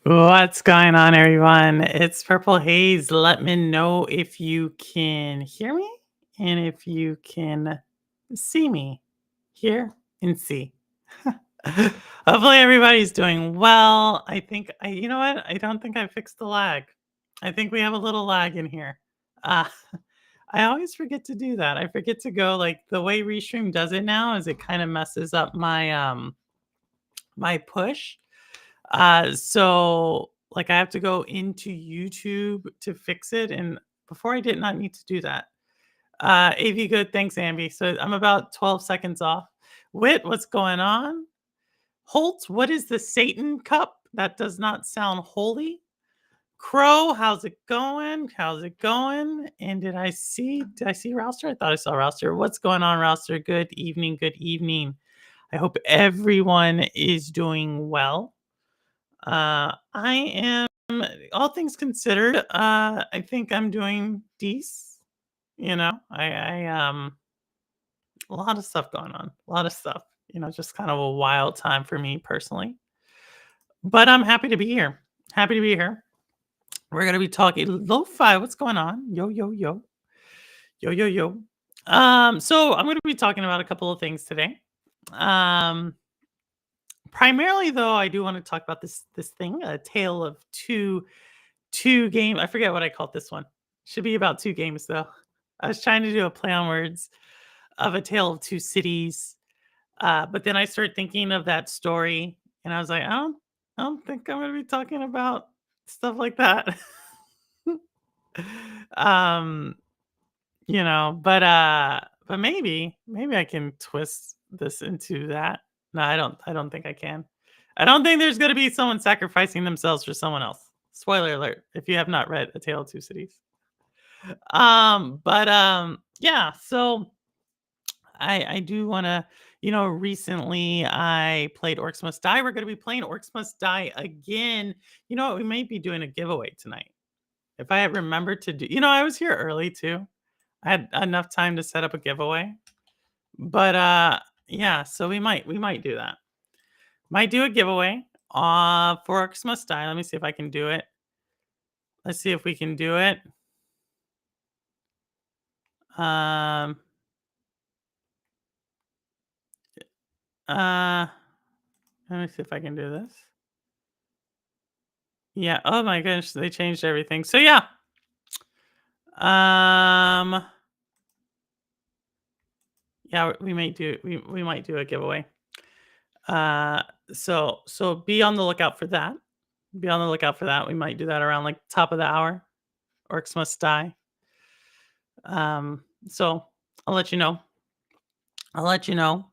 What's going on, everyone? It's Purple Haze. Let me know if you can hear me and if you can see me, hear and see. Hopefully, everybody's doing well. You know what? I don't think I fixed the lag. I think we have a little lag in here. Uh, I always forget to do that. I forget to go like the way Restream does it now is it kind of messes up my push. So like I have to go into YouTube to fix it. And before I did not need to do that. AV good. Thanks, Amby. So I'm about 12 seconds off. Wit, what's going on? Holt, what is the Satan cup? That does not sound holy. Crow, how's it going? How's it going? And did I see Rouster? I thought I saw Rouster. What's going on, Rouster? Good evening. Good evening. I hope everyone is doing well. I am, all things considered, I think I'm doing decent. A lot of stuff going on, a lot of stuff. Just kind of a wild time for me personally. But I'm happy to be here. Happy to be here. We're gonna be talking lo-fi. What's going on? Yo, yo, yo, yo, yo, yo. So I'm gonna be talking about a couple of things today. Um, Primarily though, I do want to talk about this thing, a tale of two game. I forget what I called this one. Should be about two games though. I was trying to do a play on words of a tale of two cities. But then I started thinking of that story and I was like, I don't think I'm gonna be talking about stuff like that. um, but maybe I can twist this into that. No, I don't think I can. I don't think there's gonna be someone sacrificing themselves for someone else. Spoiler alert, if you have not read A Tale of Two Cities. Yeah, so I do wanna, recently I played Orcs Must Die. We're gonna be playing Orcs Must Die again. You know what? We might be doing a giveaway tonight. If I had remembered to do, I was here early too. I had enough time to set up a giveaway. But yeah, so we might do that. Might do a giveaway for Orcs Must Die. Let me see if I can do it. Let's see if we can do it. Um uh Let me see if I can do this. Yeah. Oh my goodness, they changed everything. So yeah. Um yeah, we might do a giveaway. Uh so be on the lookout for that. Be on the lookout for that. We might do that around like top of the hour. Orcs must die. So I'll let you know. I'll let you know.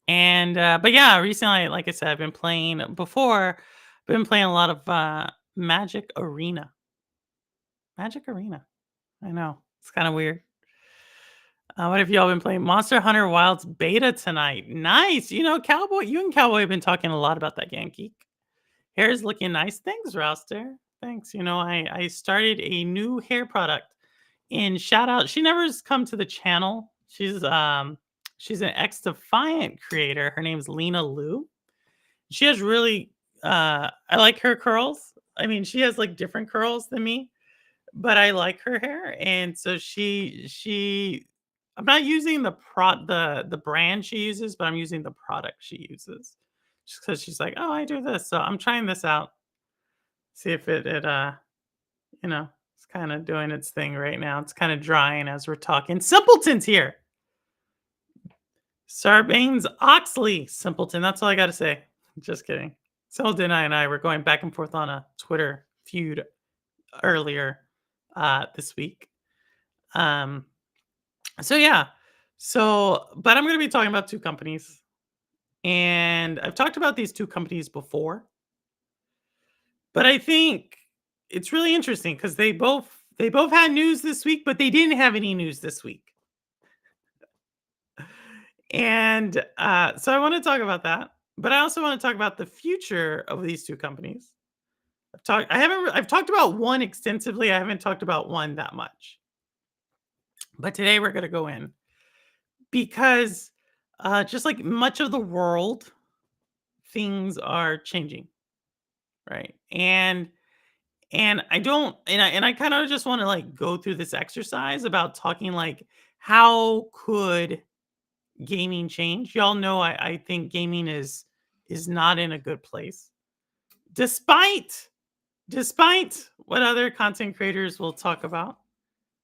And but yeah, recently, like I said, I've been playing before, been playing a lot of Magic Arena. Magic Arena. I know. It's kind of weird. What have y'all been playing? Monster Hunter Wilds beta tonight. Nice. Cowboy, you and Cowboy have been talking a lot about that game, Geek. Hair's looking nice. Thanks, Roster. Thanks. I started a new hair product. And shout out, she never's come to the channel. She's an X Defiant creator. Her name's Lena Lu. She has really I like her curls. I mean, she has like different curls than me, but I like her hair. And so she I'm not using the brand she uses, but I'm using the product she uses. Just because she's like, oh, I do this. So I'm trying this out. See if it's kind of doing its thing right now. It's kind of drying as we're talking. Simpleton's here. Sarbanes Oxley, Simpleton. That's all I got to say. Just kidding. Selden and I were going back and forth on a Twitter feud earlier this week. Um, so yeah. But I'm going to be talking about two companies. And I've talked about these two companies before. But I think it's really interesting because they both had news this week, but they didn't have any news this week. And so I want to talk about that, but I also want to talk about the future of these two companies. I've talked about one extensively. I haven't talked about one that much. But today we're going to go in because just like much of the world, things are changing. right? And I don't and I kind of just want to like go through this exercise about talking like how could gaming change? Y'all know I think gaming is not in a good place. Despite despite what other content creators will talk about.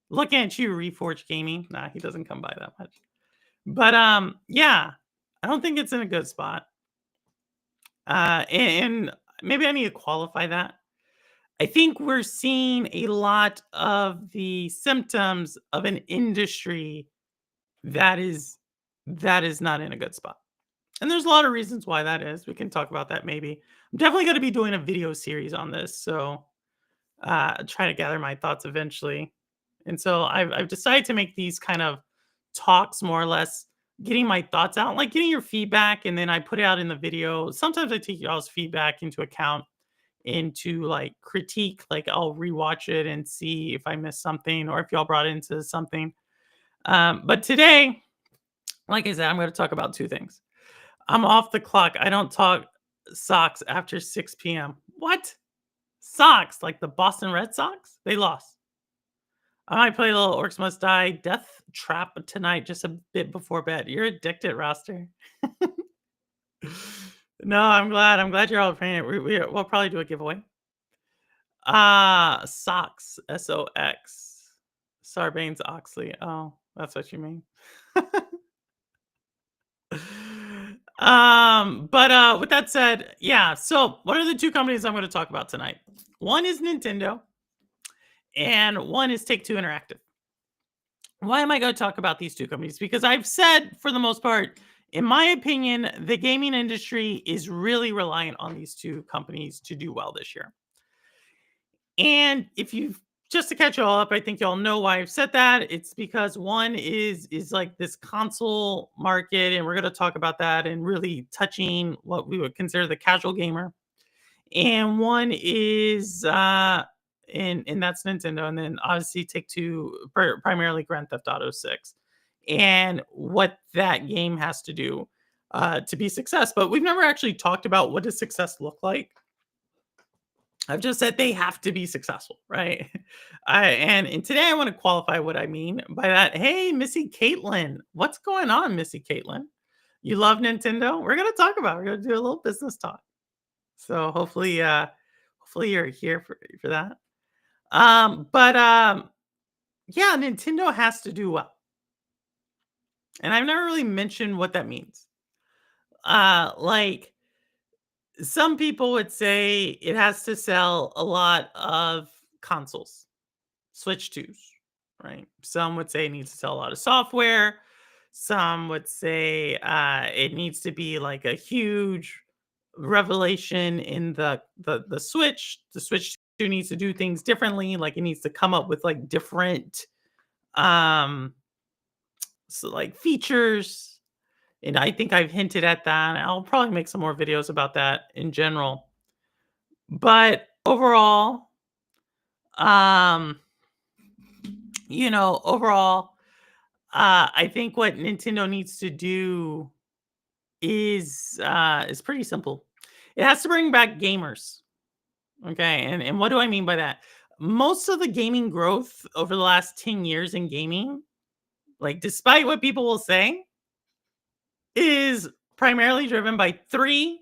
Looking at you, Reforge Gaming. Nah, he doesn't come by that much. But yeah, I don't think it's in a good spot. And maybe I need to qualify that. I think we're seeing a lot of the symptoms of an industry that is that is not in a good spot. And there's a lot of reasons why that is. We can talk about that maybe. I'm definitely going to be doing a video series on this, so try to gather my thoughts eventually. And so I've decided to make these kind of talks more or less, getting my thoughts out, like getting your feedback, and then I put it out in the video. Sometimes I take y'all's feedback into account into like critique, like I'll rewatch it and see if I missed something or if y'all brought into something. But today, like I said, I'm going to talk about two things. I'm off the clock. I don't talk socks after 6 p.m. What? Socks, like the Boston Red Sox? They lost. I might play a little Orcs Must Die Death Trap tonight, just a bit before bed. You're addicted, roster. No, I'm glad. I'm glad you're all playing it. We'll probably do a giveaway. Socks. SOX. Sarbanes Oxley. Oh, that's what you mean. But with that said, yeah. So what are the two companies I'm going to talk about tonight? One is Nintendo, and one is Take Two Interactive. Why am I going to talk about these two companies? Because I've said, for the most part, in my opinion, the gaming industry is really reliant on these two companies to do well this year. And if you just to catch you all up, I think y'all know why I've said that. It's because one is like this console market, and we're going to talk about that and really touching what we would consider the casual gamer. And one is and that's Nintendo, and then obviously Take Two, primarily Grand Theft Auto 6, and what that game has to do to be success. But we've never actually talked about what does success look like. I've just said they have to be successful, right? And today I want to qualify what I mean by that. Hey, Missy Caitlin, what's going on, Missy Caitlin? You love Nintendo? We're gonna talk about. We're gonna do a little business talk. So hopefully you're here for that. But yeah, Nintendo has to do well. And I've never really mentioned what that means. Like some people would say it has to sell a lot of consoles, Switch 2s, right? Some would say it needs to sell a lot of software. Some would say it needs to be like a huge revelation in the Switch. The Switch 2 needs to do things differently. Like it needs to come up with like different um so like features. And I think I've hinted at that. I'll probably make some more videos about that in general. But overall, um, overall, I think what Nintendo needs to do is pretty simple. It has to bring back gamers. Okay. And what do I mean by that? Most of the gaming growth over the last 10 years in gaming, like despite what people will say, is primarily driven by three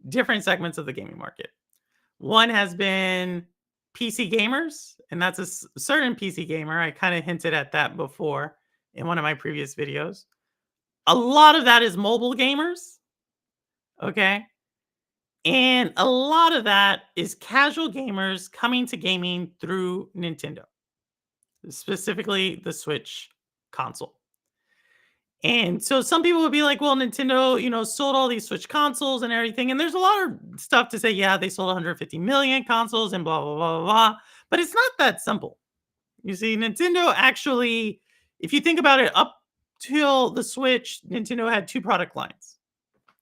different segments of the gaming market. One has been PC gamers, and that's a certain PC gamer. I kind of hinted at that before in one of my previous videos. A lot of that is mobile gamers, okay? And a lot of that is casual gamers coming to gaming through Nintendo, specifically the Switch console. And so some people would be like, well, Nintendo, sold all these Switch consoles and everything. And there's a lot of stuff to say, yeah, they sold 150 million consoles and blah, blah, blah, blah, blah. But it's not that simple. You see, Nintendo actually, if you think about it, up till the Switch, Nintendo had two product lines.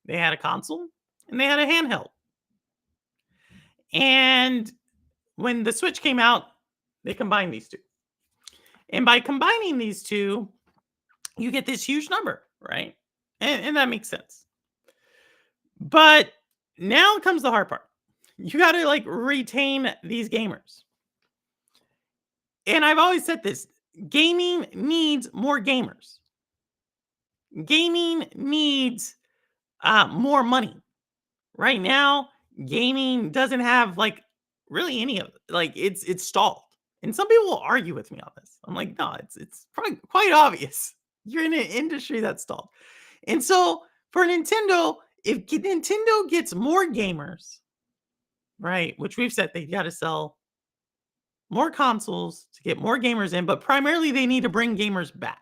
They had a console and they had a handheld. And when the Switch came out, they combined these two. And by combining these two, you get this huge number, right? And that makes sense. But now comes the hard part. You got to like retain these gamers. And I've always said this, gaming needs more gamers. Gaming needs more money. Right now, gaming doesn't have like really any of it. Like it's stalled. And some people will argue with me on this. I'm like, no, it's probably quite obvious. You're in an industry that's stalled. And so for Nintendo, if Nintendo gets more gamers, right, which we've said they got to sell more consoles to get more gamers in, but primarily they need to bring gamers back.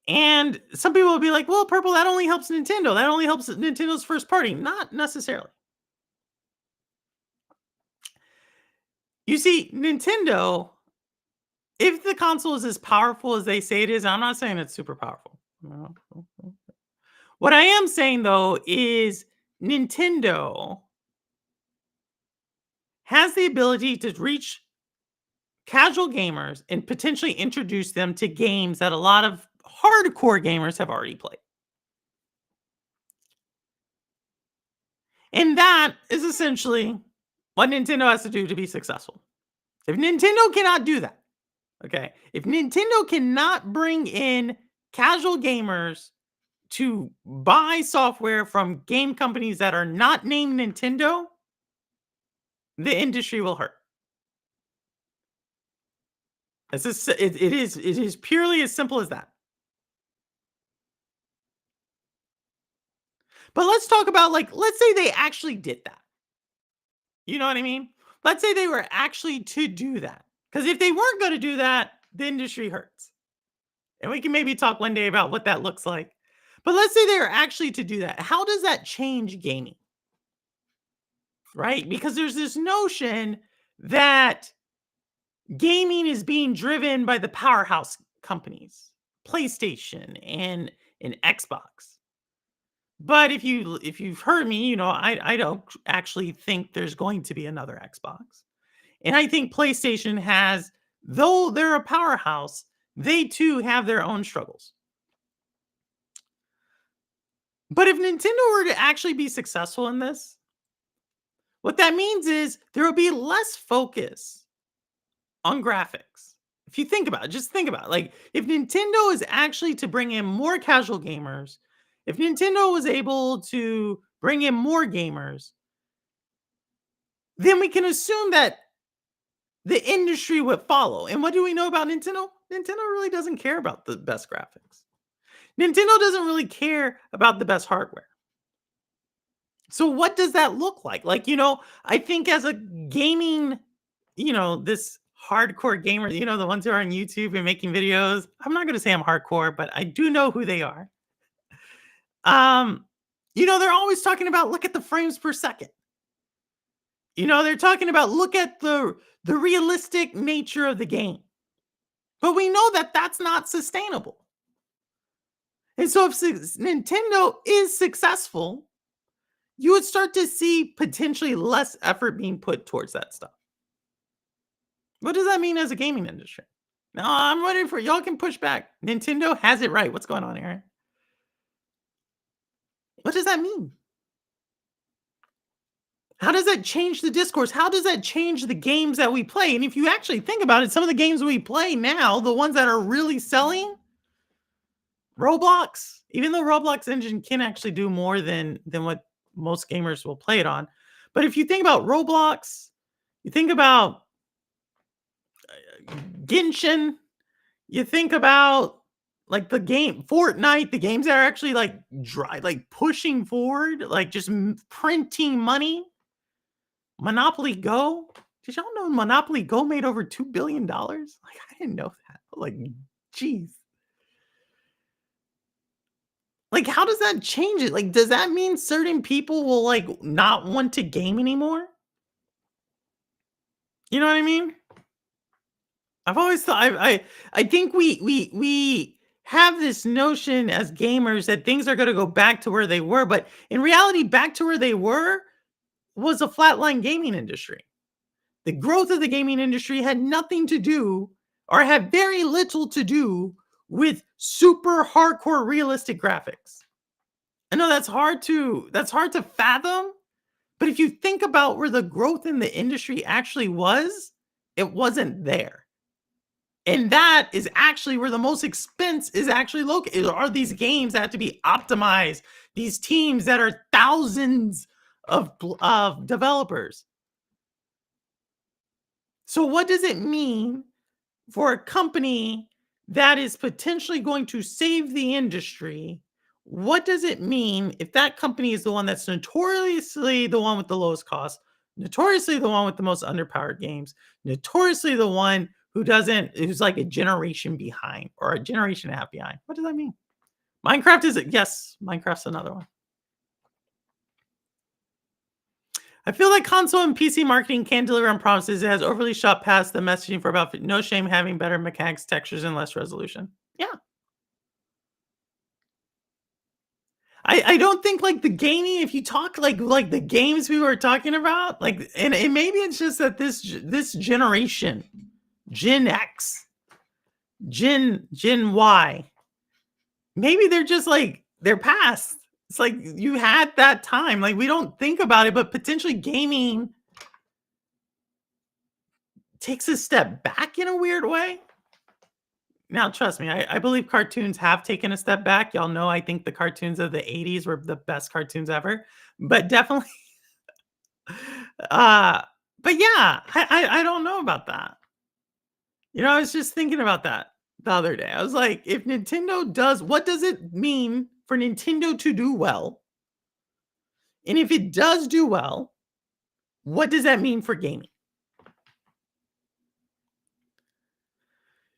And some people will be like, well, Purple, that only helps Nintendo. That only helps Nintendo's first party. Not necessarily. You see, Nintendo, if the console is as powerful as they say it is, I'm not saying it's super powerful. No. What I am saying though is Nintendo has the ability to reach casual gamers and potentially introduce them to games that a lot of hardcore gamers have already played. And that is essentially what Nintendo has to do to be successful. If Nintendo cannot do that, okay, if Nintendo cannot bring in casual gamers to buy software from game companies that are not named Nintendo, the industry will hurt. It is purely as simple as that. But let's talk about like let's say they actually did that. You know what I mean? Let's say they were actually to do that. Because if they weren't going to do that, the industry hurts. And we can maybe talk one day about what that looks like. But let's say they were actually to do that. How does that change gaming? Right? Because there's this notion that gaming is being driven by the powerhouse companies, PlayStation and Xbox. But if you've heard me, I don't actually think there's going to be another Xbox. And I think PlayStation has, though they're a powerhouse, they too have their own struggles. But if Nintendo were to actually be successful in this, what that means is there will be less focus on graphics. If you think about it, just think about it. Like if Nintendo is actually to bring in more casual gamers, if Nintendo was able to bring in more gamers, then we can assume that the industry would follow. And what do we know about Nintendo? Nintendo really doesn't care about the best graphics. Nintendo doesn't really care about the best hardware. So what does that look like? Like, I think as a gaming, this hardcore gamer, the ones who are on YouTube and making videos, I'm not going to say I'm hardcore, but I do know who they are. They're always talking about look at the frames per second. They're talking about look at the realistic nature of the game. But we know that that's not sustainable. And so if Nintendo is successful, you would start to see potentially less effort being put towards that stuff. What does that mean as a gaming industry? No, I'm waiting for y'all can push back. Nintendo has it right. What's going on, Aaron? What does that mean? How does that change the discourse? How does that change the games that we play? And if you actually think about it, some of the games we play now, the ones that are really selling, Roblox, even though Roblox engine can actually do more than what most gamers will play it on. But if you think about Roblox, you think about Genshin, you think about like the game Fortnite, the games that are actually like pushing forward, like just printing money. Monopoly Go. Did y'all know Monopoly Go made over $2 billion? Like, I didn't know that. Like, geez. Like, how does that change it? Like, does that mean certain people will like not want to game anymore? You know what I mean? I've always thought I think we have this notion as gamers that things are going to go back to where they were, but in reality, back to where they were was a flatline gaming industry. The growth of the gaming industry had nothing to do, or had very little to do, with super hardcore realistic graphics. I know that's hard to fathom, But if you think about where the growth in the industry actually was, it wasn't there. And that is actually where the most expense is actually located are these games that have to be optimized, these teams that are thousands of developers. So what does it mean for a company that is potentially going to save the industry? What does it mean if that company is the one that's notoriously the one with the lowest cost, notoriously the one with the most underpowered games, notoriously the one who's like a generation behind or a generation and a half behind? What does that mean? Minecraft is it? Yes, Minecraft's another one. I feel like console and PC marketing can't deliver on promises. It has overly shot past the messaging for about no shame having better mechanics, textures, and less resolution. Yeah. I don't think like the gaming, if you talk like the games we were talking about, like and maybe it's just that this generation, Gen X, Gen Y, maybe they're just like they're past. It's like you had that time. Like we don't think about it, but potentially gaming takes a step back in a weird way. Now, trust me, I believe cartoons have taken a step back. Y'all know I think the cartoons of the 80s were the best cartoons ever. But definitely uh but yeah, I don't know about that. I was just thinking about that the other day. I was like, if Nintendo does what does it mean for Nintendo to do well? And if it does do well, what does that mean for gaming?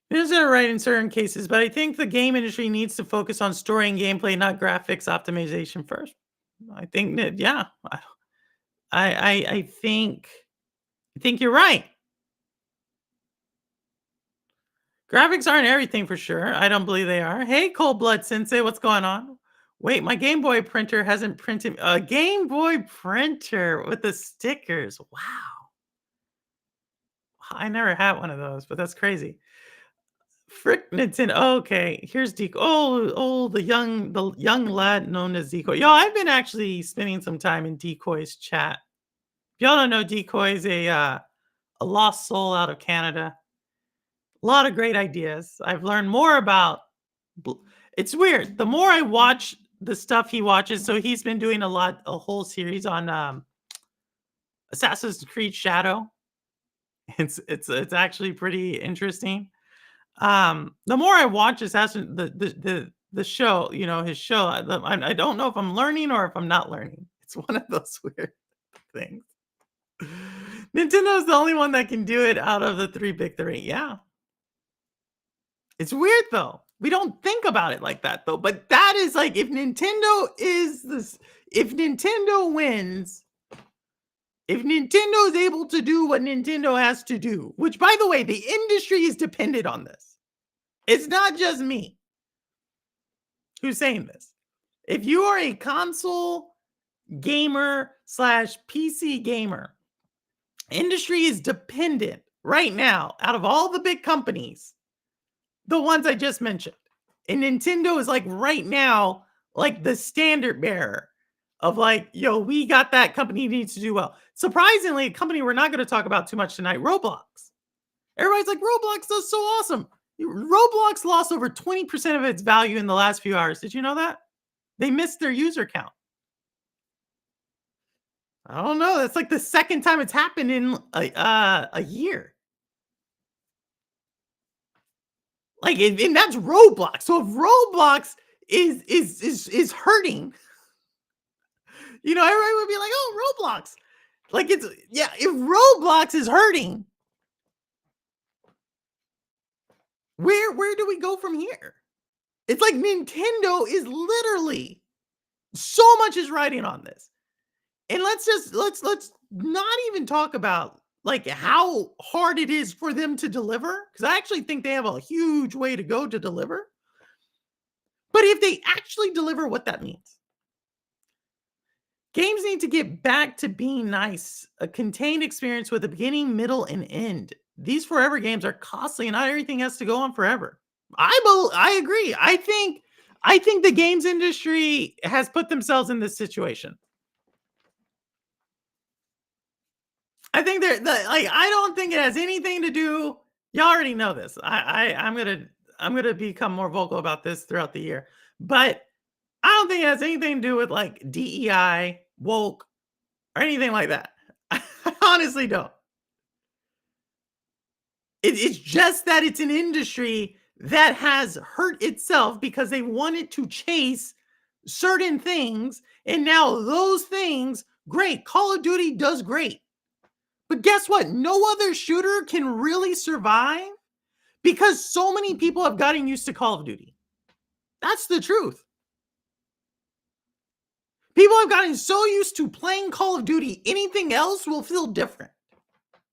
It is right in certain cases, but I think the game industry needs to focus on story and gameplay, not graphics optimization first. I think that yeah, I think you're right. Graphics aren't everything for sure. I don't believe they are. Hey, Cold Blood Sensei, what's going on? Wait, my Game Boy printer hasn't printed a Game Boy printer with the stickers. Wow. I never had one of those, but that's crazy. Frick Nintendo. Okay, here's Decoy. Oh, the young lad known as Decoy. Yo, I've been actually spending some time in Decoy's chat. If y'all don't know, Decoy is a lost soul out of Canada. A lot of great ideas. I've learned more about. bl- It's weird. The more I watch the stuff he watches, so he's been doing a whole series on Assassin's Creed Shadow. It's actually pretty interesting. The more I watch Assassin the show, his show, I don't know if I'm learning or if I'm not learning. It's one of those weird things. Nintendo's the only one that can do it out of the 3 big 3. Yeah. It's weird though. We don't think about it like that though, but that is like if Nintendo wins, if Nintendo is able to do what Nintendo has to do, which by the way, the industry is dependent on this. It's not just me who's saying this. If you are a console gamer slash PC gamer, industry is dependent right now out of all the big companies, the ones I just mentioned. And Nintendo is like right now, like the standard bearer of like, yo, we got that company needs to do well. Surprisingly, a company we're not going to talk about too much tonight, Roblox. Everybody's like, Roblox does so awesome. Roblox lost over 20% of its value in the last few hours. Did you know that? They missed their user count. I don't know. That's like the second time it's happened in a year. Like, and that's Roblox. So if Roblox is hurting, everybody would be like, "Oh, Roblox." Like it's yeah. If Roblox is hurting, where do we go from here? It's like Nintendo is literally so much is riding on this. And let's not even talk about like how hard it is for them to deliver because I actually think they have a huge way to go to deliver. But if they actually deliver what that means, games need to get back to being nice, a contained experience with a beginning, middle, and end. These forever games are costly, and not everything has to go on forever. I agree. I think the games industry has put themselves in this situation. I think like, I don't think it has anything to do. Y'all already know this. I'm gonna become more vocal about this throughout the year. But I don't think it has anything to do with like DEI, woke, or anything like that. I honestly don't. It's just that it's an industry that has hurt itself because they wanted to chase certain things. And now those things, great. Call of Duty does great. But guess what? No other shooter can really survive because so many people have gotten used to Call of Duty. That's the truth. People have gotten so used to playing Call of Duty, anything else will feel different.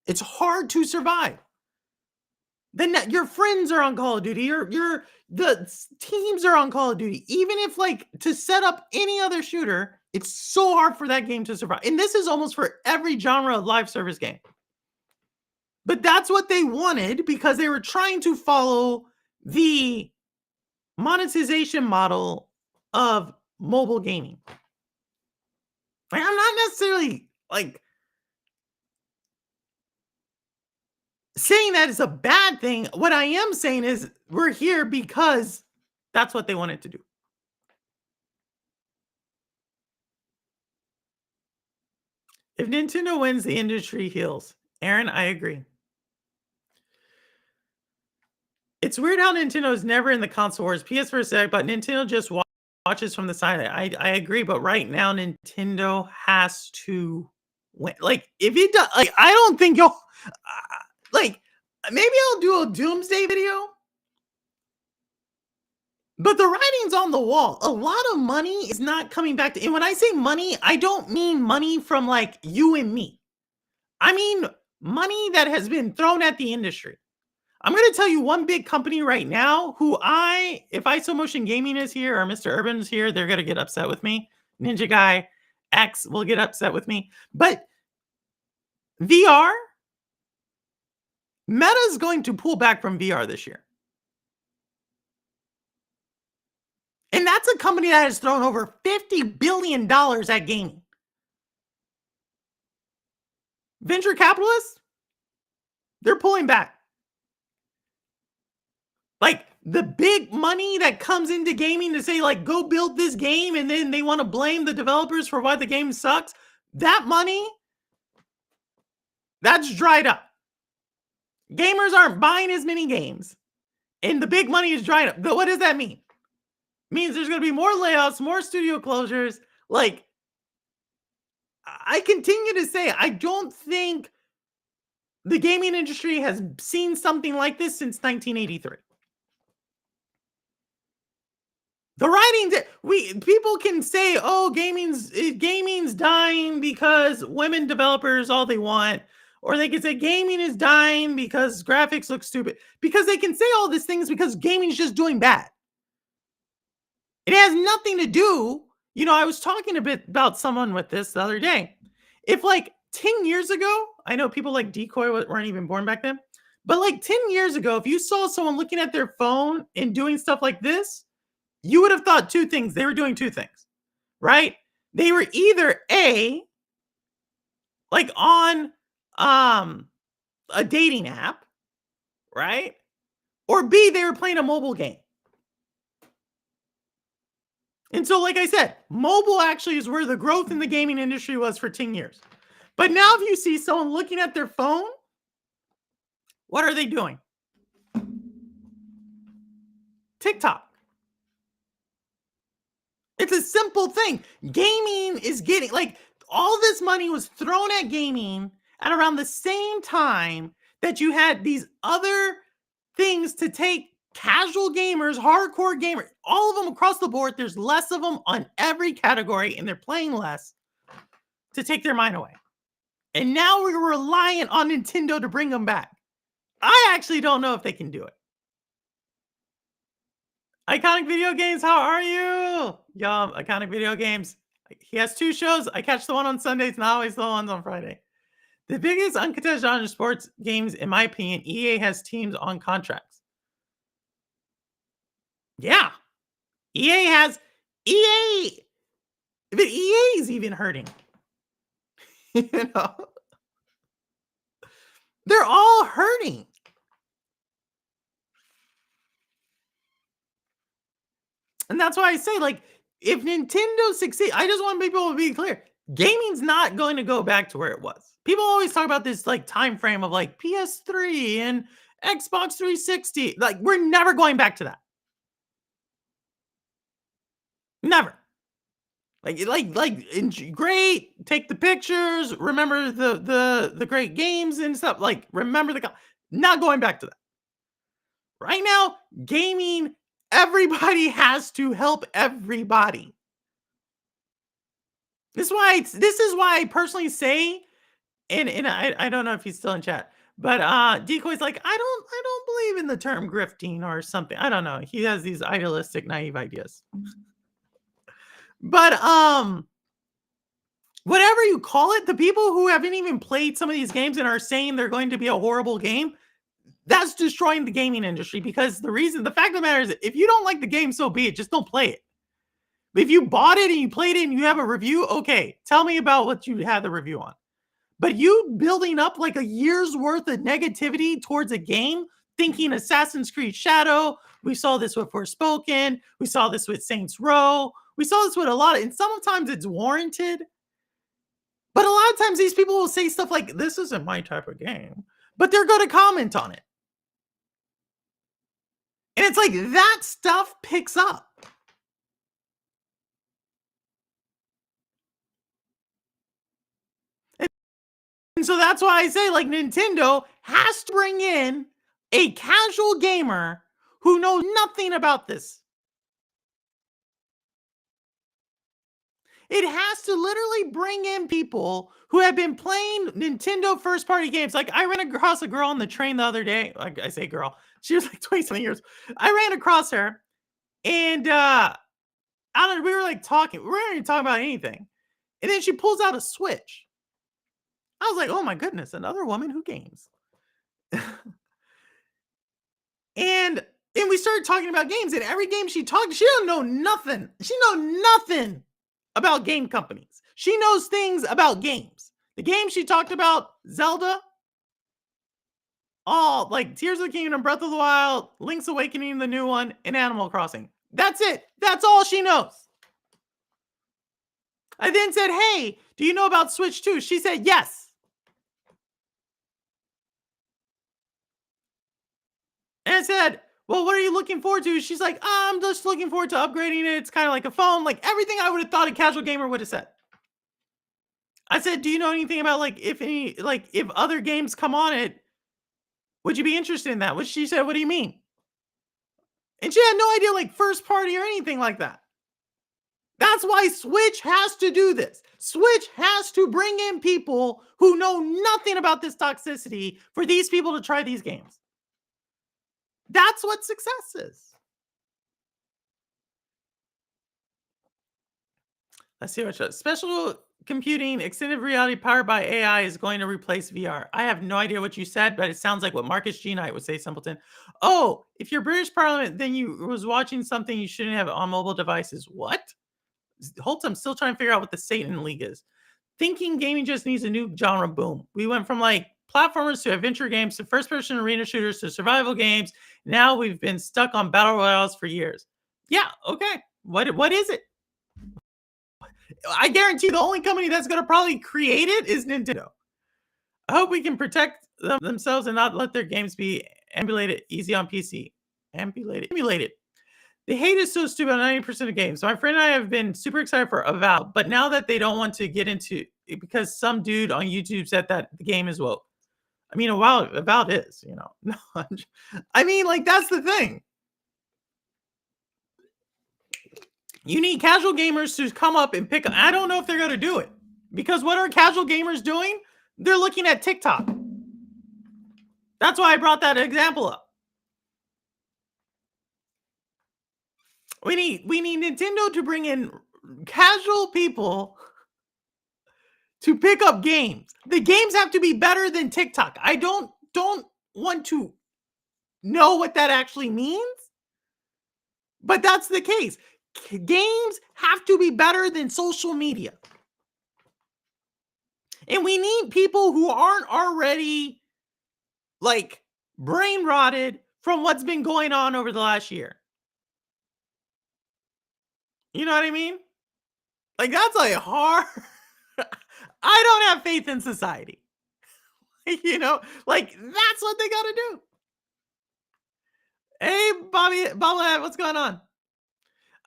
It's hard to survive. Then your friends are on Call of Duty, teams are on Call of Duty. Even if like to set up any other shooter, it's so hard for that game to survive. And this is almost for every genre of live service game. But that's what they wanted because they were trying to follow the monetization model of mobile gaming. Like, I'm not necessarily like saying that is a bad thing. What I am saying is we're here because that's what they wanted to do. If Nintendo wins, the industry heals. Aaron, I agree. It's weird how Nintendo is never in the console wars. PS for a sec, but Nintendo just watches from the side. I agree, but right now Nintendo has to win. Like if it does, like I don't think you'll like maybe I'll do a doomsday video. But the writing's on the wall. A lot of money is not coming back to, and when I say money, I don't mean money from like you and me. I mean money that has been thrown at the industry. I'm going to tell you one big company right now who if ISO Motion Gaming is here or Mr. Urban's here, they're going to get upset with me. Ninja Guy X will get upset with me. But VR, Meta is going to pull back from VR this year. And that's a company that has thrown over $50 billion at gaming. Venture capitalists, they're pulling back. Like the big money that comes into gaming to say like, go build this game. And then they want to blame the developers for why the game sucks. That money, that's dried up. Gamers aren't buying as many games. And the big money is drying up. What does that mean? It means there's going to be more layoffs, more studio closures. Like, I continue to say, I don't think the gaming industry has seen something like this since 1983. The writing, people can say, oh, gaming's dying because women developers all they want. Or they can say gaming is dying because graphics look stupid. Because they can say all these things because gaming is just doing bad. It has nothing to do. You know, I was talking a bit about someone with this the other day. If like 10 years ago, I know people like Decoy weren't even born back then. But like 10 years ago, if you saw someone looking at their phone and doing stuff like this, you would have thought two things. They were doing two things, right? They were either A, like on a dating app, right? Or B, they were playing a mobile game. And so, like I said, mobile actually is where the growth in the gaming industry was for 10 years. But now if you see someone looking at their phone, what are they doing? TikTok. It's a simple thing. Gaming is getting, like, all this money was thrown at gaming at around the same time that you had these other things to take casual gamers, hardcore gamers, all of them across the board. There's less of them on every category, and they're playing less to take their mind away. And now we're reliant on Nintendo to bring them back. I actually don't know if they can do it. Iconic Video Games, how are you? Y'all, Iconic Video Games. He has two shows. I catch the one on Sundays, not always the ones on Friday. The biggest uncontested genre sports games, in my opinion, EA has teams on contracts. Yeah. EA, but EA is even hurting. You know? They're all hurting. And that's why I say, like, if Nintendo succeed, I just want people to be clear. Gaming's not going to go back to where it was. People always talk about this like time frame of like PS3 and Xbox 360. Like, we're never going back to that. Never. Great. Take the pictures. Remember the great games and stuff. Like, remember not going back to that. Right now, gaming, everybody has to help everybody. This is why I personally say, and I don't know if he's still in chat, but Decoy's like, I don't believe in the term grifting or something. I don't know. He has these idealistic, naive ideas. But whatever you call it, the people who haven't even played some of these games and are saying they're going to be a horrible game, that's destroying the gaming industry, because the fact of the matter is, if you don't like the game, so be it. Just don't play it. But if you bought it and you played it and you have a review, okay, tell me about what you had the review on. But you building up like a year's worth of negativity towards a game, thinking Assassin's Creed Shadow, we saw this with Forspoken, we saw this with Saints Row, we saw this with a lot of, and sometimes it's warranted. But a lot of times these people will say stuff like, this isn't my type of game, but they're going to comment on it. And it's like that stuff picks up. And so that's why I say, like, Nintendo has to bring in a casual gamer who knows nothing about this. It has to literally bring in people who have been playing Nintendo first party games. Like, I ran across a girl on the train the other day. Like, I say girl, she was like 20 something years. I ran across her, and I don't know, we were like talking. We weren't even talking about anything. And then she pulls out a Switch. I was like, oh my goodness, another woman who games. And we started talking about games, and every game she talked, she don't know nothing. She know nothing about game companies. She knows things about games. The game she talked about, Zelda, all like Tears of the Kingdom, Breath of the Wild, Link's Awakening, the new one, and Animal Crossing. That's it. That's all she knows. I then said, hey, do you know about Switch 2? She said, yes. And I said, well, what are you looking forward to? She's like, I'm just looking forward to upgrading it. It's kind of like a phone. Like everything I would have thought a casual gamer would have said. I said, do you know anything about like if other games come on it, would you be interested in that? Which she said, what do you mean? And she had no idea like first party or anything like that. That's why Switch has to do this. Switch has to bring in people who know nothing about this toxicity for these people to try these games. That's what success is. Let's see what shows. Special computing, extended reality powered by AI is going to replace VR. I have no idea what you said, but it sounds like what Marcus G. Knight would say, Simpleton. Oh, if you're British Parliament, then you was watching something you shouldn't have on mobile devices. What? Holt, I'm still trying to figure out what the Satan League is. Thinking gaming just needs a new genre boom. We went from like platformers to adventure games to first-person arena shooters to survival games. Now we've been stuck on battle royales for years. Yeah, okay. What is it? I guarantee the only company that's going to probably create it is Nintendo. I hope we can protect themselves and not let their games be emulated easy on PC. Emulated. The hate is so stupid on 90% of games. So my friend and I have been super excited for Avowed, but now that they don't want to get into it because some dude on YouTube said that the game is woke. I mean, Avowed is, you know. No, I mean, like, that's the thing. You need casual gamers to come up and pick. I don't know if they're going to do it, because what are casual gamers doing? They're looking at TikTok. That's why I brought that example up. We need Nintendo to bring in casual people to pick up games. The games have to be better than TikTok. I don't want to know what that actually means, but that's the case. Games have to be better than social media. And we need people who aren't already like brain rotted from what's been going on over the last year. You know what I mean? Like that's like hard. I don't have faith in society. Like that's what they got to do. Hey, Bobby, Bobblehead, what's going on?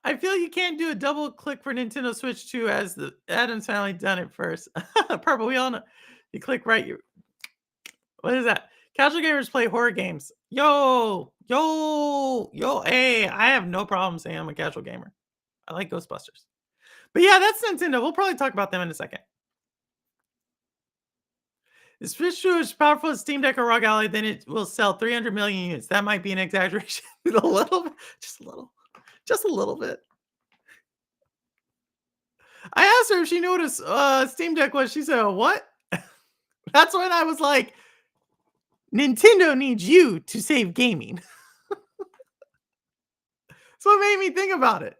I feel you can't do a double click for Nintendo Switch 2 as the Adams family done it first. Purple, we all know. You click right. What is that? Casual gamers play horror games. Yo, yo, yo. Hey, I have no problem saying I'm a casual gamer. I like Ghostbusters. But yeah, that's Nintendo. We'll probably talk about them in a second. If Switch 2 is powerful as Steam Deck or ROG Ally, then it will sell 300 million units. That might be an exaggeration. A little bit. Just a little. Just a little bit. I asked her if she knew what a Steam Deck was. She said, "What?" That's when I was like, "Nintendo needs you to save gaming." So it made me think about it.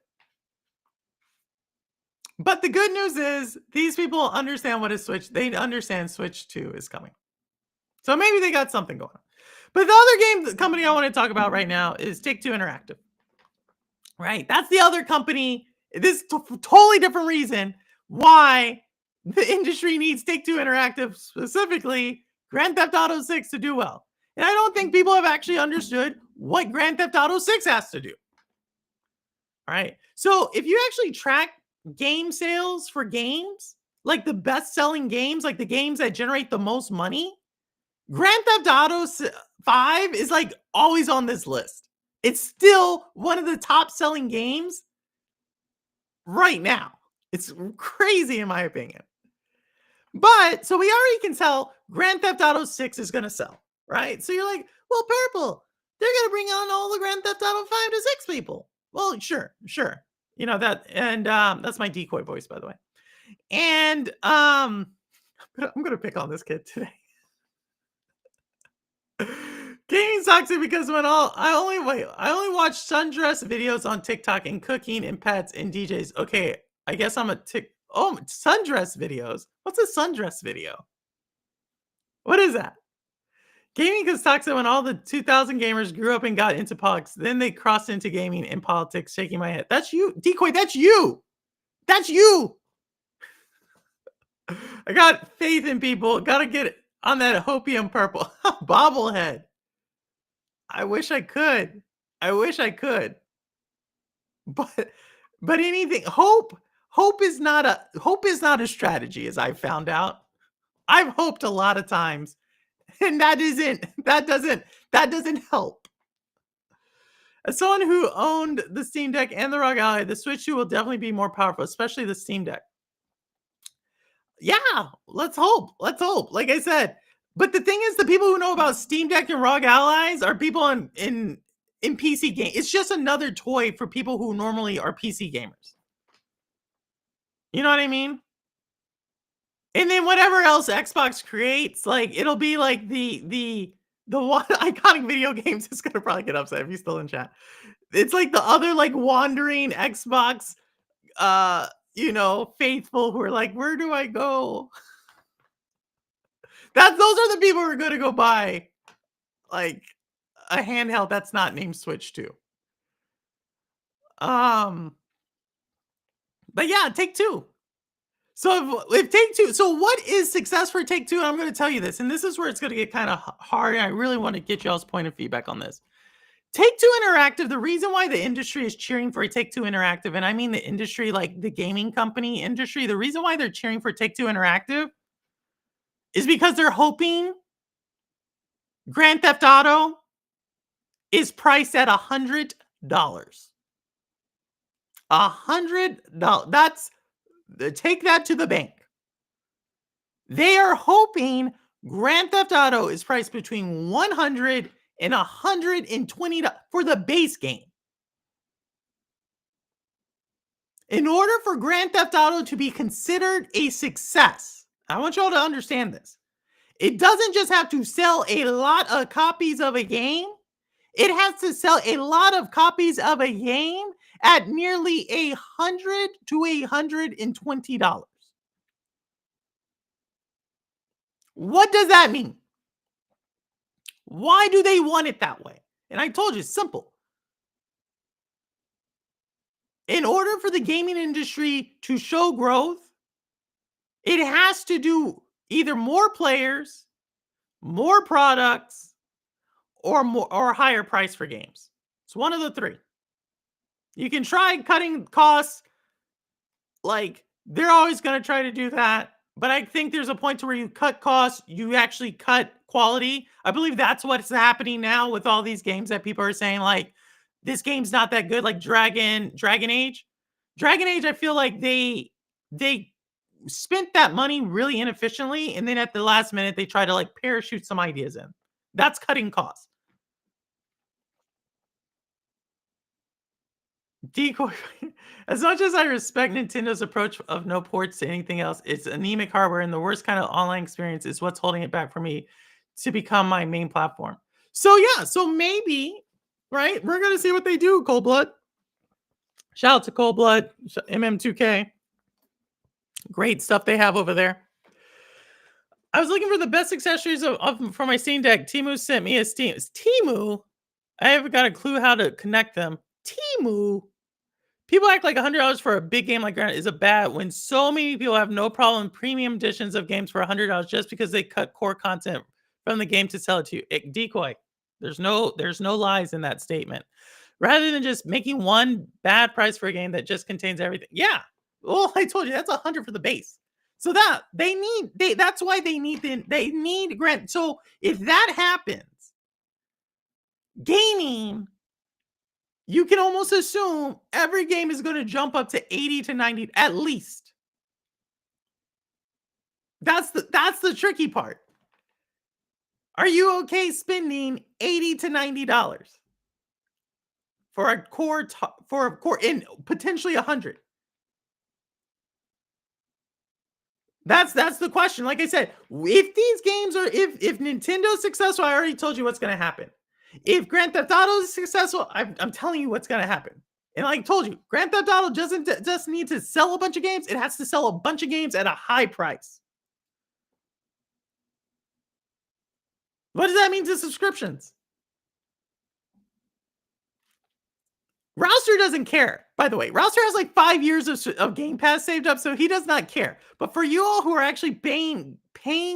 But the good news is these people understand what is Switch. They understand Switch 2 is coming. So maybe they got something going on. But the other game company I want to talk about right now is Take-Two Interactive. Right? That's the other company. This is totally different reason why the industry needs Take-Two Interactive, specifically Grand Theft Auto 6, to do well. And I don't think people have actually understood what Grand Theft Auto 6 has to do. All right. So if you actually track game sales for games, like the best-selling games, like the games that generate the most money, Grand Theft Auto 5 is like always on this list. It's still one of the top-selling games right now. It's crazy in my opinion. But so we already can tell Grand Theft Auto 6 is going to sell, right? So you're like, well, Purple, they're going to bring on all the Grand Theft Auto 5 to 6 people. Well, sure. That, and that's my decoy voice, by the way. And I'm gonna pick on this kid today. Gaming's toxic because I only watch sundress videos on TikTok and cooking and pets and DJs. Okay, I guess I'm a sundress videos. What's a sundress video? What is that? Gaming is toxic when all the 2000 gamers grew up and got into politics. Then they crossed into gaming and politics, shaking my head. That's you, Decoy. That's you. That's you. I got faith in people. Gotta get on that hopium purple bobblehead. I wish I could. But anything hope is not a strategy, as I've found out. I've hoped a lot of times, and that doesn't help. As someone who owned the Steam Deck and the ROG Ally, the Switch 2 will definitely be more powerful, especially the Steam Deck. Yeah, let's hope. Like I said, but the thing is, the people who know about Steam Deck and ROG Allies are people in PC game. It's just another toy for people who normally are PC gamers. You know what I mean? And then whatever else Xbox creates, like it'll be like the one iconic video games is gonna probably get upset if he's still in chat. It's like the other like wandering Xbox faithful who are like, where do I go? Those are the people who are gonna go buy like a handheld that's not named Switch 2. But yeah, Take-Two. So if Take-Two, so what is success for Take-Two? I'm going to tell you this, and this is where it's going to get kind of hard, and I really want to get y'all's point of feedback on this. Take-Two Interactive, the reason why the industry is cheering for Take-Two Interactive, and I mean the industry, like the gaming company industry, the reason why they're cheering for Take-Two Interactive is because they're hoping Grand Theft Auto is priced at $100. $100. That's, take that to the bank. They are hoping Grand Theft Auto is priced between $100 and $120 for the base game. In order for Grand Theft Auto to be considered a success, I want y'all to understand this. It doesn't just have to sell a lot of copies of a game. It has to sell a lot of copies of a game at nearly $100 to $120. What does that mean? Why do they want it that way? And I told you, it's simple. In order for the gaming industry to show growth, it has to do either more players, more products, or higher price for games. It's one of the three. You can try cutting costs, like they're always going to try to do that, but I think there's a point to where you cut costs, you actually cut quality. I believe that's what's happening now with all these games that people are saying like this game's not that good, like Dragon Age. Dragon Age, I feel like they spent that money really inefficiently, and then at the last minute they try to like parachute some ideas in. That's cutting costs. Decoy. As much as I respect Nintendo's approach of no ports to anything else, it's anemic hardware and the worst kind of online experience is what's holding it back for me to become my main platform. So yeah, so maybe, right? We're gonna see what they do, Cold Blood. Shout out to Cold Blood, MM2K. Great stuff they have over there. I was looking for the best accessories for my Steam Deck. Timu sent me a Steam. Timu? I haven't got a clue how to connect them. Timu? People act like $100 for a big game like Granite is a bad when so many people have no problem premium editions of games for $100 just because they cut core content from the game to sell it to you. Decoy. There's no lies in that statement. Rather than just making one bad price for a game that just contains everything. Yeah. Well, I told you that's 100 for the base. So that that's why they need grant. So if that happens, gaming, you can almost assume every game is going to jump up to 80 to 90 at least. That's the tricky part. Are you okay spending $80 to $90 for a core and potentially 100? That's the question. Like I said, if these games are if Nintendo's successful, I already told you what's going to happen. If Grand Theft Auto is successful, I'm telling you what's going to happen. And like I told you, Grand Theft Auto doesn't just need to sell a bunch of games. It has to sell a bunch of games at a high price. What does that mean to subscriptions? Rouster doesn't care, by the way. Rouster has like 5 years of Game Pass saved up, so he does not care. But for you all who are actually paying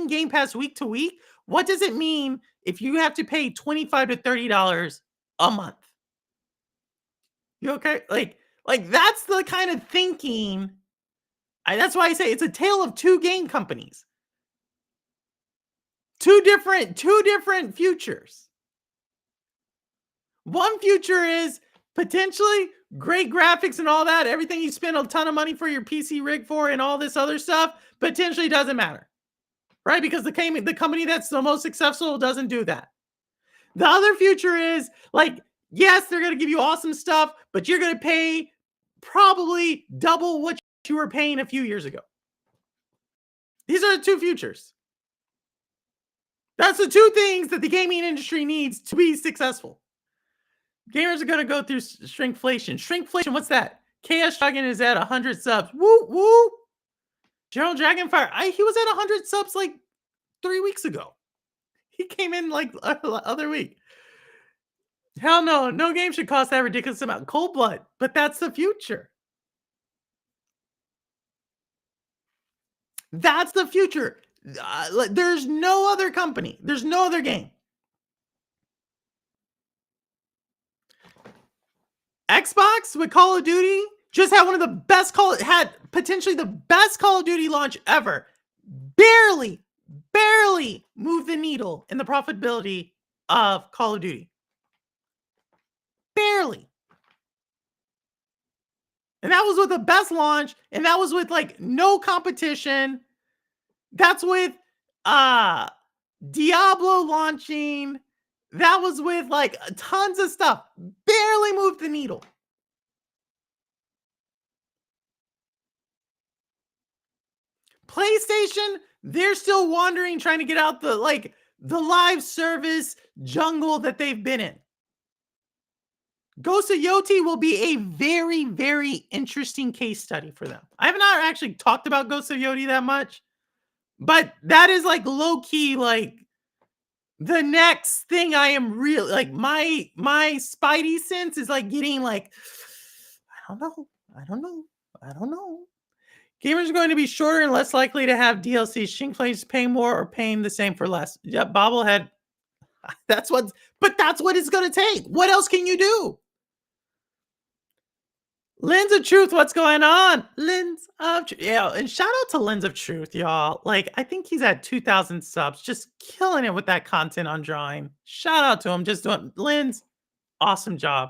Game Pass week to week, what does it mean if you have to pay $25 to $30 a month? You okay? Like that's the kind of thinking. That's why I say it's a tale of two game companies. Two different futures. One future is potentially great graphics and all that. Everything you spend a ton of money for your PC rig for and all this other stuff potentially doesn't matter. Right? Because the company that's the most successful doesn't do that. The other future is like, yes, they're going to give you awesome stuff, but you're going to pay probably double what you were paying a few years ago. These are the two futures. That's the two things that the gaming industry needs to be successful. Gamers are going to go through shrinkflation. Shrinkflation, what's that? KS Dragon is at 100 subs. Woo, woo. General Dragonfire, he was at 100 subs like 3 weeks ago. He came in like other week. Hell no. No game should cost that ridiculous amount. Cold Blood, but that's the future. That's the future. There's no other company. There's no other game. Xbox with Call of Duty just had one of the best potentially the best Call of Duty launch ever. Barely moved the needle in the profitability of Call of Duty. Barely. And that was with the best launch, and that was with like no competition. That's with Diablo launching. That was with like tons of stuff. Barely moved the needle. PlayStation, they're still wandering, trying to get out the live service jungle that they've been in. Ghost of Yoti will be a very, very interesting case study for them. I have not actually talked about Ghost of Yoti that much, but that is like low key, like The next thing I am real like, my spidey sense is, like, getting, like, I don't know, I don't know, I don't know. Gamers are going to be shorter and less likely to have DLC. Shin plays paying more or paying the same for less. Yep, bobblehead. That's what it's gonna take. What else can you do? Lens of Truth, what's going on? Lens of Truth. Yeah, and shout out to Lens of Truth, y'all. Like, I think he's at 2,000 subs, just killing it with that content on drawing. Shout out to him, just doing Lens, awesome job.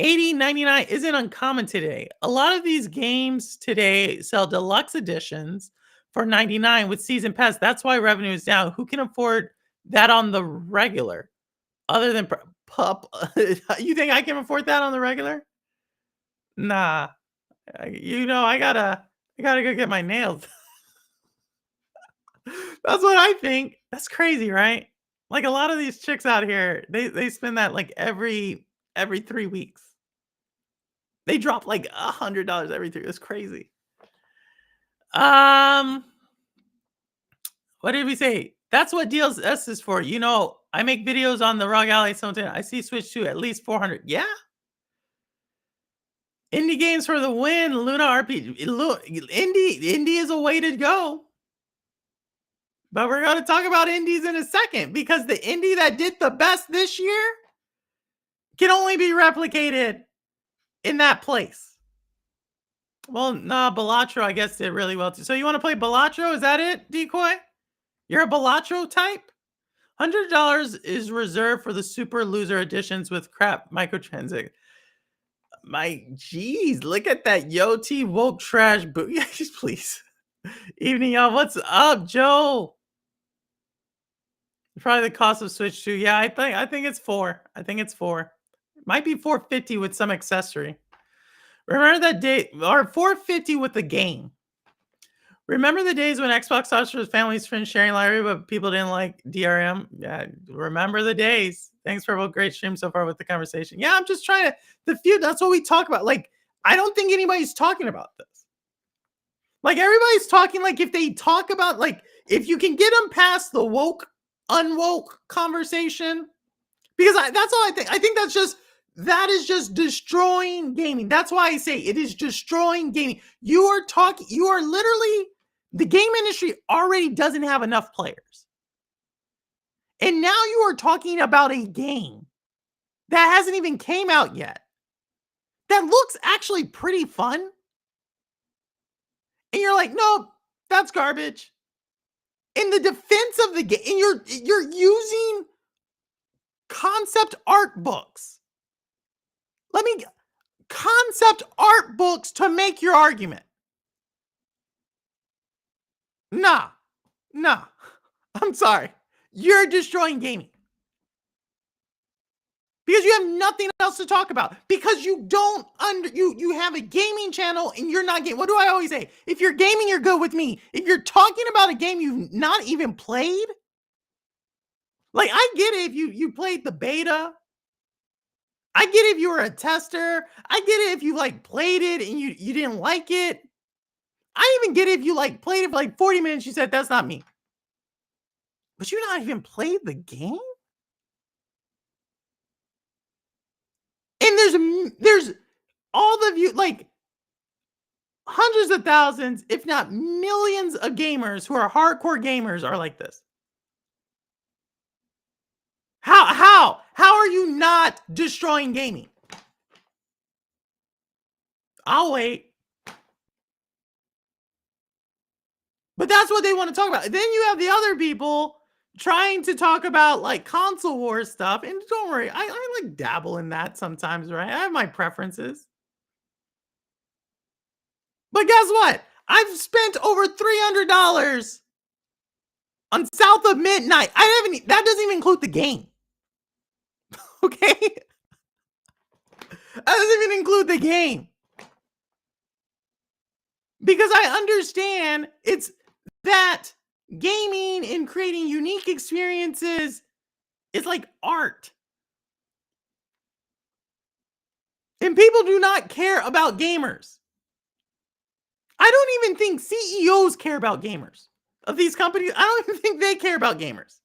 80.99 isn't uncommon today. A lot of these games today sell deluxe editions for 99 with season pass. That's why revenue is down. Who can afford that on the regular? Other than pup, you think I can afford that on the regular? Nah, I gotta go get my nails. That's what I think. That's crazy, right? Like a lot of these chicks out here, they spend that like every 3 weeks. They drop like $100 every 3. That's crazy. Um, what did we say? That's what DLS is for. I make videos on the Rogue Alley something. I see Switch to at least 400. Yeah. Indie games for the win. Luna RPG. Look, indie is a way to go. But we're going to talk about indies in a second because the indie that did the best this year can only be replicated in that place. Well, nah, Balatro, I guess, did really well too. So you want to play Balatro? Is that it, Decoy? You're a Balatro type? $100 is reserved for the super loser editions with crap microtransactions. My geez, look at that Yo T woke trash boot. Yeah, please. Evening, y'all. What's up, Joe? Probably the cost of Switch 2. Yeah, I think it's 4. I think it's 4. Might be 450 with some accessory. Remember that day or 450 with the game. Remember the days when Xbox Sauce was family's friend sharing library, but people didn't like DRM? Yeah, remember the days. Thanks for a great stream so far with the conversation. Yeah, I'm just trying to the few. That's what we talk about. Like, I don't think anybody's talking about this. Like, everybody's talking like if they talk about like if you can get them past the woke, unwoke conversation, because that's all I think. I think that is just destroying gaming. That's why I say it is destroying gaming. You are literally, the game industry already doesn't have enough players. And now you are talking about a game that hasn't even came out yet. That looks actually pretty fun. And you're like, "No, that's garbage." In the defense of the game, and you're using concept art books. Concept art books to make your argument. Nah. I'm sorry. You're destroying gaming. Because you have nothing else to talk about. Because you don't you have a gaming channel and you're not gaming. What do I always say? If you're gaming, you're good with me. If you're talking about a game you've not even played, like I get it if you played the beta. I get it if you were a tester. I get it if you like played it and you didn't like it. I even get it if you like played it for like 40 minutes. You said that's not me. But you not even played the game? And there's all of you, like hundreds of thousands, if not millions of gamers who are hardcore gamers are like this. How are you not destroying gaming? I'll wait. But that's what they want to talk about. Then you have the other people trying to talk about like console war stuff. And don't worry, I like dabble in that sometimes, right? I have my preferences. But guess what? I've spent over $300 on South of Midnight. That doesn't even include the game. Okay? That doesn't even include the game. Because I understand it's that gaming and creating unique experiences is like art. And people do not care about gamers. I don't even think CEOs care about gamers of these companies. I don't even think they care about gamers.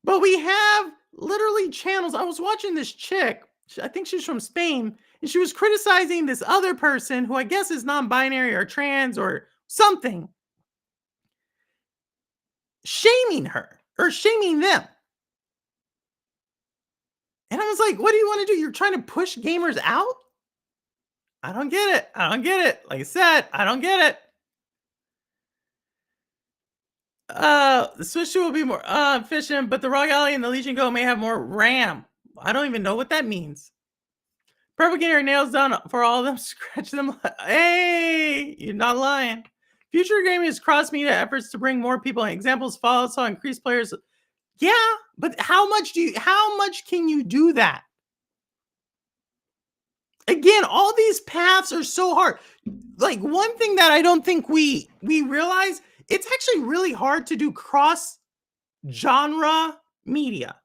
But we have literally channels. I was watching this chick, I think she's from Spain, and she was criticizing this other person who I guess is non-binary or trans or something, shaming her or shaming them. And I was like, what do you want to do? You're trying to push gamers out? I don't get it. I don't get it. Like I said, I don't get it. The Switch 2 will be more efficient, but the ROG Ally and the Legion Go may have more RAM. I don't even know what that means. Purple getting her nails done for all of them. Scratch them. Hey, you're not lying. Future gaming has cross media efforts to bring more people in. Examples follow, so increase players. Yeah, but how much can you do that? Again, all these paths are so hard. Like one thing that I don't think we realize, it's actually really hard to do cross genre media.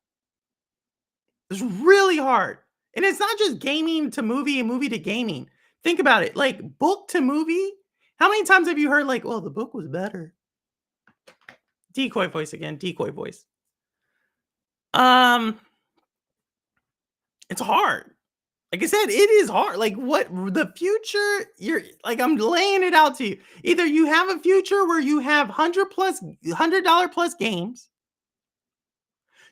It's really hard. And it's not just gaming to movie and movie to gaming. Think about it. Like book to movie. How many times have you heard like, well, the book was better? Decoy voice again, decoy voice. Um it's hard. Like I said, it is hard. Like what the future, you're like I'm laying it out to you. Either you have a future where you have $100 plus games.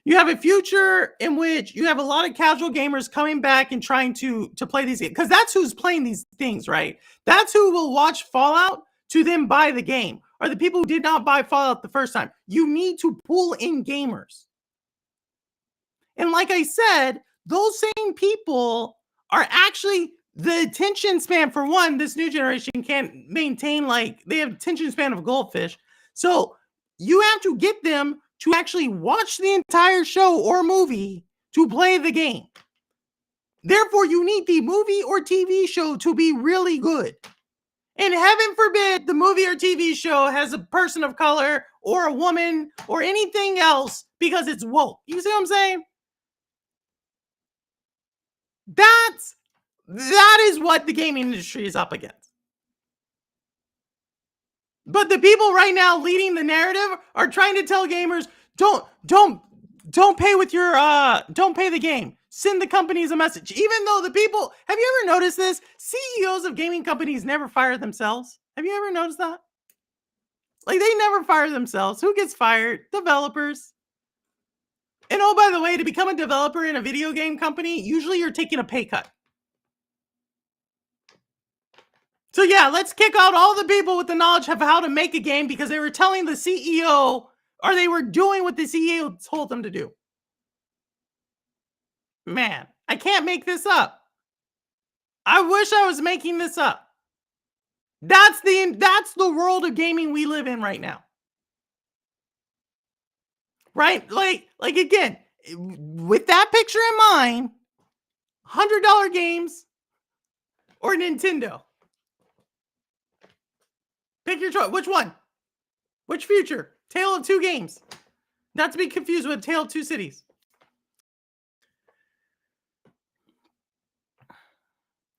You have a future in which you have a lot of casual gamers coming back and trying to play these games because that's who's playing these things, right? That's who will watch Fallout to then buy the game, or the people who did not buy Fallout the first time. You need to pull in gamers. And like I said, those same people are actually the attention span for one. This new generation can't maintain, like they have attention span of goldfish. So you have to get them to actually watch the entire show or movie to play the game. Therefore, you need the movie or TV show to be really good. And heaven forbid the movie or TV show has a person of color or a woman or anything else because it's woke. You see what I'm saying? That is what the gaming industry is up against. But the people right now leading the narrative are trying to tell gamers, don't pay with your don't pay the game. Send the companies a message. Even though the people, have you ever noticed this? CEOs of gaming companies never fire themselves. Have you ever noticed that? Like they never fire themselves. Who gets fired? Developers. And oh, by the way, to become a developer in a video game company, usually you're taking a pay cut. So yeah, let's kick out all the people with the knowledge of how to make a game because they were telling the CEO, or they were doing what the CEO told them to do. Man, I can't make this up. I wish I was making this up. That's the world of gaming we live in right now. Right? Like again, with that picture in mind, $100 games or Nintendo. Pick your choice. Which one? Which future? Tale of Two Games. Not to be confused with Tale of Two Cities.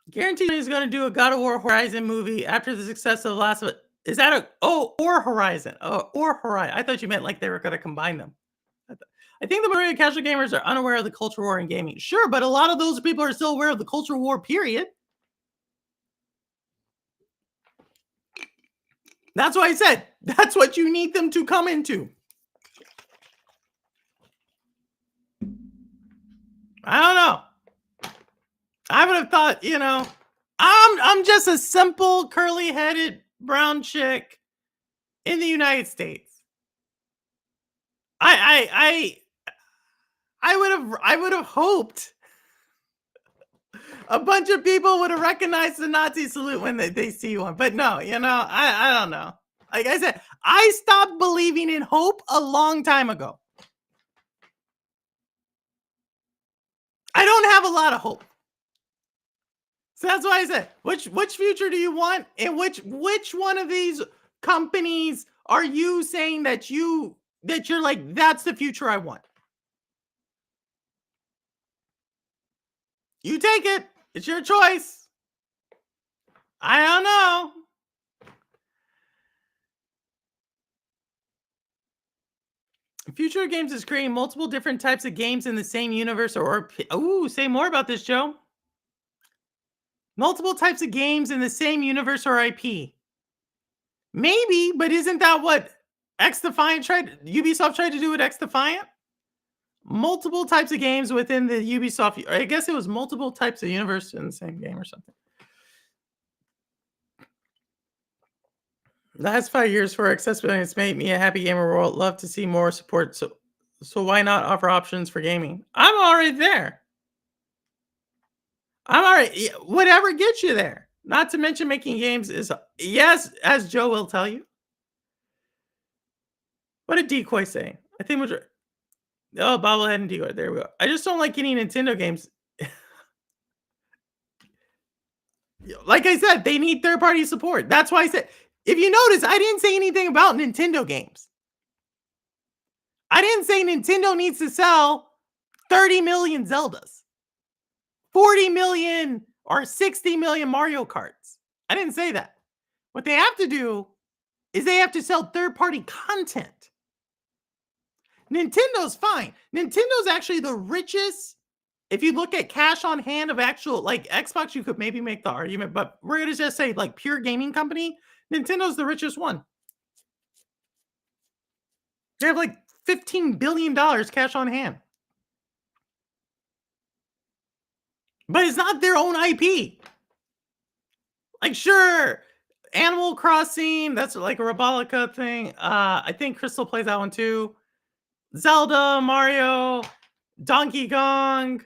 Guaranteed is going to do a God of War Horizon movie after the success of the last of it. Is that or Horizon? Oh, or Horizon. I thought you meant like they were going to combine them. I think the majority of casual gamers are unaware of the culture war in gaming. Sure, but a lot of those people are still aware of the culture war, period. That's why I said that's what you need them to come into. I don't know. I would have thought, I'm just a simple curly-headed brown chick in the United States. I would have hoped a bunch of people would have recognized the Nazi salute when they see one. But no, I don't know. Like I said, I stopped believing in hope a long time ago. I don't have a lot of hope. So that's why I said, which future do you want? And which one of these companies are you saying that you're like, that's the future I want? You take it. It's your choice. I don't know. Future of games is creating multiple different types of games in the same universe ooh, say more about this, Joe. Multiple types of games in the same universe or IP. Maybe, but isn't that what Ubisoft tried to do with X Defiant? Multiple types of games within the Ubisoft, I guess it was multiple types of universe in the same game or something. Last 5 years for accessibility has made me a happy gamer world. Love to see more support. So why not offer options for gaming? I'm already there. Whatever gets you there. Not to mention making games is yes, as Joe will tell you. What did Decoy say? I think bobblehead and Decoy. There we go. I just don't like getting Nintendo games. Like I said, they need third party support. That's why I said, if you notice, I didn't say anything about Nintendo games. I didn't say Nintendo needs to sell 30 million Zeldas, 40 million or 60 million Mario Karts. I didn't say that. What they have to do is they have to sell third party content. Nintendo's fine. Nintendo's actually the richest. If you look at cash on hand of actual, like Xbox, you could maybe make the argument, but we're going to just say like pure gaming company. Nintendo's the richest one. They have like $15 billion cash on hand. But it's not their own IP. Like, sure, Animal Crossing, that's like a Robolica thing. I think Crystal plays that one too. Zelda, Mario, Donkey Kong,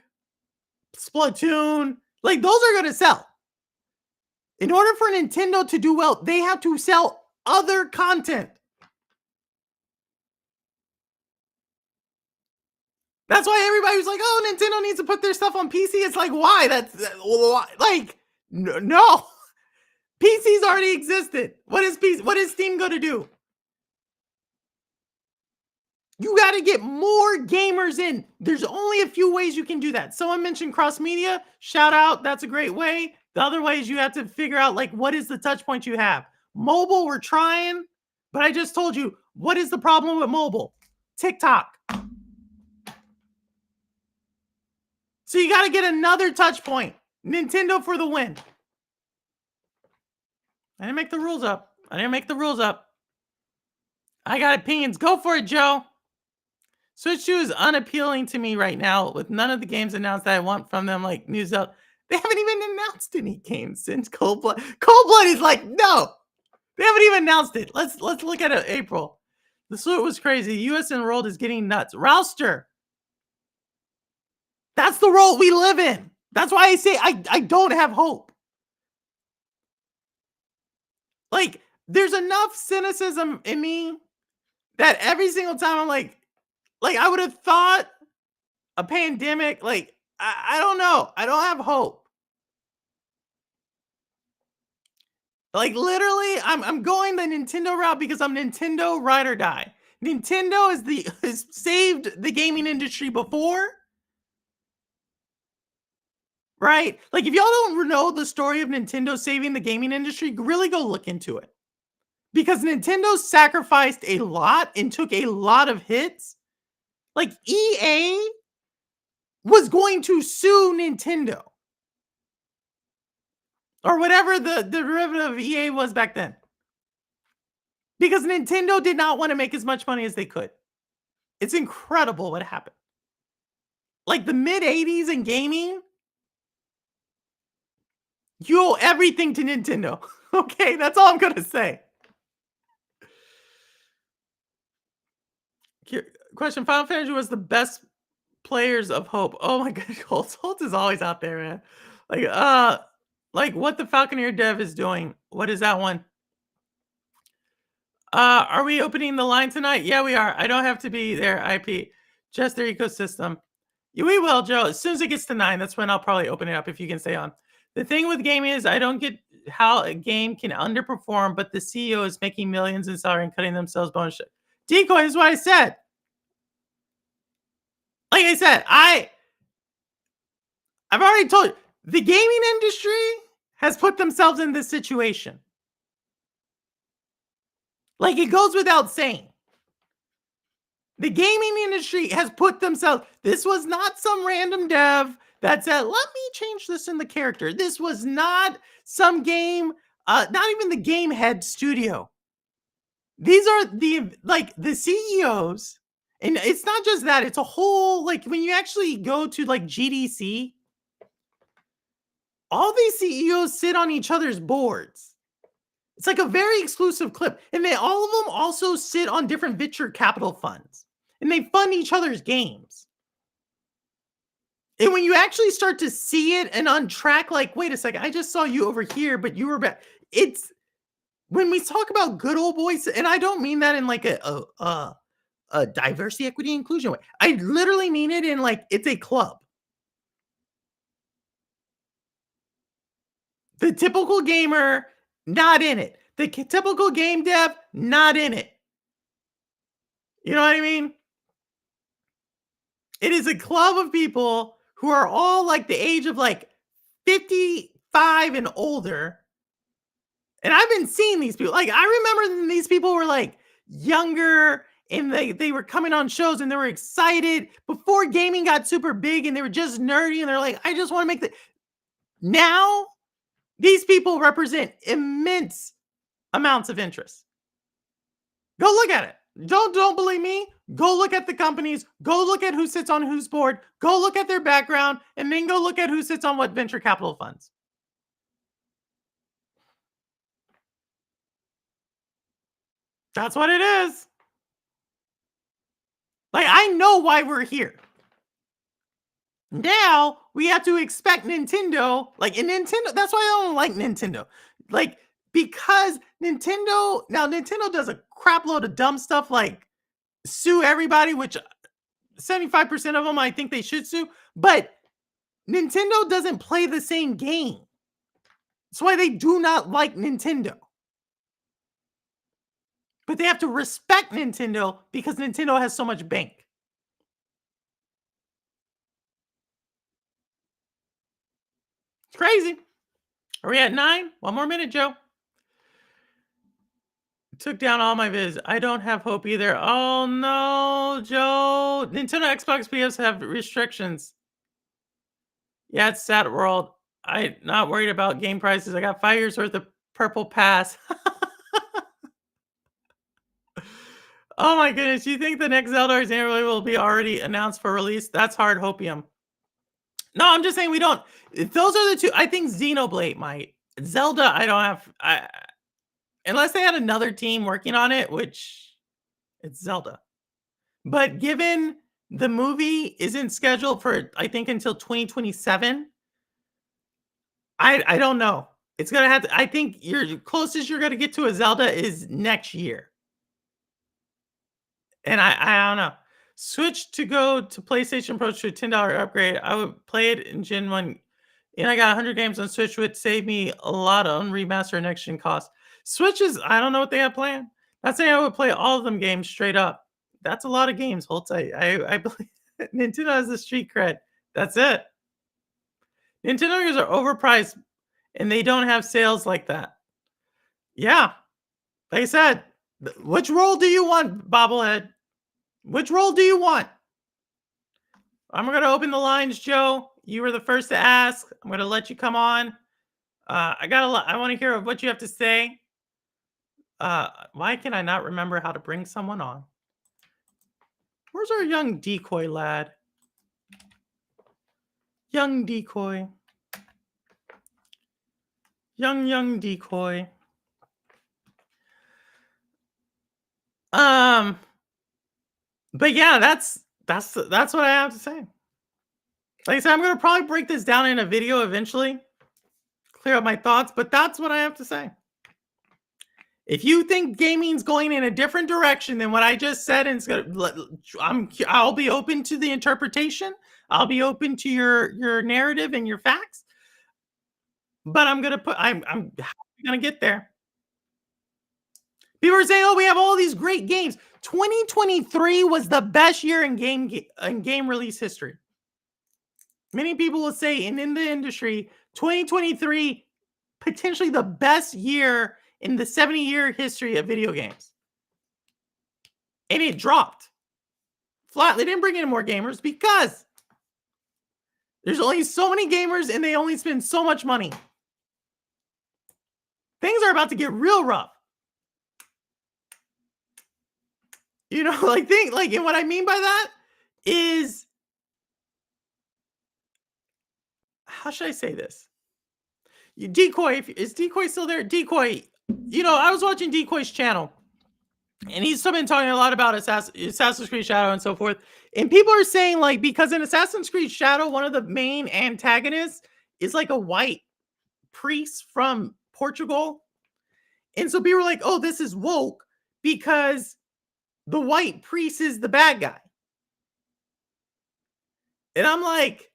Splatoon. Like, those are going to sell. In order for Nintendo to do well, they have to sell other content. That's why everybody was like, "Oh, Nintendo needs to put their stuff on PC." It's like, why? Like, no. PCs already existed. What is Steam going to do? You got to get more gamers in. There's only a few ways you can do that. Someone mentioned cross media. Shout out. That's a great way. The other way is you have to figure out, like, what is the touch point you have? Mobile, we're trying, but I just told you, what is the problem with mobile? TikTok. So you got to get another touch point. Nintendo for the win. I didn't make the rules up. I got opinions. Go for it, Joe. Switch 2 is unappealing to me right now with none of the games announced that I want from them, like New Zelda. They haven't even announced any games since Cold Blood. Cold Blood is like, no. They haven't even announced it. Let's look at it. April. The suit was crazy. US enrolled is getting nuts. Rouster. That's the world we live in. That's why I say I don't have hope. Like, there's enough cynicism in me that every single time I'm like I would have thought a pandemic, like, I don't know. I don't have hope. Like, literally, I'm going the Nintendo route because I'm Nintendo ride or die. Nintendo has saved the gaming industry before. Right? Like, if y'all don't know the story of Nintendo saving the gaming industry, really go look into it. Because Nintendo sacrificed a lot and took a lot of hits. Like, EA was going to sue Nintendo. Or whatever the derivative of EA was back then. Because Nintendo did not want to make as much money as they could. It's incredible what happened. Like, the mid-'80s in gaming, you owe everything to Nintendo. Okay, that's all I'm going to say. Question: Final Fantasy was the best players of Hope. Oh my god, Holt is always out there, man. Like what the Falconeer dev is doing. What is that one? Are we opening the line tonight? Yeah, we are. I don't have to be there, IP. Just their ecosystem. Yeah, we will, Joe. As soon as it gets to 9, that's when I'll probably open it up if you can stay on. The thing with gaming is I don't get how a game can underperform, but the CEO is making millions in salary and cutting themselves bonus shit. Decoy is what I said. Like I said, I've already told you, the gaming industry has put themselves in this situation. Like, it goes without saying. The gaming industry has put themselves this was not some random dev that said, "Let me change this in the character." This was not some game, not even the game head studio. These are the CEOs, and it's not just that, it's a whole like, when you actually go to, like, GDC, all these CEOs sit on each other's boards. It's like a very exclusive clip, and they all of them also sit on different venture capital funds, and they fund each other's games. And when you actually start to see it and untrack, like, "Wait a second, I just saw you over here, but you were back." It's when we talk about good old boys, and I don't mean that in like a diversity, equity, inclusion way. I literally mean it in like it's a club. The typical gamer, not in it. The typical game dev, not in it. You know what I mean? It is a club of people who are all like the age of like 55 and older. And I've been seeing these people. Like, I remember when these people were like younger and they were coming on shows and they were excited before gaming got super big and they were just nerdy and they're like, I just want to make the now these people represent immense amounts of interest. Go look at it. Don't believe me? Go look at the companies. Go look at who sits on whose board. Go look at their background, and then go look at who sits on what venture capital funds. That's what it is. Like, I know why we're here. Now we have to expect Nintendo, like in Nintendo. That's why I don't like Nintendo. Like, because Nintendo does a crap load of dumb stuff like sue everybody, which 75% of them I think they should sue, but Nintendo doesn't play the same game. That's why they do not like Nintendo. But they have to respect Nintendo because Nintendo has so much bank. It's crazy. Are we at 9? One more minute, Joe. Took down all my vids. I don't have hope either. Oh no, Joe. Nintendo, Xbox, PS have restrictions. Yeah, it's sad world. I not worried about game prices. I got 5 years worth of purple pass. Oh my goodness. You think the next Zelda or Xenoblade will be already announced for release? That's hard hopium. No, I'm just saying we don't. Those are the two. I think Xenoblade might. Zelda, I don't have. Unless they had another team working on it, which it's Zelda. But given the movie isn't scheduled for, I think, until 2027, I don't know. It's gonna have to. I think your closest you're gonna get to a Zelda is next year. And I don't know. Switch to go to PlayStation Pro to a $10 upgrade. I would play it in Gen 1. And I got 100 games on Switch, would save me a lot on remaster next gen cost. Switch is, I don't know what they have planned. Not saying I would play all of them games straight up. That's a lot of games, Holtz. I believe Nintendo has the street cred. That's it. Nintendo games are overpriced and they don't have sales like that. Yeah. Like I said, which role do you want, bobblehead? Which role do you want? I'm going to open the lines, Joe. You were the first to ask. I'm going to let you come on. I got a lot. I want to hear what you have to say. Why can I not remember how to bring someone on? Where's our young decoy lad? Young decoy. Young decoy. But yeah, that's what I have to say. Like I said, I'm gonna probably break this down in a video eventually, clear up my thoughts, but that's what I have to say. If you think gaming's going in a different direction than what I just said, and it's gonna, I'll be open to the interpretation. I'll be open to your narrative and your facts. But I'm gonna get there. People are saying, "Oh, we have all these great games." 2023 was the best year in game release history. Many people will say, and in the industry, 2023 potentially the best year in the 70-year history of video games. And it dropped. Flat. They didn't bring in more gamers because there's only so many gamers and they only spend so much money. Things are about to get real rough. You know, and what I mean by that is, how should I say this? Decoy, is Decoy still there? Decoy, I was watching Decoy's channel, and he's been talking a lot about Assassin's Creed Shadow and so forth. And people are saying, like, because in Assassin's Creed Shadow, one of the main antagonists is like a white priest from Portugal. And so people are like, oh, this is woke because the white priest is the bad guy. And I'm like,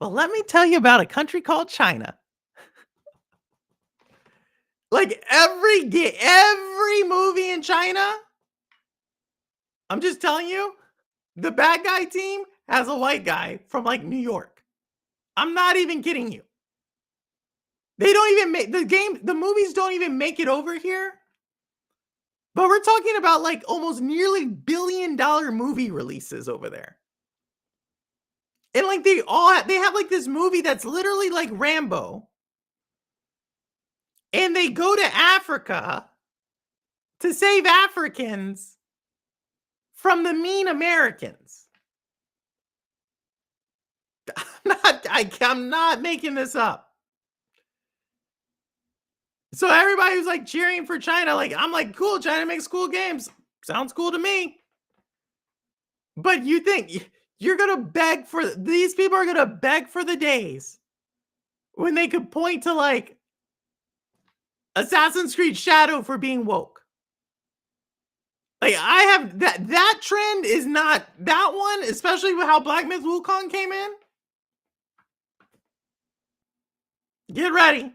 well, let me tell you about a country called China. Like every movie in China, I'm just telling you, the bad guy team has a white guy from like New York. I'm not even kidding you. They don't even make the movies don't even make it over here. But we're talking about like almost nearly $1 billion movie releases over there. And like they have like this movie that's literally like Rambo. And they go to Africa to save Africans from the mean Americans. I'm not making this up. So everybody who's like cheering for China, like I'm like, cool, China makes cool games. Sounds cool to me. But you think you're gonna beg for these people are gonna beg for the days when they could point to like Assassin's Creed Shadow for being woke. Like I have that trend is not that one, especially with how Black Myth Wukong came in. Get ready.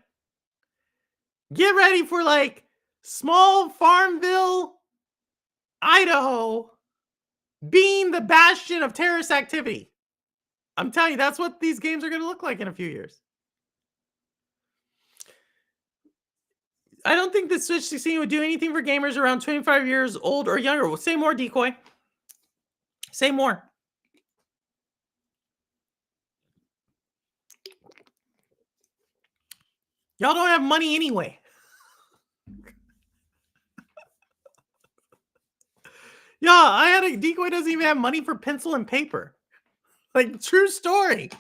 Get ready for like small Farmville, Idaho being the bastion of terrorist activity. I'm telling you, that's what these games are going to look like in a few years. I don't think the Switch 16 would do anything for gamers around 25 years old or younger. Say more, Decoy. Say more. Y'all don't have money anyway. Yeah, Decoy doesn't even have money for pencil and paper. Like, true story.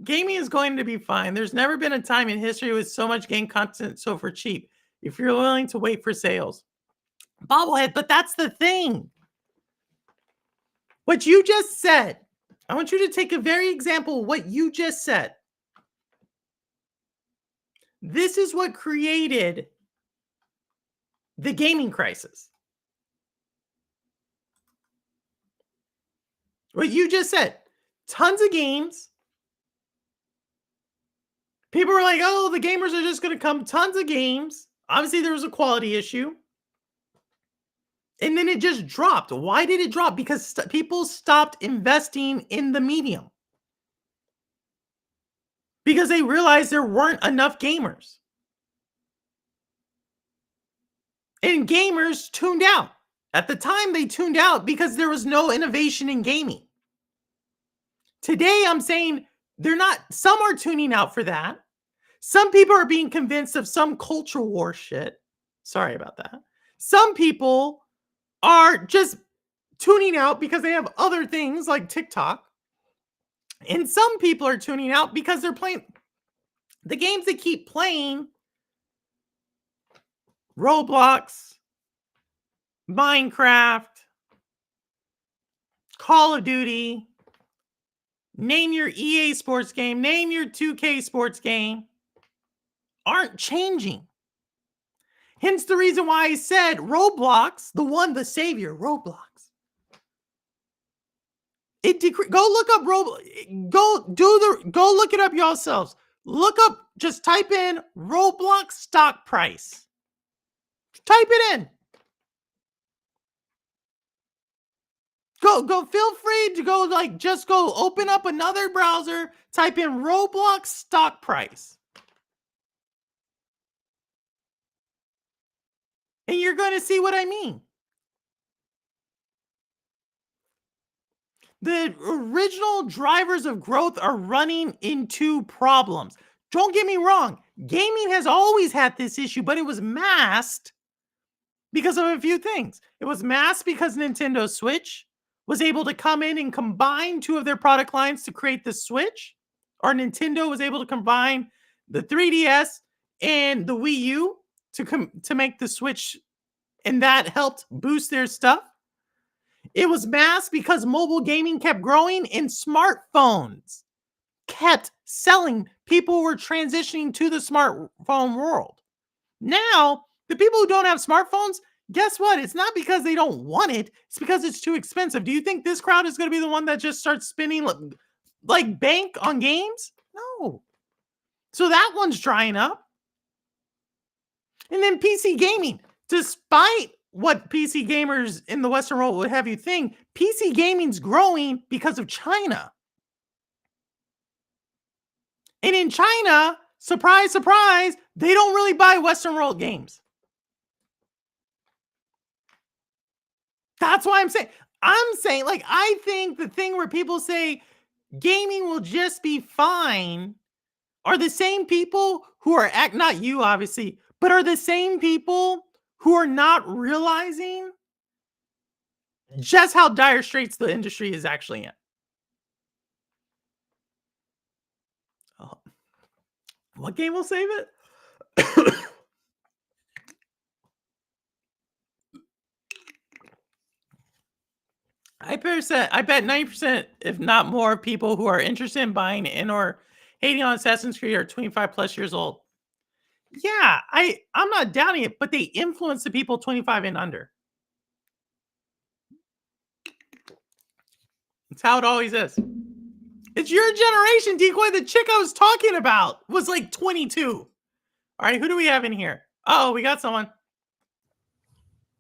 Gaming is going to be fine. There's never been a time in history with so much game content so for cheap. If you're willing to wait for sales. Bobblehead, but that's the thing. What you just said. I want you to take a very example of what you just said. This is what created the gaming crisis. What you just said. Tons of games. People were like, oh, the gamers are just going to come. Tons of games. Obviously, there was a quality issue. And then it just dropped. Why did it drop? Because people stopped investing in the medium. Because they realized there weren't enough gamers. And gamers tuned out. At the time, they tuned out because there was no innovation in gaming. Today, I'm saying some are tuning out for that. Some people are being convinced of some cultural war shit. Sorry about that. Some people are just tuning out because they have other things like TikTok. And some people are tuning out because they're playing the games they keep playing. Roblox, Minecraft, Call of Duty, name your EA sports game, name your 2K sports game, aren't changing. Hence the reason why I said Roblox, the savior, Roblox. Go look up Roblox. Go look it up yourselves. Look up, just type in Roblox stock price. Type it in. Go, feel free to go, just go open up another browser, type in Roblox stock price. And you're going to see what I mean. The original drivers of growth are running into problems. Don't get me wrong, gaming has always had this issue, but it was masked because of a few things. It was masked because Nintendo Switch was able to come in and combine two of their product lines to create the Switch, or Nintendo was able to combine the 3DS and the Wii U to make the Switch, and that helped boost their stuff. It was masked because mobile gaming kept growing and smartphones kept selling. People were transitioning to the smartphone world. Now, the people who don't have smartphones, guess what? It's not because they don't want it, it's because it's too expensive. Do you think this crowd is going to be the one that just starts spending like bank on games? No. So that one's drying up. And then PC gaming, despite what PC gamers in the Western world would have you think, PC gaming's growing because of China. And in China, surprise, surprise, they don't really buy Western world games. That's why I'm saying, like, I think the thing where people say gaming will just be fine are the same people who are not you, obviously, but are the same people who are not realizing just how dire straits the industry is actually in. Oh, what game will save it? I bet 90%, if not more, people who are interested in buying and or hating on Assassin's Creed are 25 plus years old. Yeah, I'm not doubting it, but they influence the people 25 and under. It's how it always is. It's your generation, Decoy. The chick I was talking about was like 22. All right, who do we have in here? Oh, we got someone.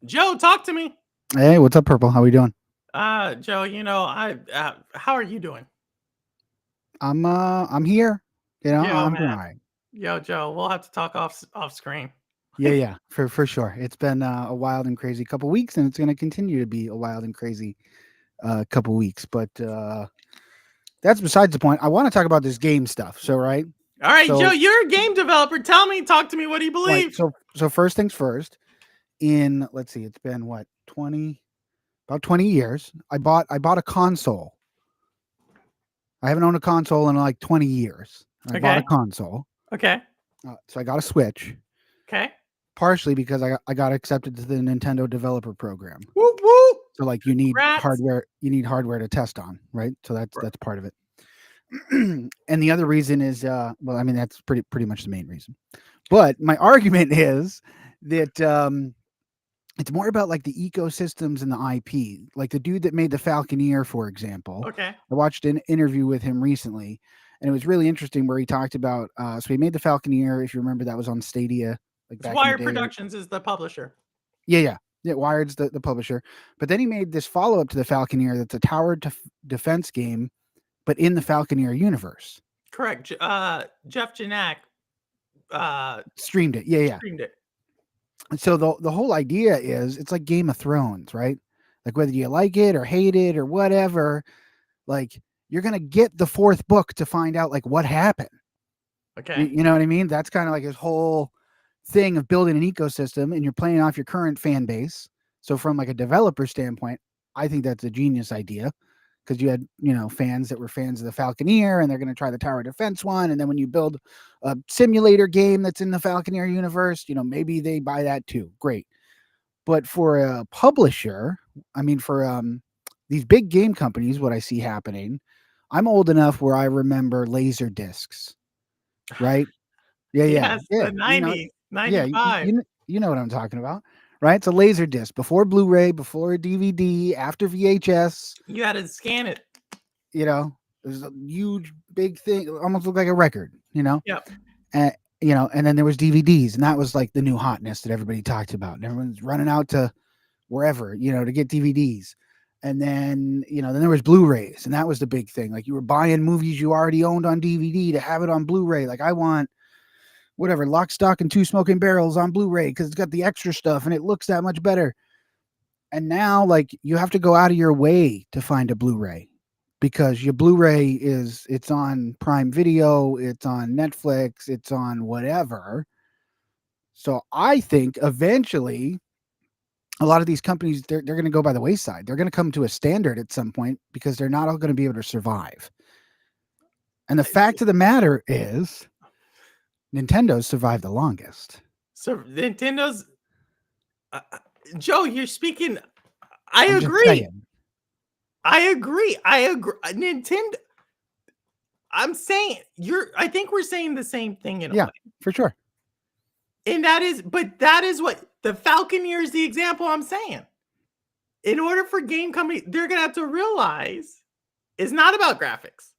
Joe, talk to me. Hey, what's up, Purple? How we doing? Joe, how are you doing? I'm here. I'm doing all right. Yo, Joe, we'll have to talk off screen. Yeah, for sure. It's been a wild and crazy couple weeks, and it's going to continue to be a wild and crazy couple weeks. But that's besides the point. I want to talk about this game stuff. So, right? All right, Joe, you're a game developer. Talk to me. What do you believe? Right, so first things first. Let's see, it's been what, about 20 years. I bought a console. I haven't owned a console in like 20 years. I bought a console. Okay. So I got a Switch. Okay. Partially because I got accepted to the Nintendo Developer Program. Whoop whoop. So like you need hardware. You need hardware to test on, right? So that's part of it. And the other reason is, well, I mean that's pretty much the main reason. But my argument is that it's more about like the ecosystems and the IP. Like the dude that made the Falconeer, for example. Okay. I watched an interview with him recently, and it was really interesting where he talked about. So he made the Falconeer. If you remember, that was on Stadia. Like back Wired Productions is the publisher. Yeah. Wired's the publisher. But then he made this follow up to the Falconeer. That's a tower defense game, but in the Falconeer universe. Correct. Jeff Janak streamed it. Yeah. Streamed it. And so the whole idea is it's like Game of Thrones, right? Like whether you like it or hate it or whatever, like you're gonna get the fourth book to find out like what happened. Okay. You know what I mean? That's kind of like his whole thing of building an ecosystem, and you're playing off your current fan base. So from like a developer standpoint, I think that's a genius idea because you had, fans that were fans of the Falconeer and they're going to try the tower defense one. And then when you build a simulator game that's in the Falconeer universe, maybe they buy that too. Great. But for a publisher, I mean, for these big game companies, what I see happening, I'm old enough where I remember laser discs, right? Yeah. Yes, the 90s, 95. You know what I'm talking about, right? It's a laser disc before Blu-ray, before DVD, after VHS. You had to scan it. It was a huge, big thing. It almost looked like a record, Yep. And then there was DVDs, and that was like the new hotness that everybody talked about. And everyone's running out to wherever, to get DVDs. And then, then there was Blu-rays, and that was the big thing. Like you were buying movies you already owned on DVD to have it on Blu-ray. Like I want whatever, Lock, Stock, and Two Smoking Barrels on Blu-ray because it's got the extra stuff and it looks that much better. And now, like, you have to go out of your way to find a Blu-ray. because your Blu-ray it's on Prime Video, it's on Netflix, it's on whatever. So I think eventually a lot of these companies they're going to go by the wayside. They're going to come to a standard at some point because they're not all going to be able to survive. And the fact of the matter is, Nintendo's survived the longest. So Nintendo's Joe, you're speaking. I I'm just agree. saying. I agree. I agree. Nintendo. I'm saying I think we're saying the same thing in a Yeah, way. for sure. And that is what the Falconeer is the example I'm saying. In order for game companies, they're gonna have to realize it's not about graphics.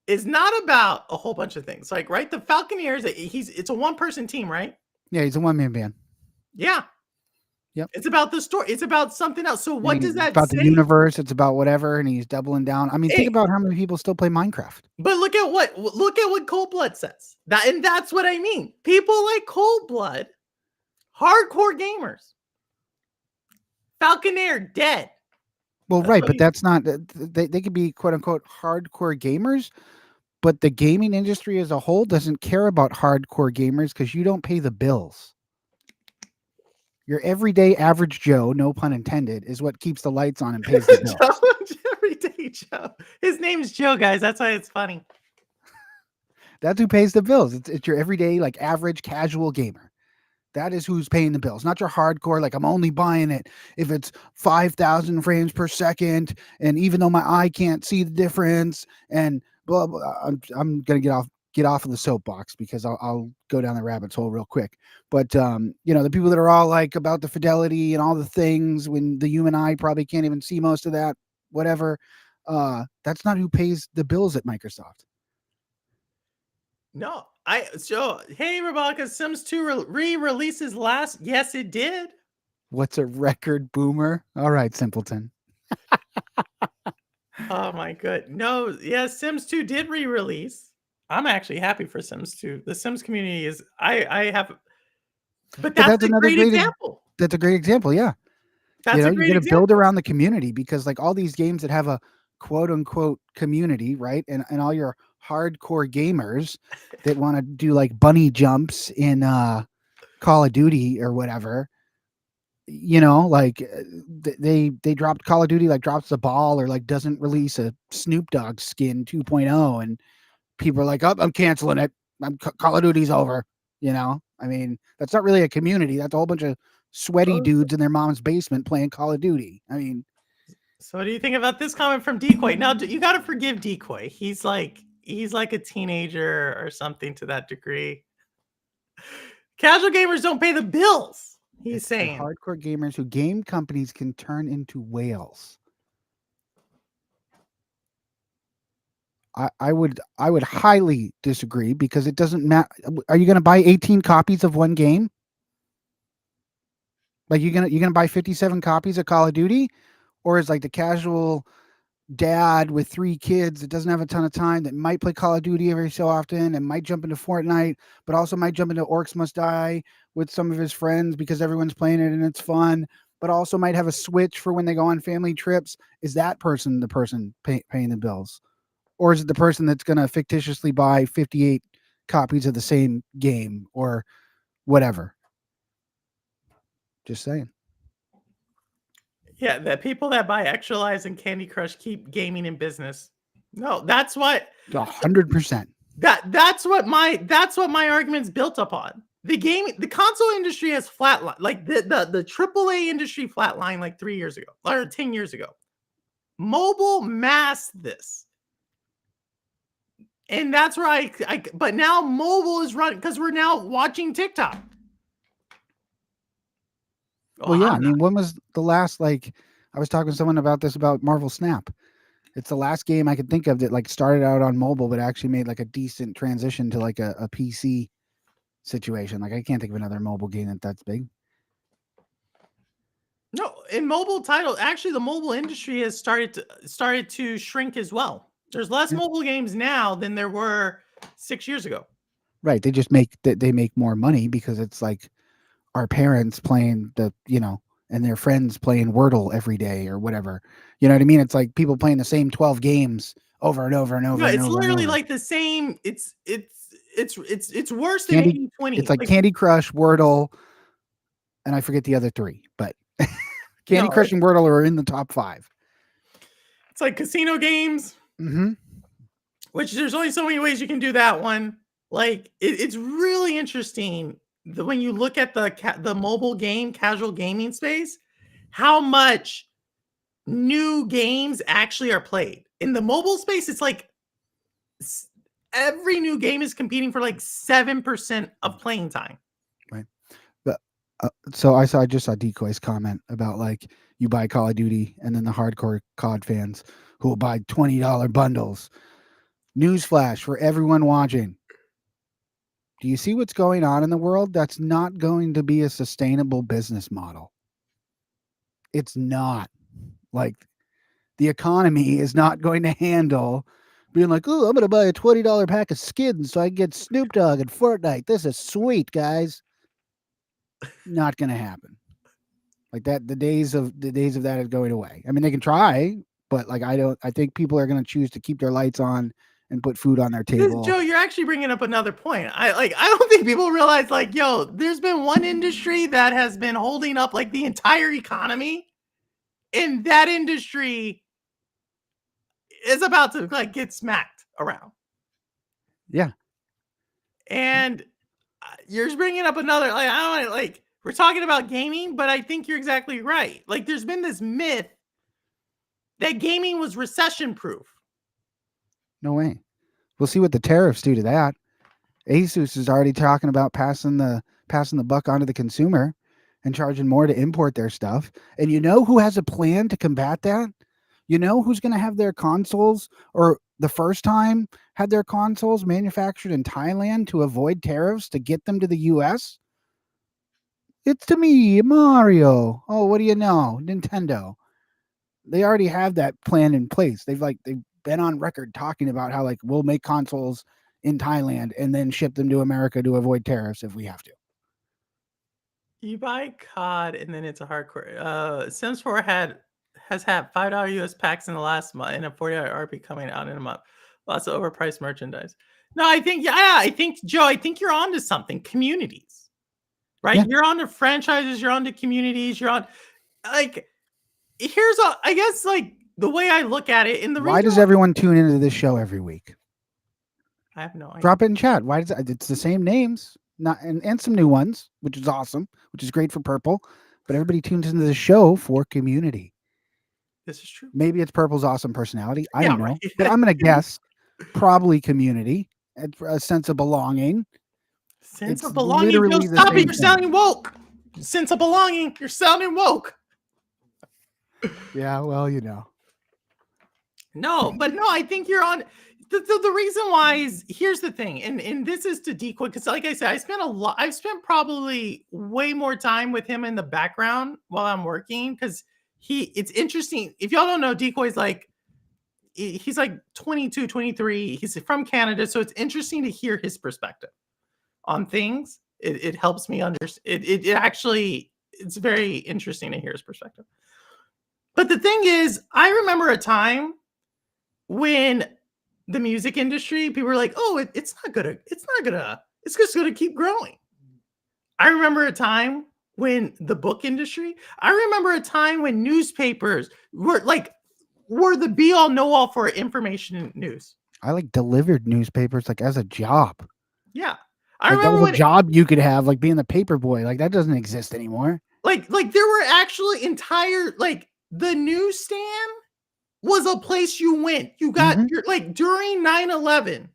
It's not about a whole bunch of things. Like, right, the Falconeers, it's a one-person team, right? Yeah, he's a one-man band. Yeah. Yep. It's about the story. It's about something else. So what does It's that about say? the universe. It's about whatever, and he's doubling down. I mean, think Hey, about how many people still play Minecraft. but look at what Cold Blood says. That's what I mean. People like Cold Blood, hardcore gamers. Falconeer dead. Well, That's right, what but that's not. They could be quote unquote hardcore gamers, but the gaming industry as a whole doesn't care about hardcore gamers because you don't pay the bills. Your everyday average Joe, no pun intended, is what keeps the lights on and pays the bills. Everyday Joe. His name's Joe, guys. That's why it's funny. That's who pays the bills. It's your everyday, like average casual gamer. That is who's paying the bills, not your hardcore. Like I'm only buying it if it's 5,000 frames per second, and even though my eye can't see the difference, and blah blah. I'm gonna get off of the soapbox because I'll go down the rabbit's hole real quick. But the people that are all like about the fidelity and all the things when the human eye probably can't even see most of that, whatever. That's not who pays the bills at Microsoft. No, hey, Rebecca, Sims 2 re-releases last. Yes, it did. What's a record boomer? All right, simpleton. Oh my good. No, yeah, Sims 2 did re-release. I'm actually happy for Sims 2. The Sims community is I have but that's that's a another great example. That's a great example. Yeah. That's a You great got to build example. around the community because like all these games that have a quote unquote community, right? And all your hardcore gamers that want to do like bunny jumps in Call of Duty or whatever, like they dropped Call of Duty, like drops the ball or like doesn't release a Snoop Dogg skin 2.0, and people are like, "Oh, I'm canceling it. Call of Duty's over." I mean, that's not really a community. That's a whole bunch of sweaty dudes in their mom's basement playing Call of Duty. I mean, So what do you think about this comment from Decoy? Now you got to forgive Decoy. He's like a teenager or something to that degree. Casual gamers don't pay the bills. He's it's the saying. hardcore gamers who game companies can turn into whales. I would highly disagree because it doesn't matter. Are you going to buy 18 copies of one game? Like you're gonna buy 57 copies of Call of Duty, or is like the casual dad with 3 kids that doesn't have a ton of time that might play Call of Duty every so often and might jump into Fortnite, but also might jump into Orcs Must Die with some of his friends because everyone's playing it and it's fun, but also might have a Switch for when they go on family trips. Is that person the person paying the bills? Or is it the person that's going to fictitiously buy 58 copies of the same game or whatever? Just saying. Yeah, the people that buy Extra Lives and Candy Crush keep gaming in business. No, that's what 100%. that's what my argument's built upon. The console industry has flatlined, like the AAA industry flatlined like 3 years ago or 10 years ago. Mobile masked this. And that's where but now mobile is running because we're now watching TikTok. Well, yeah. I mean, when was the last, like, I was talking to someone about this about Marvel Snap. It's the last game I could think of that like started out on mobile, but actually made like a decent transition to like a PC situation. Like I can't think of another mobile game that's big. No, in mobile title, actually, the mobile industry has started to shrink as well. There's less Yeah. mobile games now than there were 6 years ago. Right. They make more money because it's like our parents playing the, and their friends playing Wordle every day or whatever. You know what I mean? It's like people playing the same 12 games over and over and over No, and it's over and literally over. like the same. It's worse than Candy, 80/20. it's like Like, Candy Crush, Wordle, and I forget the other three, but Candy no, Crush and Wordle are in the top 5. it's like casino games, Mm-hmm. which there's only so many ways you can do that one. Like, it's really interesting when you look at the mobile game casual gaming space, how much new games actually are played in the mobile space. It's like every new game is competing for like 7% of playing time. Right. But so I just saw Decoy's comment about like you buy Call of Duty and then the hardcore COD fans who will buy $20 bundles. Newsflash for everyone watching. Do you see what's going on in the world? That's not going to be a sustainable business model. It's not. Like the economy is not going to handle being like, oh, I'm going to buy a $20 pack of skins so I can get Snoop Dogg and Fortnite. This is sweet, guys. Not going to happen. Like that, the days of that is going away. I mean, they can try, but like I think people are going to choose to keep their lights on and put food on their table. Joe, you're actually bringing up another point. I don't think people realize, like, yo, there's been one industry that has been holding up like the entire economy, and that industry is about to like get smacked around. Yeah. And you're bringing up another, like, I don't like, we're talking about gaming, but I think you're exactly right. Like, there's been this myth that gaming was recession proof. No way. We'll see what the tariffs do to that. Asus is already talking about passing the buck onto the consumer and charging more to import their stuff. And you know who has a plan to combat that? You know who's going to have their consoles, or the first time had their consoles manufactured in Thailand to avoid tariffs to get them to the US? It's to me, Mario. Oh, what do you know? Nintendo. They already have that plan in place. They've been on record talking about how like we'll make consoles in Thailand and then ship them to America to avoid tariffs if we have to. You buy COD and then it's a hardcore. Sims 4 has had $5 US packs in the last month and a $40 RP coming out in a month. Lots of overpriced merchandise. No, I think, yeah, I think, Joe, I think you're onto something. Communities, right? Yeah. You're onto franchises, you're onto communities, you're on, like, here's I guess like the way I look at it. And the Why reason does everyone tune into this show every week? I have no idea. Drop it in chat. Why does it's the same names, not and some new ones, which is awesome, which is great for Purple. But everybody tunes into the show for community. This is true. Maybe it's Purple's awesome personality. I Yeah, don't know, right. but I'm gonna guess probably community and a sense of belonging. Sense It's of belonging. Joe, literally the stop same it. You're thing. sounding woke. Sense of belonging. You're sounding woke. Yeah, well, you know. No, but no, I think you're on. The reason why is, here's the thing, and this is to Decoy, because like I said, I've spent probably way more time with him in the background while I'm working, because it's interesting. If y'all don't know, Decoy's like, he's like 22, 23. He's from Canada, so it's interesting to hear his perspective on things. It helps me understand. It actually, it's very interesting to hear his perspective. But the thing is, I remember a time when the music industry, people were like, "Oh, it's just gonna keep growing." I remember a time when the book industry. I remember a time when newspapers were the be all know all for information news. I like delivered newspapers like as a job. Yeah, I Like that remember was a when job you could have, like being the paper boy. Like that doesn't exist anymore. like there were actually entire, like, the newsstand was a place you went. You got Mhm. your, like, during 9/11,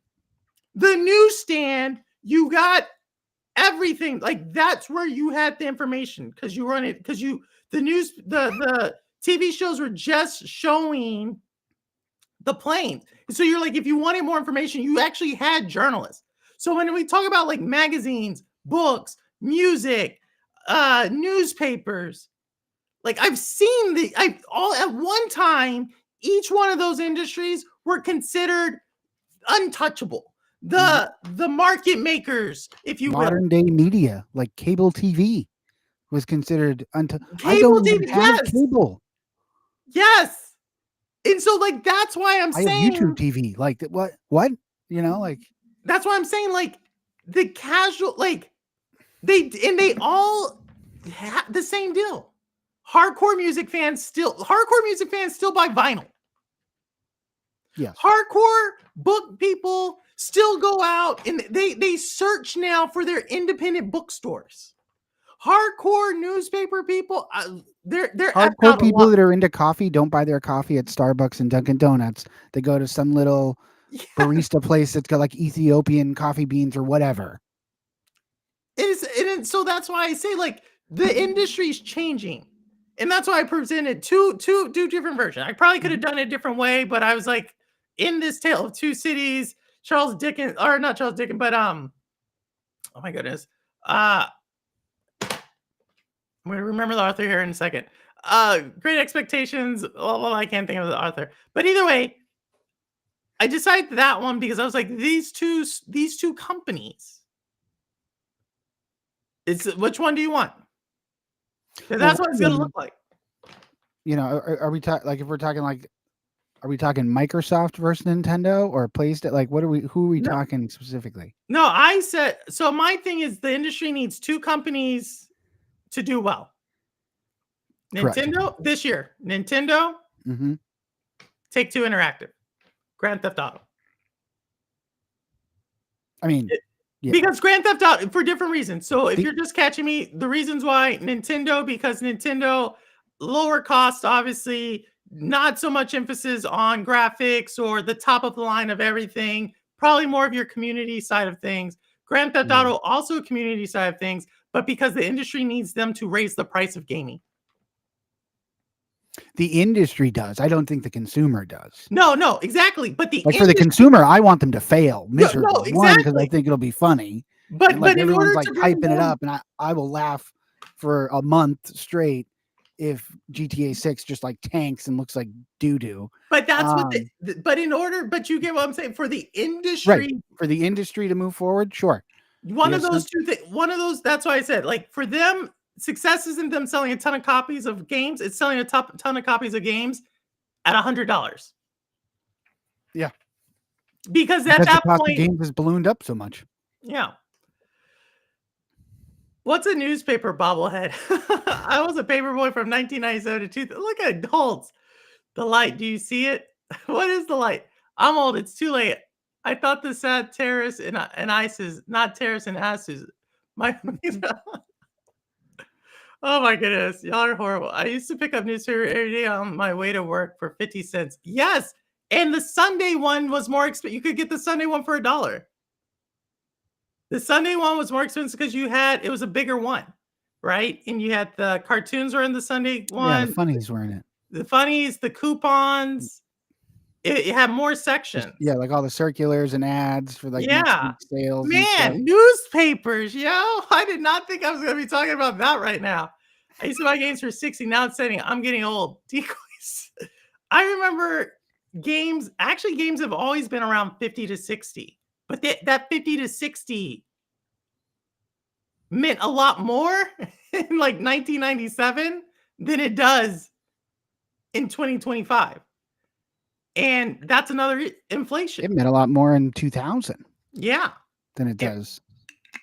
the newsstand, you got everything. Like, that's where you had the information, because you were on it, because the TV shows were just showing the planes. So you're like, if you wanted more information, you actually had journalists. So when we talk about like magazines, books, music, newspapers, like, I've seen all at one time, each one of those industries were considered untouchable. The market makers, if you will. Modern day media, like cable TV. was considered I Cable don't even TV, have yes, cable. yes. And so, like, that's why I'm I have YouTube saying TV. Like what? You know, like that's why I'm saying, like, the casual, like, they all have the same deal. Hardcore music fans still buy vinyl. yes. Hardcore book people still go out and they search now for their independent bookstores. Hardcore newspaper people, they're effed Hardcore out a people lot. that are into coffee don't buy their coffee at Starbucks and Dunkin' Donuts. They go to some little Yeah. barista place that's got like Ethiopian coffee beans or whatever. So that's why I say, like, the industry's changing. And that's why I presented two different versions. I probably could have done it a different way, but I was like, in this tale of two cities, Charles Dickens, or not Charles Dickens, but oh my goodness. I'm gonna remember the author here in a second. Great Expectations. Well, I can't think of the author, but either way, I decided that one because I was like, these two companies. It's which one do you want? 'Cause that's what it's gonna look like. You know, are we talking like if we're talking like are we talking Microsoft versus Nintendo or PlayStation? Like who are we No, talking specifically? no, I said so. My thing is the industry needs two companies to do well. Correct. Nintendo this year. Nintendo, Mm-hmm. Take-Two Interactive, Grand Theft Auto. I mean, yeah. Because Grand Theft Auto for different reasons. So if you're just catching me, the reasons why Nintendo, because Nintendo lower cost, obviously, not so much emphasis on graphics or the top of the line of everything, probably more of your community side of things. Grand Theft Auto also a community side of things, but because the industry needs them to raise the price of gaming. The industry does. I don't think the consumer does. No, exactly. But the Like for the consumer, I want them to fail miserably. no, One, because I exactly. think it'll be funny. But And like in everyone's order like to bring hyping it more, up, and I will laugh for a month straight if GTA 6 just like tanks and looks like doo-doo. but that's what but you get what I'm saying for the Right. industry. For the industry to move forward, sure. One of Yes, those two things. One of those. That's why I said, like, for them, success isn't them selling a ton of copies of games. It's selling a ton of copies of games at $100. Yeah. Because at Because the that cost of point, games has ballooned up so much. yeah. What's a newspaper bobblehead? I was a paperboy from 1997 to 2000. Look at Holtz. The light. Do you see it? What is the light? I'm old. It's too late. I thought the sad terrace and ISIS, not terrace and ISIS. My Oh my goodness, y'all are horrible. I used to pick up newspaper every day on my way to work for 50 cents. Yes, and the Sunday one was more expensive. You could get the Sunday one for $1. The Sunday one was more expensive because it was a bigger one, right? And you had the cartoons were in the Sunday Yeah, the one, funnies were in it. the funnies, the coupons. It had more Just, sections. yeah, like all the circulars and ads for like next Yeah. week's sales and stuff. Man, newspapers, yo. I did not think I was going to be talking about that right now. I used to buy games for 60. Now it's saying I'm getting old. Decoys. I remember games have always been around 50 to 60. But that 50 to 60 meant a lot more in like 1997 than it does in 2025. And that's another inflation. It meant a lot more in 2000 Yeah. than it does.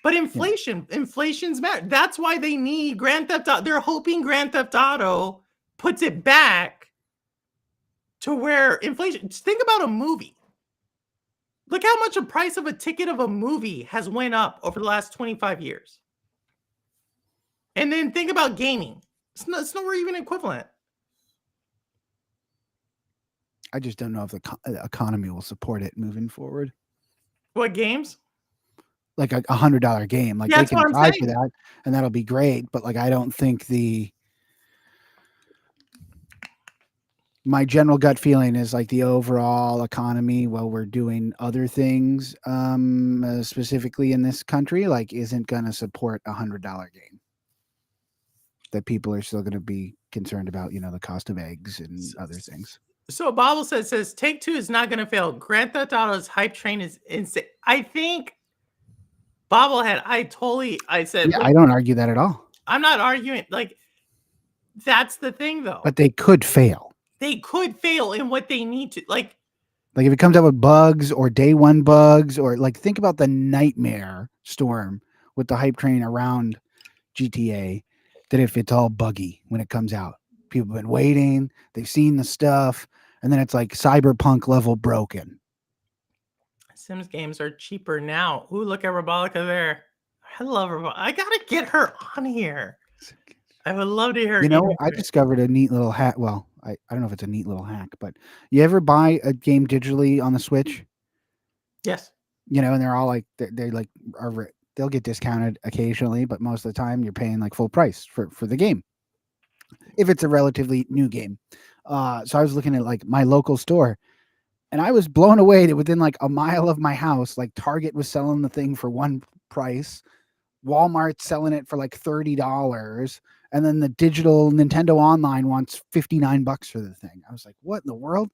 But inflation's matter. That's why they need Grand Theft Auto. They're hoping Grand Theft Auto puts it back to where inflation. Just think about a movie. Look how much the price of a ticket of a movie has went up over the last 25 years. And then think about gaming. It's nowhere even equivalent. I just don't know if the economy will support it moving forward. What games? Like a $100 game, like Yeah, they that's can what I'm try for saying. that, and that'll be great. But like, I don't think my general gut feeling is like the overall economy, while we're doing other things, specifically in this country, like isn't going to support $100 game. That people are still going to be concerned about, you know, the cost of eggs and other things. So Bible says Take-Two is not going to fail. Grand Theft Auto's hype train is insane. I think Bobblehead. I said, Yeah, I don't argue that at all. I'm not arguing. Like, that's the thing, though. But they could fail. They could fail in what they need to. Like if it comes out with bugs or day one bugs, or like think about the nightmare storm with the hype train around GTA, that if it's all buggy when it comes out, people have been waiting, they've seen the stuff, and then it's like cyberpunk level broken. Sims games are cheaper now. Ooh, look at Robolica there. I love Robolica. I gotta get her on here. I would love to hear. I discovered a neat little hack. Well, I don't know if it's a neat little hack, but you ever buy a game digitally on the Switch? Yes. And they're all like they like they'll get discounted occasionally, but most of the time you're paying like full price for the game if it's a relatively new game. So I was looking at like my local store, and I was blown away that within like a mile of my house, like Target was selling the thing for one price, Walmart's selling it for like $30, and then the digital Nintendo Online wants $59 for the thing. I was like, what in the world?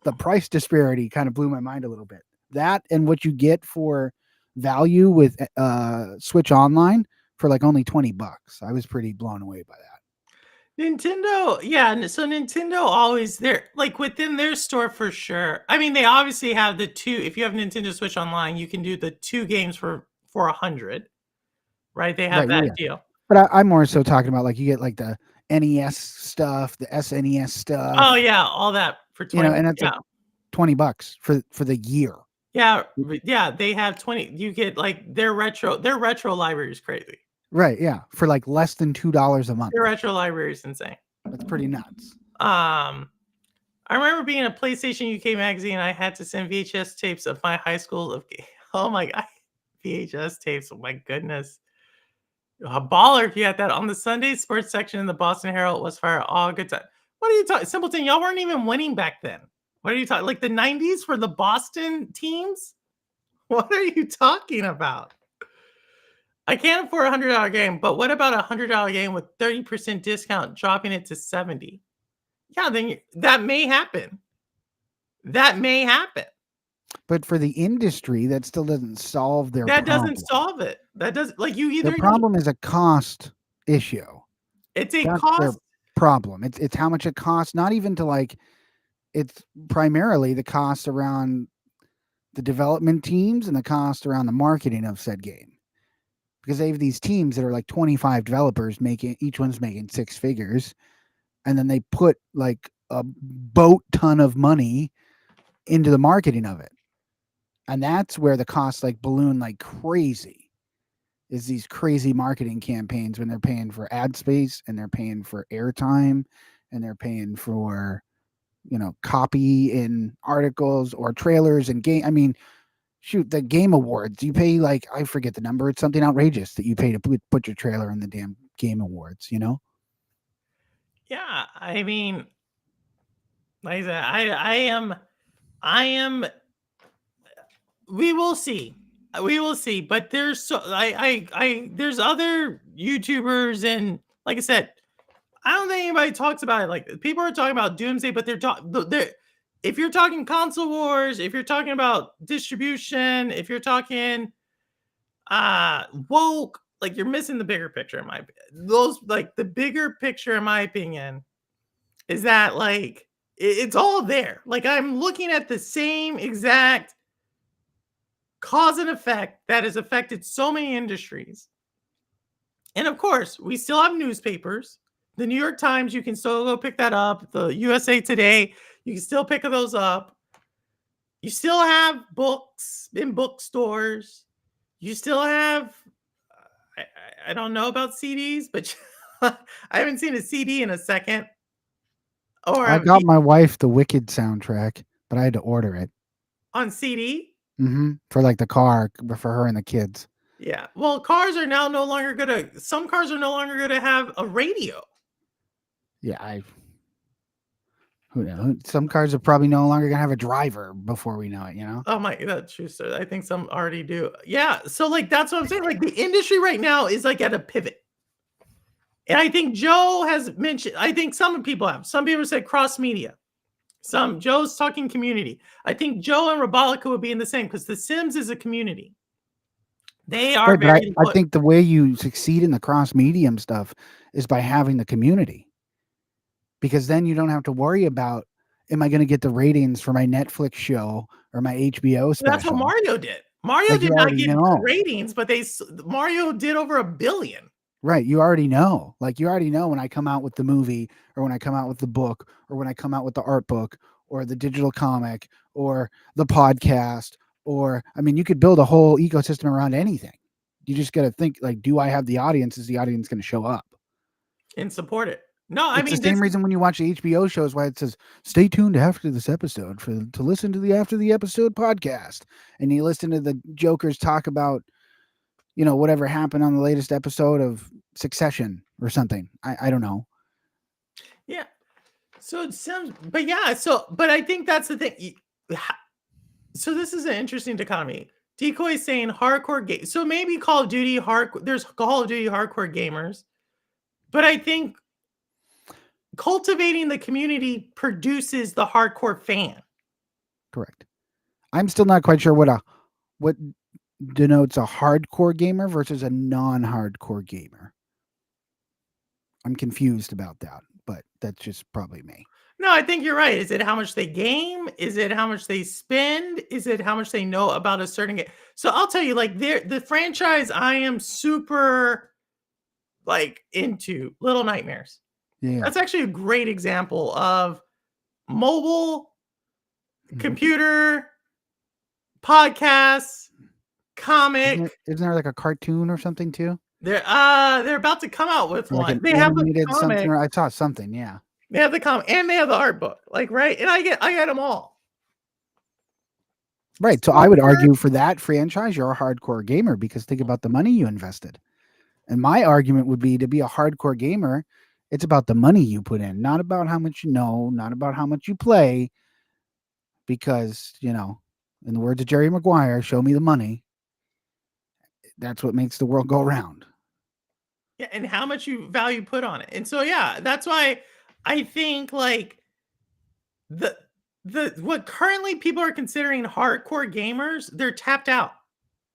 The price disparity kind of blew my mind a little bit. That and what you get for value with Switch Online for like only $20. I was pretty blown away by that. Nintendo, yeah. So Nintendo always they're like within their store for sure. I mean, they obviously have the two. If you have Nintendo Switch Online, you can do the 2 games for $100, right? They have that deal. But I'm more so talking about like you get like the NES stuff, the SNES stuff. Oh yeah, all that for 20. And it's like $20 for the year. Yeah, they have 20. You get like their retro library is crazy. Right, yeah, for like less than $2 a month. Their retro library is insane. That's pretty nuts. I remember being a PlayStation UK magazine. I had to send VHS tapes of my high school of. Oh my god, VHS tapes! Oh my goodness, a baller if you had that on the Sunday sports section in the Boston Herald was fire. All good time. What are you talking, Simpleton? Y'all weren't even winning back then. What are you talking? Like the 90s for the Boston teams? What are you talking about? I can't afford a $100 game, but what about a $100 game with 30% discount, dropping it to 70? Yeah, then that may happen. That may happen. But for the industry, that still doesn't solve their That problem. doesn't solve it. That doesn't like you either. The problem is a cost issue. It's a That's cost their problem. It's how much it costs. Not even to like. It's primarily the cost around the development teams and the cost around the marketing of said game. Because they have these teams that are like 25 developers each one's making 6 figures, and then they put like a boat ton of money into the marketing of it. And that's where the costs like balloon like crazy, is these crazy marketing campaigns when they're paying for ad space and they're paying for airtime and they're paying for, copy in articles or trailers and game. I mean, shoot, the Game Awards, you pay like, I forget the number. It's something outrageous that you pay to put your trailer in the damn Game Awards, Yeah, I mean, like I said, I am. We will see. But there's there's other YouTubers, and like I said, I don't think anybody talks about it. Like people are talking about doomsday, but they're if you're talking console wars, if you're talking about distribution, if you're talking woke, like you're missing the bigger picture in my opinion. The bigger picture in my opinion is that like it's all there. Like I'm looking at the same exact cause and effect that has affected so many industries. And of course, we still have newspapers. The New York Times, you can still go pick that up. The USA Today, you can still pick those up. You still have books in bookstores. You still have, I don't know about CDs, but I haven't seen a CD in a second. Or I got my wife the Wicked soundtrack, but I had to order it. On CD? For like the car for her and the kids. Yeah. Well, cars are now no longer some cars are no longer going to have a radio. Yeah, who knows? Some cars are probably no longer going to have a driver before we know it, Oh my, that's true, sir. I think some already do. Yeah. So like, that's what I'm saying. Like the industry right now is like at a pivot. And I think Joe has mentioned, I think some people said cross media. Joe's talking community. I think Joe and Robolica would be in the same because The Sims is a community. They are Right, but very I think the way you succeed in the cross medium stuff is by having the community. Because then you don't have to worry about, am I going to get the ratings for my Netflix show or my HBO That's what special? Mario did. Mario Like, you did not already get know. ratings, but Mario did over 1 billion. Right, you already know. Like, you already know when I come out with the movie or when I come out with the book or when I come out with the art book or the digital comic or the podcast, or I mean, you could build a whole ecosystem around anything. You just got to think, like, do I have the audience? Is the audience going to show up? And support it. No, I It's the mean, this same is reason when you watch the HBO shows why it says stay tuned after this episode to listen to the after the episode podcast, and you listen to the jokers talk about, you know, whatever happened on the latest episode of Succession or something. I don't know. yeah. So it sounds, but yeah, but I think that's the thing. So this is an interesting dichotomy. Decoy is saying hardcore game. So maybe Call of Duty hardcore. There's Call of Duty hardcore gamers, but I think cultivating the community produces the hardcore fan. Correct. I'm still not quite sure what denotes a hardcore gamer versus a non-hardcore gamer. I'm confused about that, but that's just probably me. No, I think you're right. Is it how much they game? Is it how much they spend? Is it how much they know about a certain game? So I'll tell you, like the franchise I am super like into, Little Nightmares. Yeah. That's actually a great example of mobile, Mhm. computer, podcasts, comic. Isn't there like a cartoon or something too? They're about to come out with Or like one. an They have the animated something, comic. or I saw something, yeah. They have the comic and they have the art book. Like, right? And I get them all. Right. So I would argue for that franchise, you're a hardcore gamer because think about the money you invested. And my argument would be to be a hardcore gamer, it's about the money you put in, not about how much you know, not about how much you play. Because, you know, in the words of Jerry Maguire, show me the money. That's what makes the world go round. Yeah, and how much you value put on it. And so yeah, that's why I think like the what currently people are considering hardcore gamers, they're tapped out.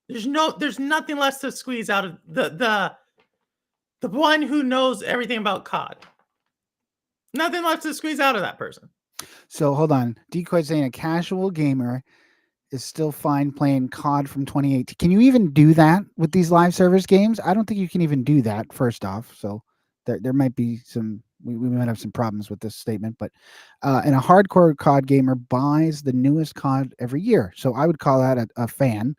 There's nothing less to squeeze out of the one who knows everything about COD. Nothing left to squeeze out of that person. So hold on. Decoy's saying a casual gamer is still fine playing COD from 2018. Can you even do that with these live service games? I don't think you can even do that, first off. So there might be some, we might have some problems with this statement, but and a hardcore COD gamer buys the newest COD every year. So I would call that a fan.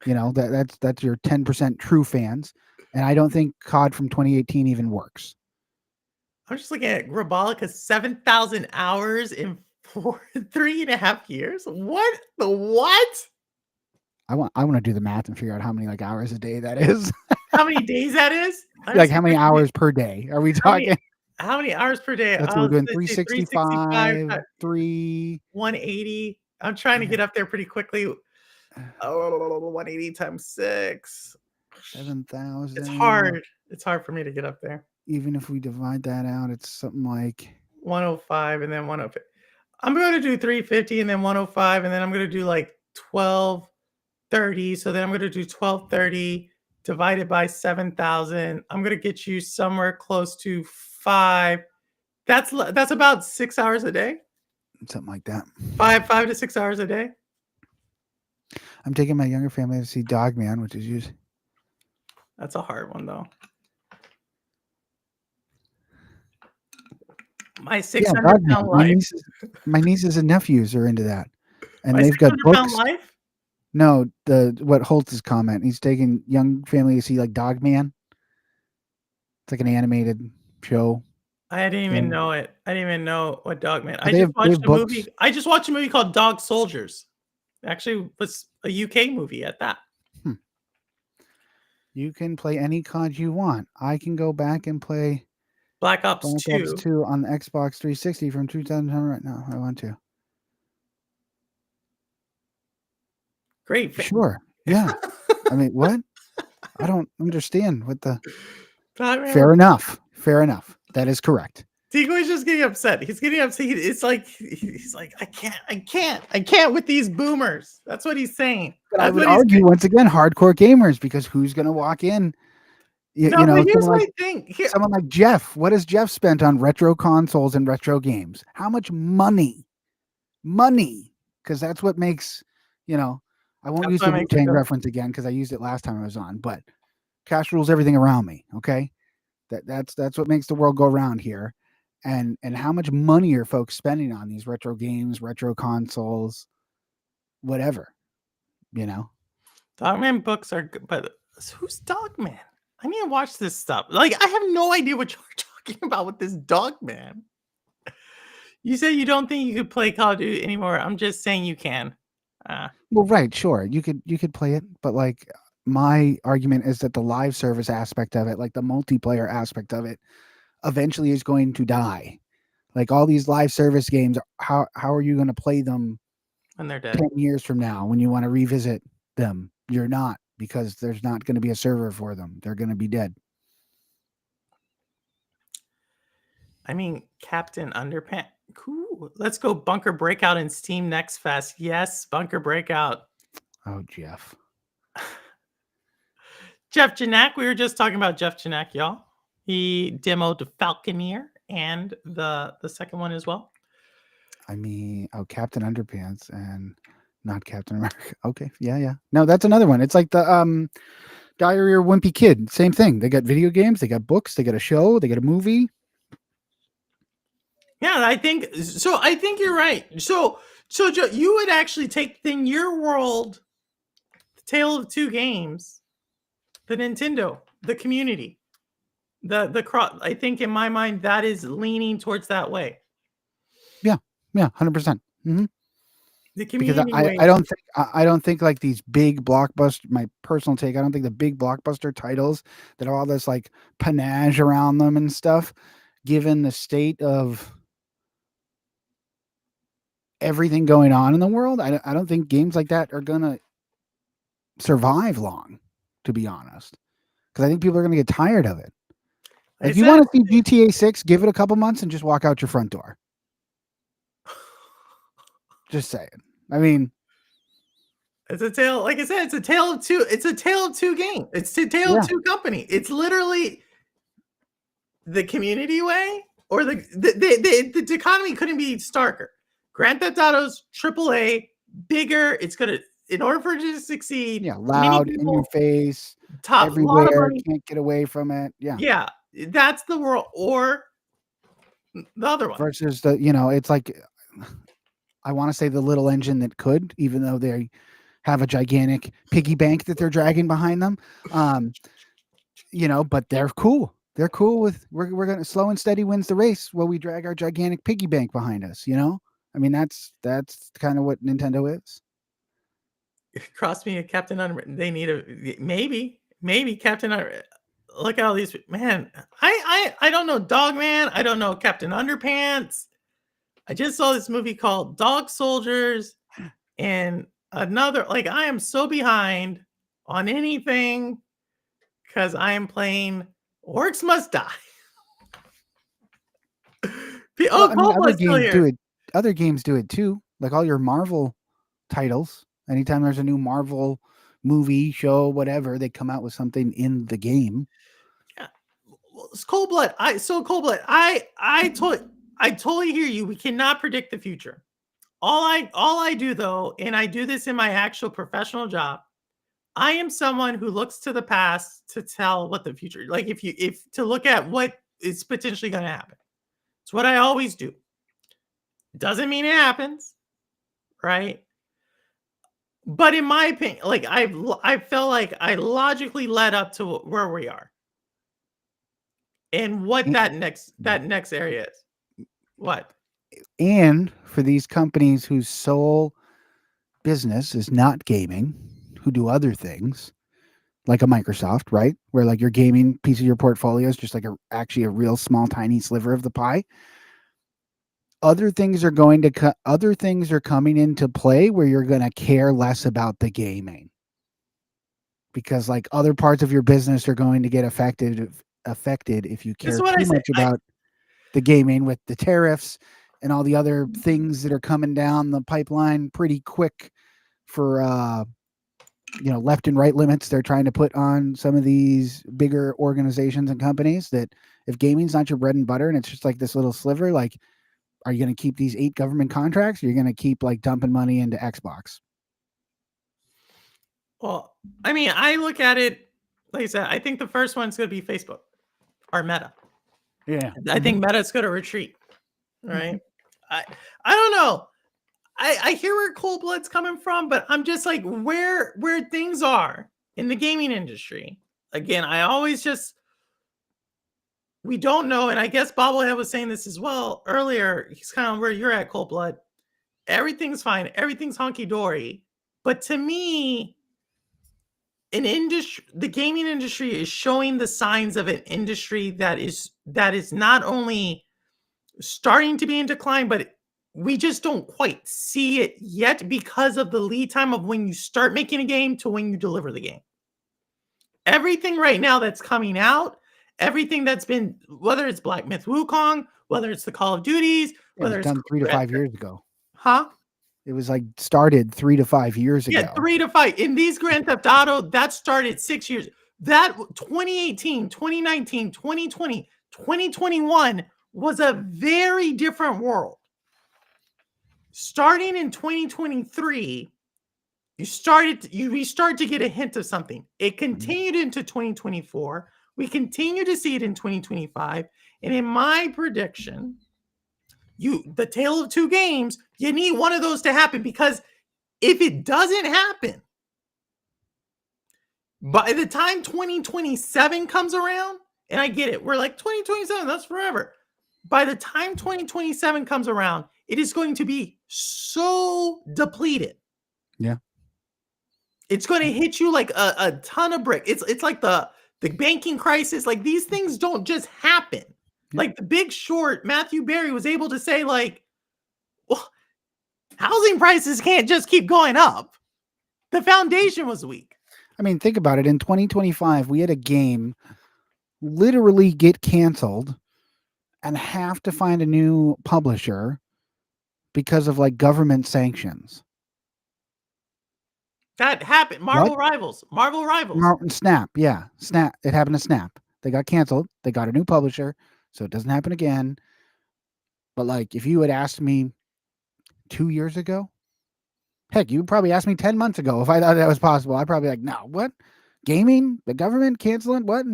You know, that's your 10% true fans. And I don't think COD from 2018 even works. I'm just looking at Grabolica 7,000 hours in 3.5 years. What the what? I want to do the math and figure out how many like hours a day that is. How many days that is? Like how many hours per day are we talking? How many hours per day? That's what we're doing. Let's say 365, 3. 180. I'm trying to get up there pretty quickly. Oh, 180 times 6. 7,000. It's hard. It's hard for me to get up there. Even if we divide that out, it's something like 105 and then 105. I'm going to do 350 and then 105, and then I'm going to do like 1230. So then I'm going to do 1230 divided by 7,000. I'm going to get you somewhere close to 5. That's about 6 hours a day. something like that. 5 to 6 hours a day. I'm taking my younger family to see Dogman, which is usually. That's a hard one though. My 600-pound life. My nieces and nephews are into that, and My they've got 600-pound books. life. No, what Holtz's comment. He's taking young family to see like Dogman. It's like an animated show. I didn't even know it. I didn't even know what Dogman. But they have movie. I just watched a movie called Dog Soldiers. Actually, was a UK movie at that. You can play any COD you want. I can go back and play Black Ops 2 on the Xbox 360 from 2010 right now. I want to. Great. Sure. Yeah. I mean, what? I don't understand what the. Batman Fair enough. Fair enough. That is correct. Tico's just getting upset. He's getting upset. It's like he's like, I can't with these boomers. That's what he's saying. But I That's would what he's saying. argue once again, hardcore gamers, because who's going to walk in? No, but here's Someone like my thing. Here, Jeff. What has Jeff spent on retro consoles and retro games? How much money? Money, because that's what makes, I won't that's use what the Wu makes it Tang go. reference again because I used it last time I was on. But cash rules everything around me. Okay, that's what makes the world go round here. And how much money are folks spending on these retro games, retro consoles, whatever, you know? Dogman books are good, but who's Dogman? I need to watch this stuff. Like, I have no idea what you're talking about with this Dogman. You say you don't think you could play Call of Duty anymore. I'm just saying you can. Well, right, sure. You could play it, but like my argument is that the live service aspect of it, like the multiplayer aspect of it, eventually is going to die. Like all these live service games, how are you going to play them When they're dead. 10 years from now when you want to revisit them? You're not, because there's not going to be a server for them. They're going to be dead. I mean, Captain Underpants. Cool. Let's go Bunker Breakout in Steam next fest. Yes, Bunker Breakout. Oh, Jeff. Jeff Janak. We were just talking about Jeff Janak, y'all. He demoed Falconeer and the second one as well. I mean, Captain Underpants and not Captain America. Okay, yeah. No, that's another one. It's like the Diary of a Wimpy Kid. Same thing. They got video games, they got books, they got a show, they got a movie. Yeah, I think so. I think you're right. So Joe, you would actually take in your world, the Tale of Two Games, the Nintendo, the community, the cross. I think in my mind that is leaning towards that way. Yeah, 100%. The Because community way. I don't think like these big blockbuster. My personal take, I don't think the big blockbuster titles that have all this like panache around them and stuff, given the state of everything going on in the world, I don't think games like that are gonna survive long, to be honest. Because I think people are gonna get tired of it. Like, I you said want to see GTA 6, give it a couple months and just walk out your front door. Just saying. I mean, it's a tale. Like I said, it's a tale of two. It's a tale of two game. It's a tale of two company. It's literally the community way, or the economy couldn't be starker. Grand Theft Auto's AAA, bigger. It's gonna, in order for it to succeed. yeah, loud, in your face, top lot of everywhere, money. can't get away from it. Yeah, that's the world. Or the other one. Versus the, it's like, I want to say the little engine that could, even though they have a gigantic piggy bank that they're dragging behind them. But they're cool. They're cool with, we're gonna, slow and steady wins the race while we drag our gigantic piggy bank behind us. I mean, that's kind of what Nintendo is. Cross me a Captain Under. They need a maybe Captain Under. Look at all these, man. I don't know Dogman. I don't know Captain Underpants. I just saw this movie called Dog Soldiers, and another, like, I am so behind on anything because I am playing Orcs Must Die. Well, I mean, Coldplay's still here. Other games do it too. Like all your Marvel titles. Anytime there's a new Marvel movie, show, whatever, they come out with something in the game. Yeah, it's Cold Blood. I totally hear you. We cannot predict the future. All I do though, and I do this in my actual professional job, I am someone who looks to the past to tell what the future, like if to look at what is potentially going to happen. It's what I always do. Doesn't mean it happens, right? But in my opinion, like I felt like I logically led up to where we are, and what that next area is. What? And for these companies whose sole business is not gaming, who do other things, like a Microsoft, right? Where like your gaming piece of your portfolio is just like actually a real small, tiny sliver of the pie. Other things are coming into play where you're going to care less about the gaming, because like other parts of your business are going to get affected if you care too much about the gaming with the tariffs and all the other things that are coming down the pipeline pretty quick for left and right limits they're trying to put on some of these bigger organizations and companies. That if gaming's not your bread and butter and it's just like this little sliver, like, are you going to keep these 8 government contracts? Or you're going to keep like dumping money into Xbox? Well, I mean, I look at it, like I said, I think the first one's going to be Facebook or Meta. Yeah. I think Meta's going to retreat, right? I don't know. I hear where Cold Blood's coming from, but I'm just like where things are in the gaming industry. Again, I always just we don't know, and I guess Bobblehead was saying this as well earlier. He's kind of where you're at, Cold Blood. Everything's fine, everything's honky dory, but to me, the gaming industry is showing the signs of an industry that is not only starting to be in decline, but we just don't quite see it yet because of the lead time of when you start making a game to when you deliver the game. Everything right now that's coming out, everything that's been, whether it's Black Myth Wukong, whether it's the Call of Duties, whether it's done 3 to 5 years ago. Huh? It was like started 3 to 5 years ago. Yeah, 3 to 5. In these Grand Theft Auto, that started 6 years. That 2018, 2019, 2020, 2021 was a very different world. Starting in 2023, we started to get a hint of something. It continued into 2024. We continue to see it in 2025. And in my prediction, the tale of two games, you need one of those to happen, because if it doesn't happen, by the time 2027 comes around, and I get it, we're like 2027, that's forever. By the time 2027 comes around, it is going to be so depleted. Yeah. It's going to hit you like a ton of brick. It's like the banking crisis. Like, these things don't just happen. Yeah. Like The Big Short, Matthew Berry was able to say, like, well, housing prices can't just keep going up. The foundation was weak. I mean, think about it. In 2025, we had a game literally get canceled and have to find a new publisher because of like government sanctions. That happened. Marvel Rivals. Snap. Yeah. Snap. It happened to Snap. They got canceled. They got a new publisher. So it doesn't happen again. But like, if you had asked me 2 years ago, heck, you probably asked me 10 months ago if I thought that was possible. I'd probably be like, no, what? Gaming? The government canceling? What?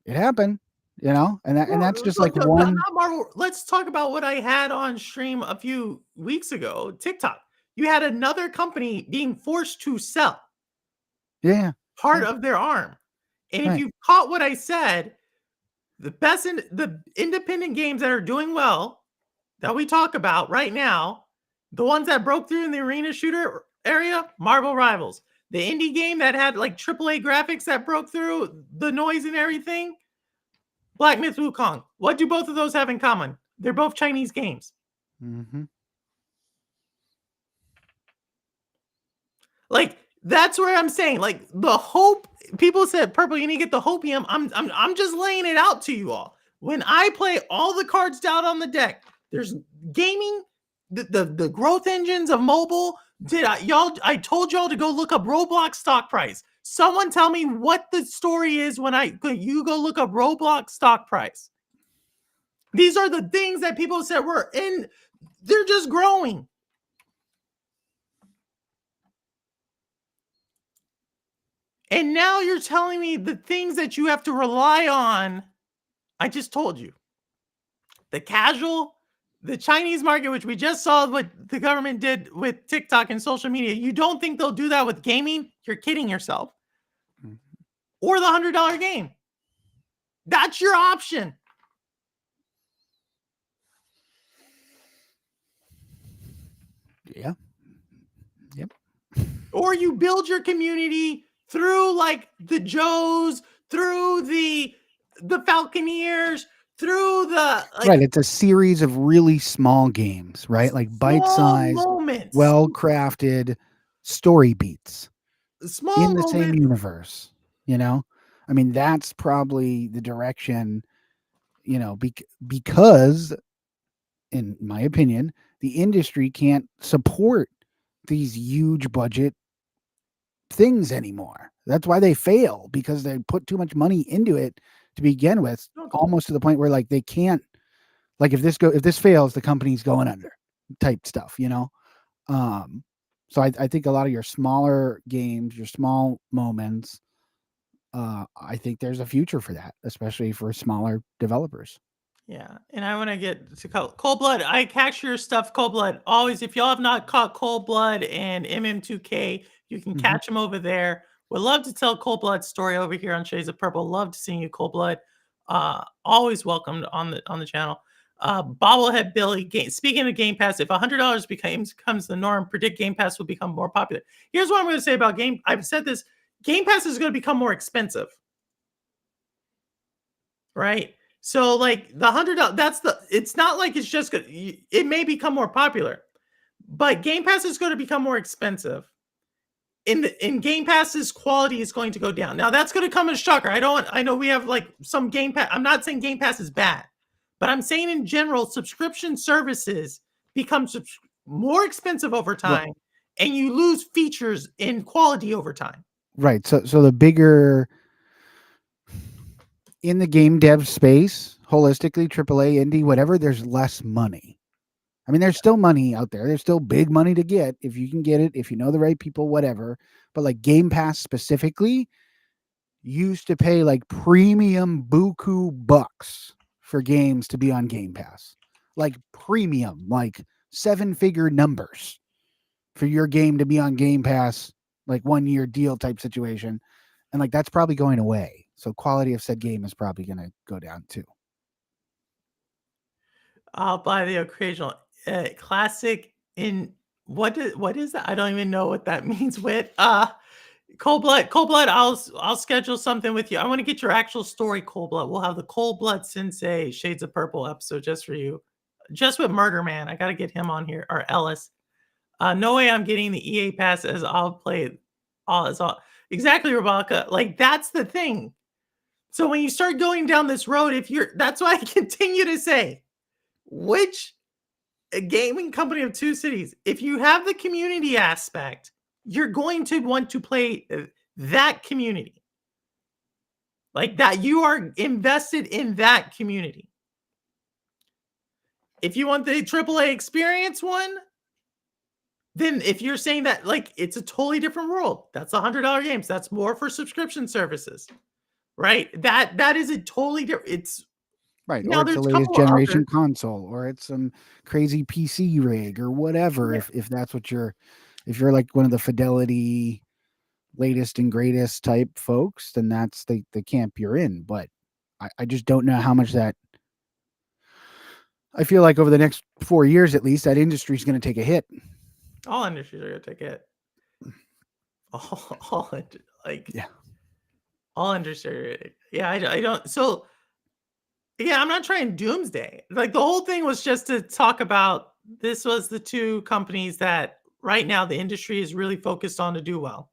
It happened, and that's just like one. Not Marvel. Let's talk about what I had on stream a few weeks ago. TikTok. You had another company being forced to sell. Yeah. Part of their arm. And if you caught what I said, the independent games that are doing well that we talk about right now, the ones that broke through in the arena shooter area, Marvel Rivals. The indie game that had like AAA graphics that broke through the noise and everything, Black Myth Wukong. What do both of those have in common? They're both Chinese games. Mm-hmm. Like, that's where I'm saying, like, the hope. People said, Purple, you need to get the hopium. I'm just laying it out to you all. When I play all the cards down on the deck, there's gaming, the growth engines of mobile. I told y'all to go look up Roblox stock price. Someone tell me what the story is when you go look up Roblox stock price. These are the things that people said were in. They're just growing. And now you're telling me the things that you have to rely on. I just told you. The Chinese market, which we just saw what the government did with TikTok and social media. You don't think they'll do that with gaming? You're kidding yourself. Mm-hmm. Or the $100 game. That's your option. Yeah. Yep. Or you build your community through like the Joes, through the Falconeers, through the right. It's a series of really small games, right? Like bite-sized, well-crafted story beats in the same universe. I mean, that's probably the direction because, in my opinion, the industry can't support these huge budget things anymore. That's why they fail, because they put too much money into it to begin with, almost to the point where like they can't, like if this fails, the company's going under type stuff, Um so I think a lot of your smaller games, your small moments, I think there's a future for that, especially for smaller developers. Yeah, and I want to get to Cold Blood. I catch your stuff, Cold Blood. Always, if y'all have not caught Cold Blood and MM2K, you can Mhm. catch them over there. Would love to tell Cold Blood's story over here on Shades of Purple. Love to see you, Cold Blood. Always welcomed on the channel. Bobblehead Billy. Speaking of Game Pass, if $100 becomes the norm, predict Game Pass will become more popular. Here's what I'm going to say about Game. I've said this. Game Pass is going to become more expensive, right? So like the $100, it's not like it's just good. It may become more popular, but Game Pass is going to become more expensive. In Game Pass's quality is going to go down. Now that's going to come as a shocker. I know we have like some Game Pass. I'm not saying Game Pass is bad, but I'm saying in general, subscription services become more expensive over Right. time, and you lose features in quality over time. Right. So the bigger in the game dev space, holistically, AAA, indie, whatever, there's less money. I mean, there's still money out there. There's still big money to get if you can get it, if you know the right people, whatever. But like Game Pass specifically used to pay like premium buku bucks for games to be on Game Pass. Like premium, like 7-figure numbers for your game to be on Game Pass, like 1-year deal type situation. And like that's probably going away. So quality of said game is probably going to go down too. I'll buy the occasional classic in what is that? I don't even know what that means. With Cold Blood. I'll schedule something with you. I want to get your actual story, Cold Blood. We'll have the Cold Blood Sensei Shades of Purple episode just for you, just with Murder Man. I got to get him on here, or Ellis. No way I'm getting the EA pass, as I'll play it all as all. Exactly, Rebecca. Like that's the thing. So when you start going down this road, that's why I continue to say, which a gaming company of two cities, if you have the community aspect, you're going to want to play that community. Like that, you are invested in that community. If you want the AAA experience one, then if you're saying that, like, it's a totally different world. That's $100 games. That's more for subscription services, right? That is a totally different. It's Right. Or now it's the there's a latest couple of generation other. console, or it's some crazy PC rig or whatever. Yeah. If that's what if you're like one of the Fidelity latest and greatest type folks, then that's the camp you're in. But I just don't know how much that I feel like over the next 4 years at least, that industry is going to take a hit. All industries are gonna take it. All like Yeah. all industry. Yeah, I don't. So yeah, I'm not trying doomsday. Like the whole thing was just to talk about this was the two companies that right now the industry is really focused on to do well.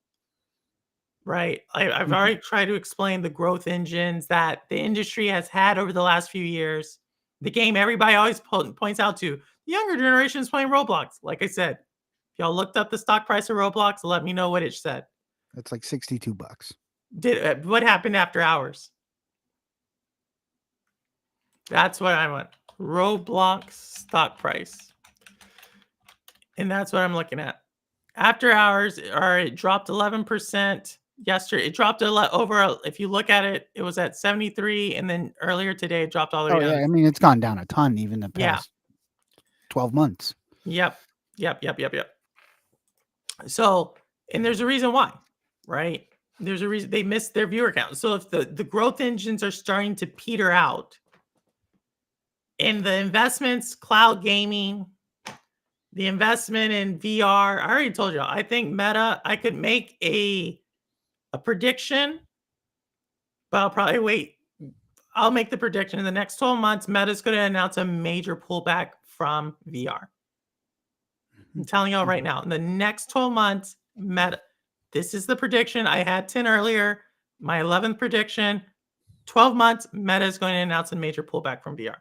Right. I've Mhm. already tried to explain the growth engines that the industry has had over the last few years. The game everybody always points out to, the younger generation is playing Roblox. Like I said, if y'all looked up the stock price of Roblox, let me know what it said. That's like $62. What happened after hours? That's what I want. Roblox stock price. And that's what I'm looking at. After hours, or it dropped 11% yesterday. It dropped if you look at it, it was at 73, and then earlier today it dropped all the way Oh down yeah, to. I mean it's gone down a ton even the Yeah. past 12 months. Yep. So, and there's a reason why, right? There's a reason they missed their viewer count. So if the growth engines are starting to peter out, and the investments, cloud gaming, the investment in VR, I already told you, I think Meta, I could make a prediction, but I'll probably wait. I'll make the prediction in the next 12 months, Meta's going to announce a major pullback from VR. I'm telling y'all right now, in the next 12 months, Meta, this is the prediction. I had 10 earlier. My 11th prediction, 12 months, Meta is going to announce a major pullback from VR.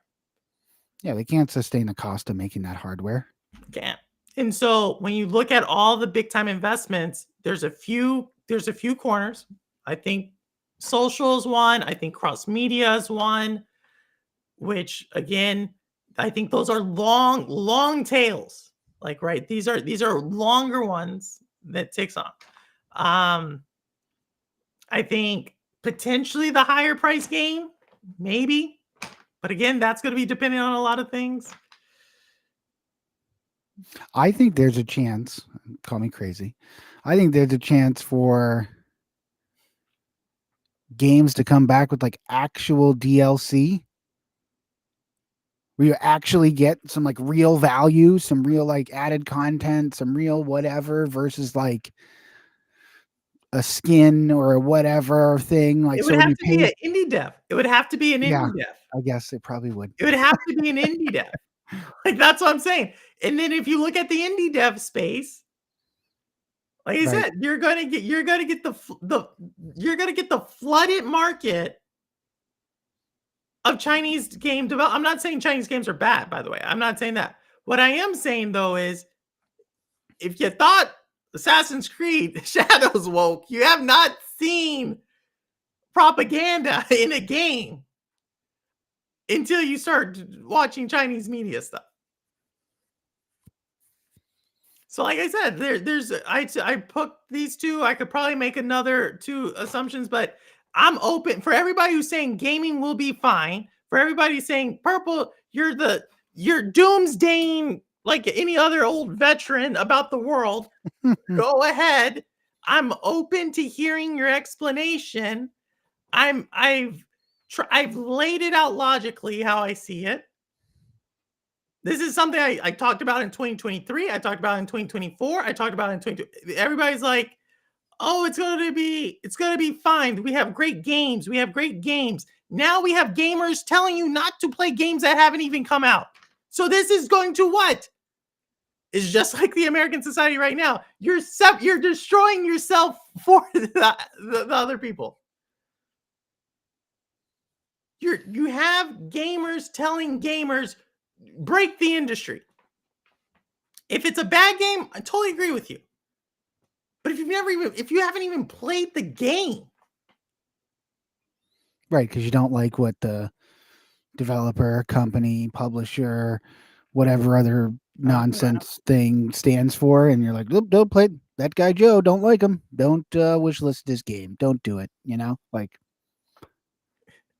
Yeah, they can't sustain the cost of making that hardware. Can't. And so when you look at all the big time investments, there's a few corners. I think social is one. I think cross media is one, which again, I think those are long tails. Like, right, these are longer ones that takes on. I think potentially the higher price game, maybe. But again, that's going to be dependent on a lot of things. I think there's a chance, call me crazy. I think there's a chance for games to come back with like actual DLC where you actually get some like real value, some real like added content, some real whatever versus like a skin or a whatever thing. Like, It would so when have you to be pay, an indie dev. It would have to be an yeah, indie dev. I guess it probably would. It would have to be an indie dev. Like, that's what I'm saying. And then if you look at the indie dev space, like I Right. said, you're gonna get the flooded market of Chinese game develop. I'm not saying Chinese games are bad, by the way. I'm not saying that. What I am saying though is, if you thought Assassin's Creed Shadows woke, you have not seen propaganda in a game until you start watching Chinese media stuff. So, like I said, I put these two. I could probably make another two assumptions, but I'm open for everybody who's saying gaming will be fine. For everybody saying purple, you're doomsdaying like any other old veteran about the world. Go ahead. I'm open to hearing your explanation. I've laid it out logically how I see it. This is something I talked about in 2023. I talked about in 2024. I talked about in 20. Everybody's like, "Oh, it's gonna be fine. We have great games. We have great games." Now we have gamers telling you not to play games that haven't even come out. So this is going to what? It's just like the American society right now. You're destroying yourself for the other people. You have gamers telling gamers, break the industry. If it's a bad game, I totally agree with you. But if you haven't even played the game, Right, because you don't like what the developer, company, publisher, whatever other nonsense thing stands for, and you're like, "Nope, don't play that guy Joe. Don't like him. Don't wish list this game. Don't do it." You know, like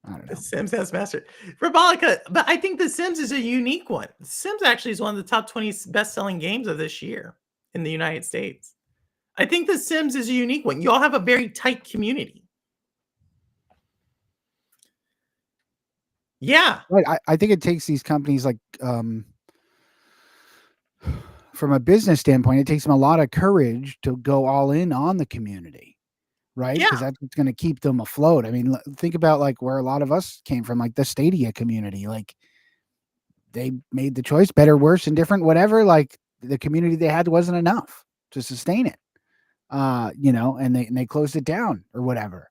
I don't The know. Sims has mastered Rebolica, but I think The Sims is a unique one. The Sims actually is one of the top 20 best-selling games of this year in the United States. I think The Sims is a unique one. You all have a very tight community. Yeah. Right. I think it takes these companies like from a business standpoint, it takes them a lot of courage to go all in on the community, right? Yeah. Because that's what's going to keep them afloat. I mean, think about like where a lot of us came from, like the Stadia community. Like they made the choice, better, worse, indifferent, whatever. Like the community they had wasn't enough to sustain it, you know, and they closed it down or whatever.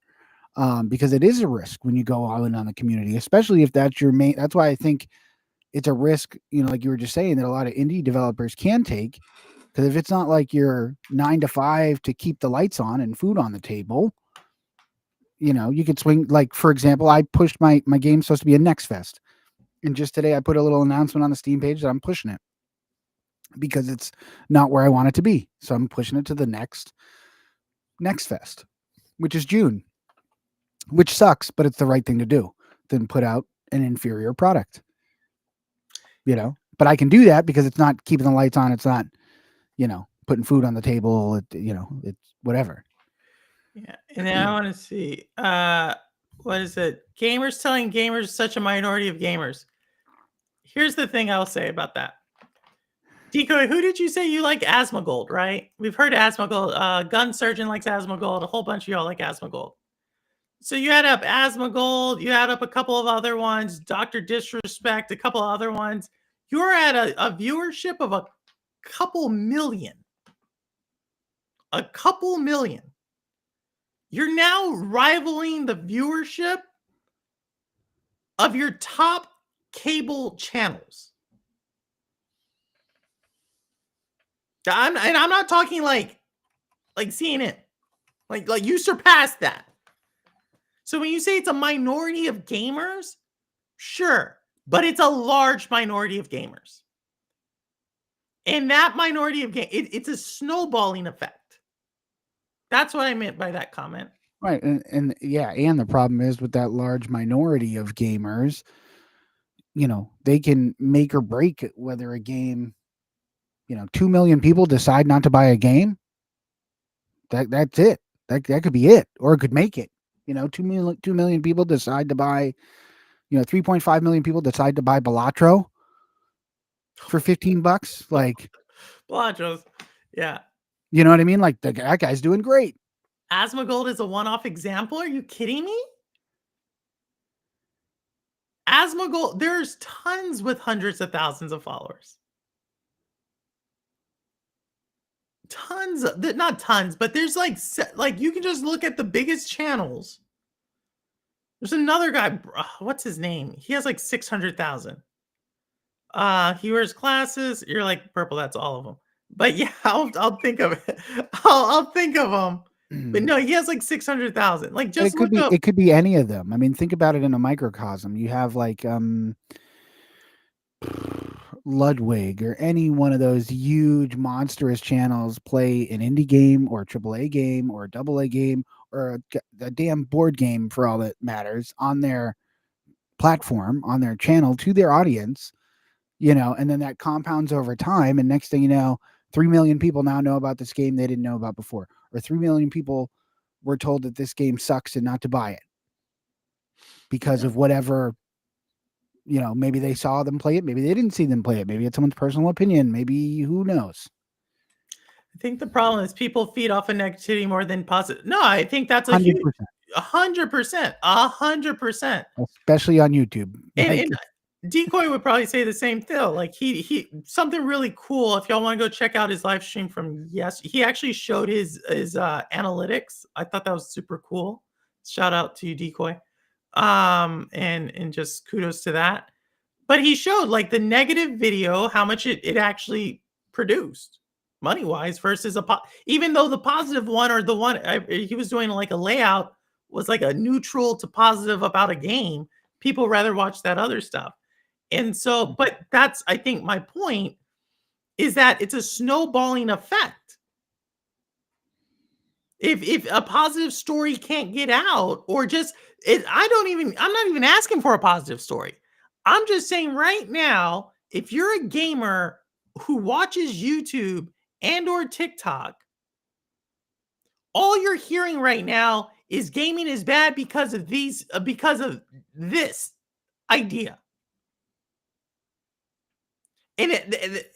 Because it is a risk when you go all in on the community, especially if that's your main. That's why I think it's a risk, you know, like you were just saying, that a lot of indie developers can take. Because if it's not like your 9 to 5 to keep the lights on and food on the table, you know, you could swing. Like for example, I pushed my game supposed to be a Next Fest, and just today I put a little announcement on the Steam page that I'm pushing it because it's not where I want it to be. So I'm pushing it to the next Fest, which is June, which sucks, but it's the right thing to do than put out an inferior product. You know, but I can do that because it's not keeping the lights on. It's not, you know, putting food on the table. You know, it's whatever. Yeah. And then I want to see what is it? Gamers telling gamers such a minority of gamers. Here's the thing I'll say about that. Decoy, who did you say you like Asmongold, right? We've heard Asmongold. Gun Surgeon likes Asmongold. A whole bunch of y'all like Asmongold. So you add up Asmongold, you add up a couple of other ones, Dr. Disrespect, a couple of other ones. You're at a viewership of a couple million. A couple million. You're now rivaling the viewership of your top cable channels. And I'm not talking like CNN. Like you surpassed that. So when you say it's a minority of gamers, sure, but it's a large minority of gamers. And that minority of it's a snowballing effect. That's what I meant by that comment. Right, and yeah, and the problem is with that large minority of gamers, they can make or break whether a game, 2 million people decide not to buy a game. That's it. That could be it, or it could make it. 2 million people decide to buy, 3.5 million people decide to buy Balatro for $15. Like, Blachos. Yeah. you know what I mean? Like that guy's doing great. Asmongold is a one-off example. Are you kidding me? Asmongold, there's tons with hundreds of thousands of followers. Tons, not tons, but there's like you can just look at the biggest channels. There's another guy. What's his name? He has like 600,000. He wears glasses. You're like purple. That's all of them. But yeah, I'll think of it. I'll think of them. But no, he has like 600,000. Like But just look up. it could be any of them. I mean, think about it in a microcosm. You have like Ludwig or any one of those huge monstrous channels play an indie game or a AAA game or a AA game or a damn board game for all that matters on their platform, on their channel to their audience, and then that compounds over time. And next thing you know, 3 million people now know about this game they didn't know about before, or 3 million people were told that this game sucks and not to buy it because of whatever, maybe they saw them play it, maybe they didn't see them play it, maybe it's someone's personal opinion, maybe who knows. I think the problem is people feed off of negativity more than positive. No, I think that's a 100%, huge 100%, 100%. especially on YouTube. And Decoy would probably say the same thing. Like he something really cool. If y'all want to go check out his live stream from he actually showed his analytics. I thought that was super cool. Shout out to you, Decoy. And just kudos to that. But he showed like the negative video, how much it actually produced money wise versus even though the positive one or the one he was doing like a layout was like a neutral to positive about a game. People rather watch that other stuff. And so, but that's, I think my point is that it's a snowballing effect. If a positive story can't get out or just I'm not even asking for a positive story. I'm just saying right now, if you're a gamer who watches YouTube and or TikTok, all you're hearing right now is gaming is bad because of this idea. And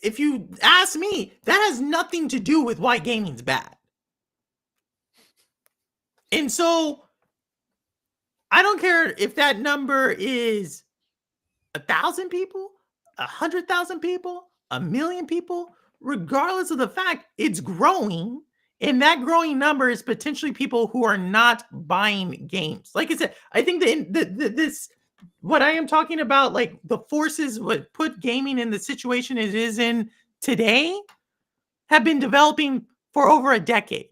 if you ask me, that has nothing to do with why gaming's bad. And so I don't care if that number is 1,000 people, 100,000 people, 1,000,000 people, regardless of the fact it's growing. And that growing number is potentially people who are not buying games. Like I said, I think this what I am talking about, like the forces what put gaming in the situation it is in today, have been developing for over a decade.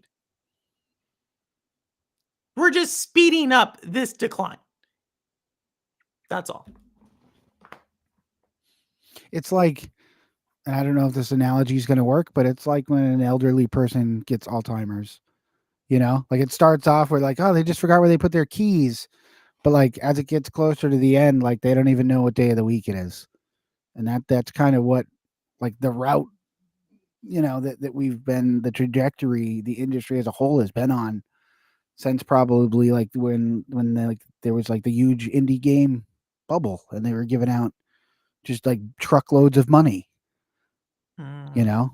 We're just speeding up this decline. That's all. It's like, and I don't know if this analogy is going to work, but it's like when an elderly person gets Alzheimer's. Like it starts off where like, oh, they just forgot where they put their keys. But like as it gets closer to the end, like they don't even know what day of the week it is. And that's kind of what like the route, that we've been, the trajectory the industry as a whole has been on since probably like when there was like the huge indie game bubble and they were giving out just like truckloads of money. And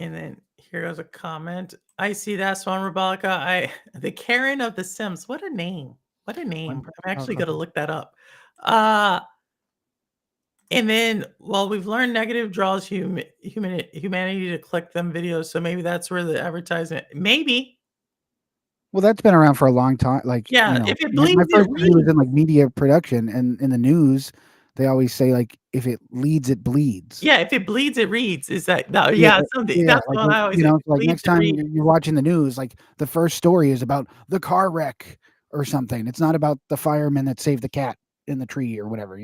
then here goes a comment. I see that's one, Rebecca. The Karen of The Sims. What a name. What a name. I'm actually going to look that up. And then, well, we've learned negative draws humanity to click them videos. So maybe that's where the advertisement, maybe. Well, that's been around for a long time. Like, Yeah, if it my bleeds, it first degree was reads. in like media production, and in the news, they always say like, if it leads, it bleeds. Yeah, if it bleeds, it reads. Is that no? Yeah, Yeah, something yeah. that's Like, what I always say. If it like bleeds, next it time reads. you're watching the news, like the first story is about the car wreck or something. It's not about the fireman that saved the cat in the tree or whatever.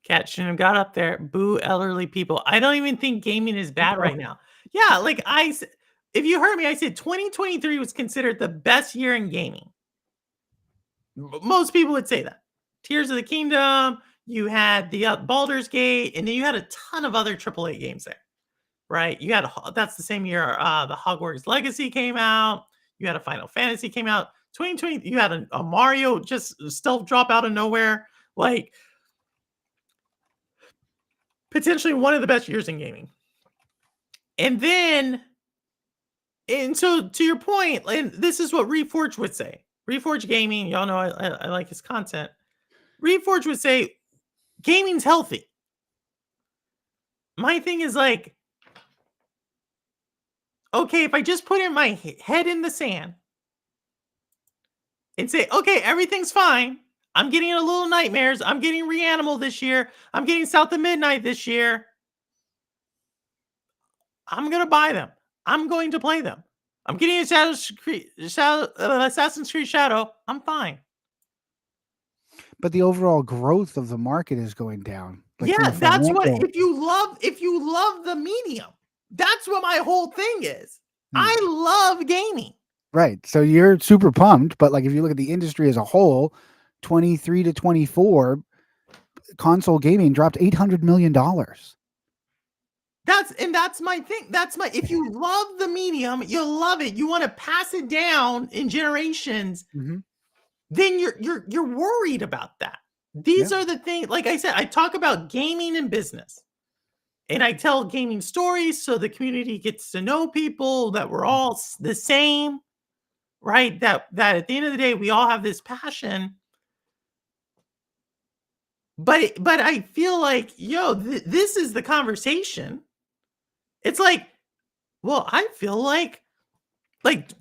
Cat shouldn't have got up there. Boo elderly people. I don't even think gaming is bad right now. Yeah, like if you heard me, I said 2023 was considered the best year in gaming. Most people would say that. Tears of the Kingdom, you had the Baldur's Gate, and then you had a ton of other AAA games there, right? You had that's the same year the Hogwarts Legacy came out. You had a Final Fantasy came out. 2020, you had a Mario just stealth drop out of nowhere. Like potentially one of the best years in gaming. And then, and so to your point, and this is what Reforge would say. Reforge Gaming, y'all know I like his content. Reforge would say gaming's healthy. My thing is like, okay, if I just put in my head in the sand and say, okay, everything's fine. I'm getting a little nightmares. I'm getting Reanimal this year. I'm getting South of Midnight this year. I'm gonna buy them. I'm going to play them. I'm getting Assassin's Creed Shadow. I'm fine. But the overall growth of the market is going down. Like from Yeah, a that's what financial. if you love the medium, that's what my whole thing is. Hmm. I love gaming. Right. So you're super pumped, but like if you look at the industry as a whole, 23 to 24, console gaming dropped $800 million. That's my thing. That's my if you love the medium, you love it. You want to pass it down in generations, then you're worried about that. These Yeah. are the things, like I said, I talk about gaming and business. And I tell gaming stories so the community gets to know people, that we're all the same, right? That at the end of the day, we all have this passion. But I feel like, yo, this is the conversation. It's like, well, I feel like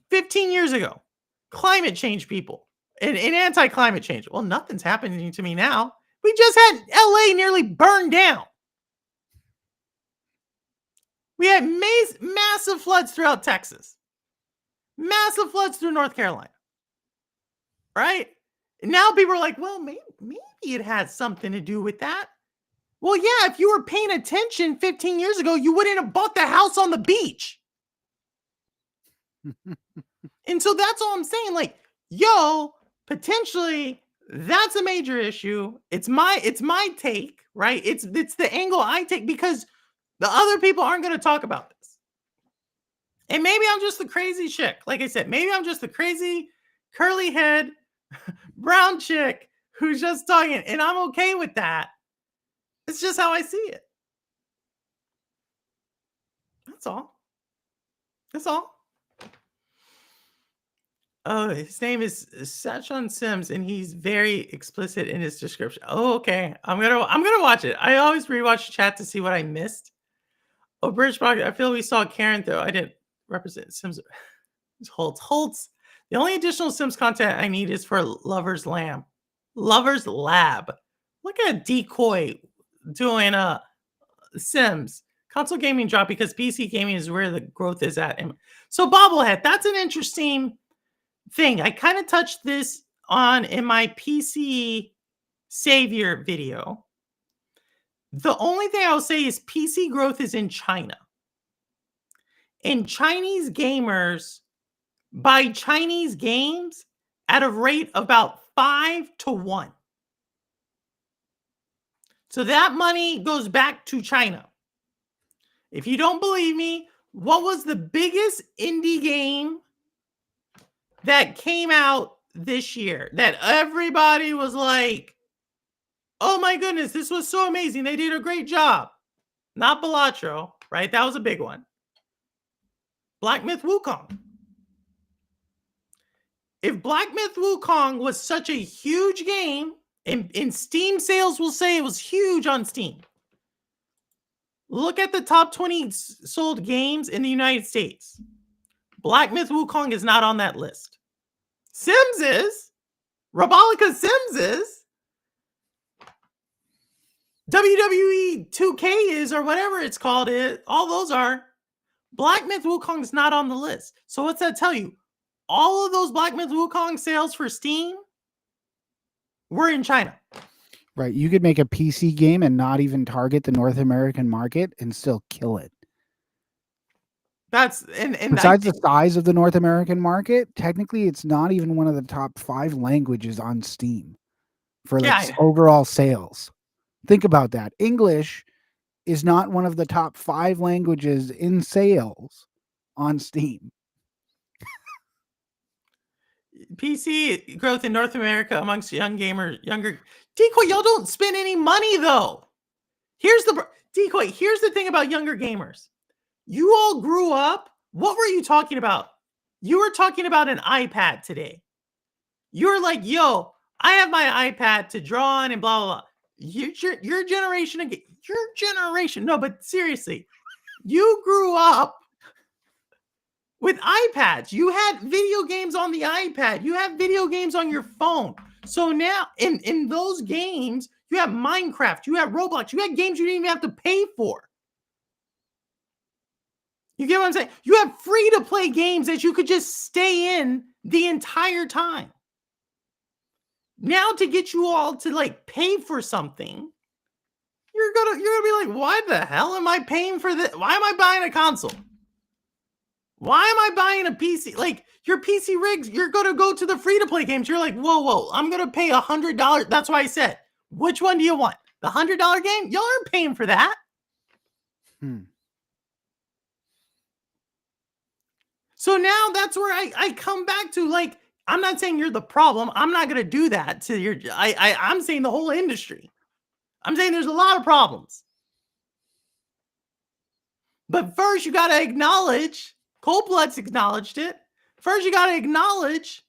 15 years ago, climate change people and anti-climate change. Well, nothing's happening to me now. We just had LA nearly burned down. We had massive floods throughout Texas, massive floods through North Carolina, right? And now people are like, well, maybe it has something to do with that. Well, yeah, if you were paying attention 15 years ago, you wouldn't have bought the house on the beach. And so that's all I'm saying. Like, yo, potentially that's a major issue. It's my take, right? It's the angle I take because the other people aren't going to talk about this. And maybe I'm just the crazy chick. Like I said, maybe I'm just the crazy curly head brown chick who's just talking, and I'm okay with that. It's just how I see it. That's all. That's all. Oh, his name is Sachon Sims, and he's very explicit in his description. Oh, okay. I'm gonna watch it. I always rewatch chat to see what I missed. Oh, British Rock. I feel we saw Karen though. I didn't represent Sims. Holtz. The only additional Sims content I need is for Lover's Lamb. Lover's Lab. Look at Decoy doing Sims. Console gaming drop because PC gaming is where the growth is at. And so Bobblehead, that's an interesting thing. I kind of touched this on in my PC savior video. The only thing I'll say is PC growth is in China. And Chinese gamers buy Chinese games at a rate of about 5-1. So that money goes back to China. If you don't believe me, what was the biggest indie game that came out this year that everybody was like, oh my goodness, this was so amazing. They did a great job. Not Balatro, right? That was a big one. Black Myth Wukong. If Black Myth Wukong was such a huge game, and Steam sales will say it was huge on Steam. Look at the top 20 sold games in the United States. Black Myth Wukong is not on that list. Sims is. Robolica Sims is. WWE 2K is, or whatever it's called. All those are. Black Myth Wukong is not on the list. So what's that tell you? All of those Black Myth Wukong sales for Steam were in China. Right. You could make a PC game and not even target the North American market and still kill it. That's and besides the size of the North American market, technically it's not even one of the top 5 languages on Steam for like overall sales. Think about that. English is not one of the top 5 languages in sales on Steam. PC growth in North America amongst younger Decoy, y'all don't spend any money though. Here's the thing about younger gamers. You all grew up. What were you talking about? You were talking about an iPad today. You're like, yo, I have my iPad to draw on and blah, blah, blah. Your generation. No, but seriously, you grew up with iPads. You had video games on the iPad. You have video games on your phone. So now in those games, you have Minecraft, you have Roblox, you had games you didn't even have to pay for. You get what I'm saying? You have free-to-play games that you could just stay in the entire time. Now to get you all to like pay for something, you're gonna be like, why the hell am I paying for this? Why am I buying a console? Why am I buying a PC? Like your PC rigs, you're gonna go to the free-to-play games. You're like, whoa, I'm gonna pay $100. That's why I said, which one do you want? The $100 game? Y'all aren't paying for that. So now that's where I come back to, like, I'm not saying you're the problem. I'm not going to do that to your, I'm saying the whole industry. I'm saying there's a lot of problems. But first you got to acknowledge, Cold Blood's acknowledged it. First you got to acknowledge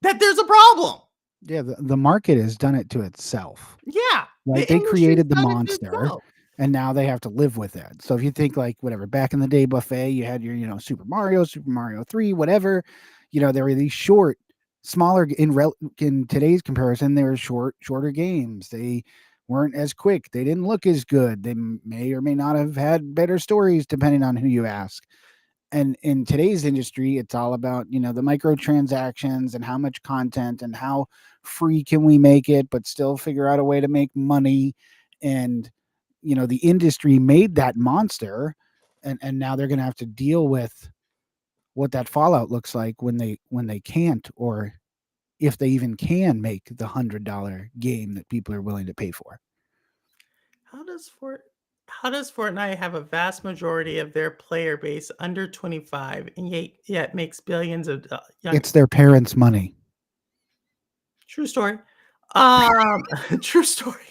that there's a problem. Yeah, the market has done it to itself. Yeah. Right? They created the monster. And now they have to live with it. So if you think like whatever, back in the day buffet, you had your, Super Mario 3, whatever, there were these short, smaller in today's comparison, they were shorter games. They weren't as quick. They didn't look as good. They may or may not have had better stories depending on who you ask. And in today's industry, it's all about, the microtransactions and how much content and how free can we make it, but still figure out a way to make money. And the industry made that monster, and now they're going to have to deal with what that fallout looks like when they can't, or if they even can make the $100 game that people are willing to pay for. How does Fortnite have a vast majority of their player base under 25 and yet makes billions of It's their parents' money. True story. True story.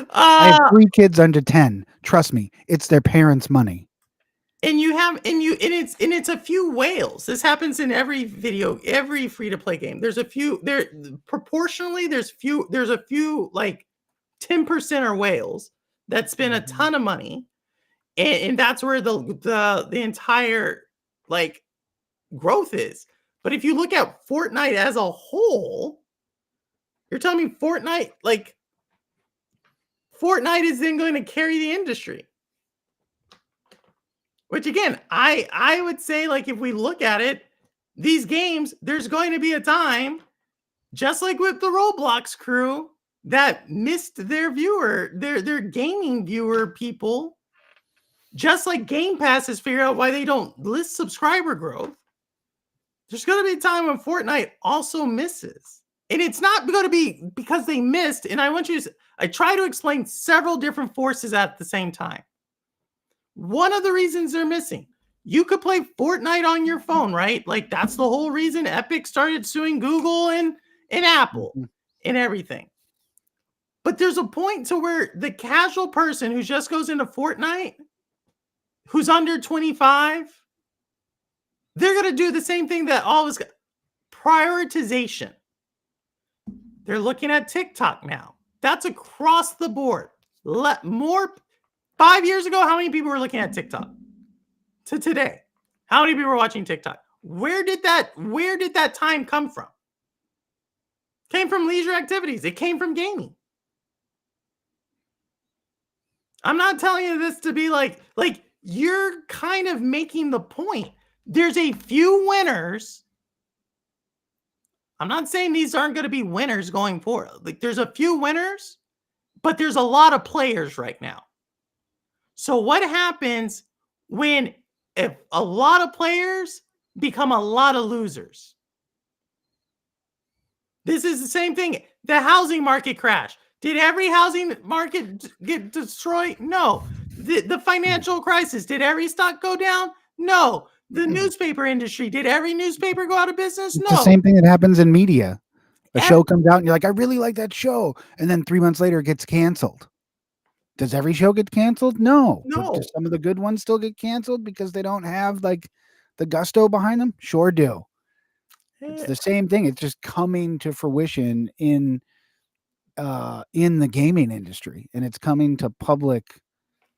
I have 3 kids under 10. Trust me, it's their parents' money. And it's a few whales. This happens in every free-to-play game. There's a few proportionally. There's a few like 10% are whales that spend a ton of money, and that's where the entire like growth is. But if you look at Fortnite as a whole, you're telling me Fortnite is then going to carry the industry. Which again, I would say, like, if we look at it, these games, there's going to be a time, just like with the Roblox crew, that missed their gaming viewer people. Just like Game Pass has figured out why they don't list subscriber growth. There's going to be a time when Fortnite also misses. And it's not going to be because they missed. And I try to explain several different forces at the same time. One of the reasons they're missing, you could play Fortnite on your phone, right? Like that's the whole reason Epic started suing Google and Apple and everything. But there's a point to where the casual person who just goes into Fortnite, who's under 25, they're going to do the same thing that always prioritization. They're looking at TikTok now. That's across the board. 5 years ago, how many people were looking at TikTok? To today, how many people were watching TikTok? Where did that time come from? Came from leisure activities. It came from gaming. I'm not telling you this to be like you're kind of making the point. There's a few winners. I'm not saying these aren't going to be winners going forward. Like there's a few winners, but there's a lot of players right now. So what happens if a lot of players become a lot of losers? This is the same thing. The housing market crash. Did every housing market get destroyed? No. The financial crisis. Did every stock go down? No. The newspaper industry. Did every newspaper go out of business? It's the No. same thing that happens in media. A show comes out and you're like, I really like that show. And then 3 months later, it gets canceled. Does every show get canceled? No. But do No. some of the good ones still get canceled because they don't have like the gusto behind them? Sure do. It's the same thing. It's just coming to fruition in the gaming industry, and it's coming to public,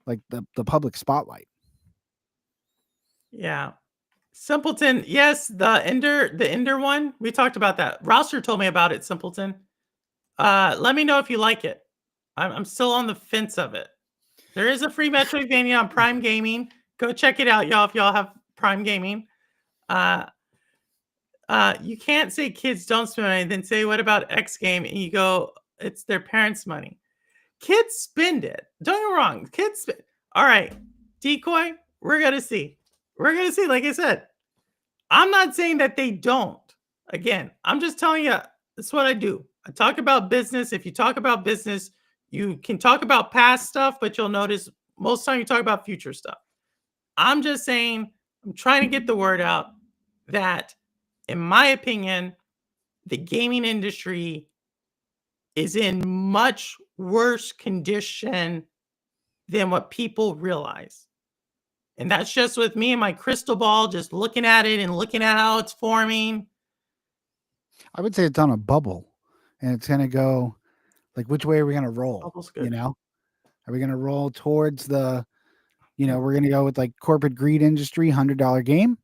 like the public spotlight. Yeah. Simpleton. Yes, the Ender one. We talked about that. Roster told me about it, Simpleton. Let me know if you like it. I'm still on the fence of it. There is a free Metroidvania on Prime Gaming. Go check it out, y'all, if y'all have Prime Gaming. You can't say kids don't spend money, then say, what about X game? And you go, it's their parents' money. Kids spend it. Don't get me wrong. Kids spend. All right. Decoy, we're going to see. We're going to see, like I said. I'm not saying that they don't. Again, I'm just telling you, that's what I do. I talk about business. If you talk about business, you can talk about past stuff, but you'll notice most of the time you talk about future stuff. I'm just saying, I'm trying to get the word out that, in my opinion, the gaming industry is in much worse condition than what people realize. And that's just with me and my crystal ball, just looking at it and looking at how it's forming. I would say it's on a bubble, and it's going to go like, which way are we going to roll? Bubble's good. Are we going to roll towards the, we're going to go with like corporate greed industry, $100 game?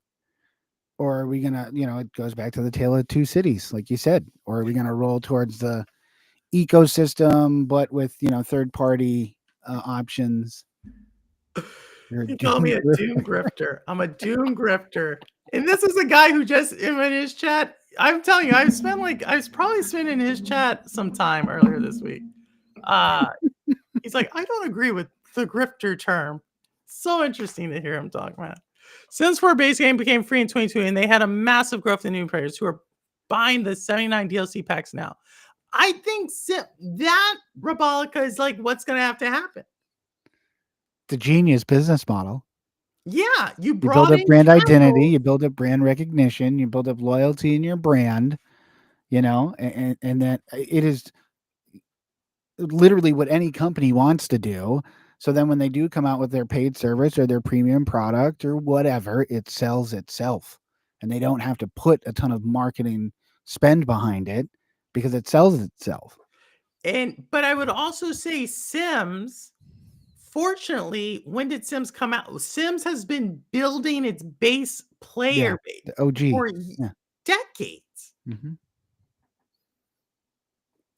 Or are we going to, it goes back to the tale of two cities, like you said, or are we going to roll towards the ecosystem, but with, third party options? You call me a doom grifter. I'm a doom grifter. And this is a guy who just in his chat. I'm telling you, I was probably spending in his chat some time earlier this week. He's like, I don't agree with the grifter term. So interesting to hear him talk, man. Sims 4 base game became free in 2020, and they had a massive growth in new players who are buying the 79 DLC packs now. I think that Rabolica is like what's going to have to happen. The genius business model. Yeah, you build up brand identity, you build up brand recognition, you build up loyalty in your brand, and that it is literally what any company wants to do. So then when they do come out with their paid service or their premium product or whatever, it sells itself, and they don't have to put a ton of marketing spend behind it because it sells itself. But I would also say Sims, fortunately, when did Sims come out? Sims has been building its base player base the OG for decades. Mm-hmm.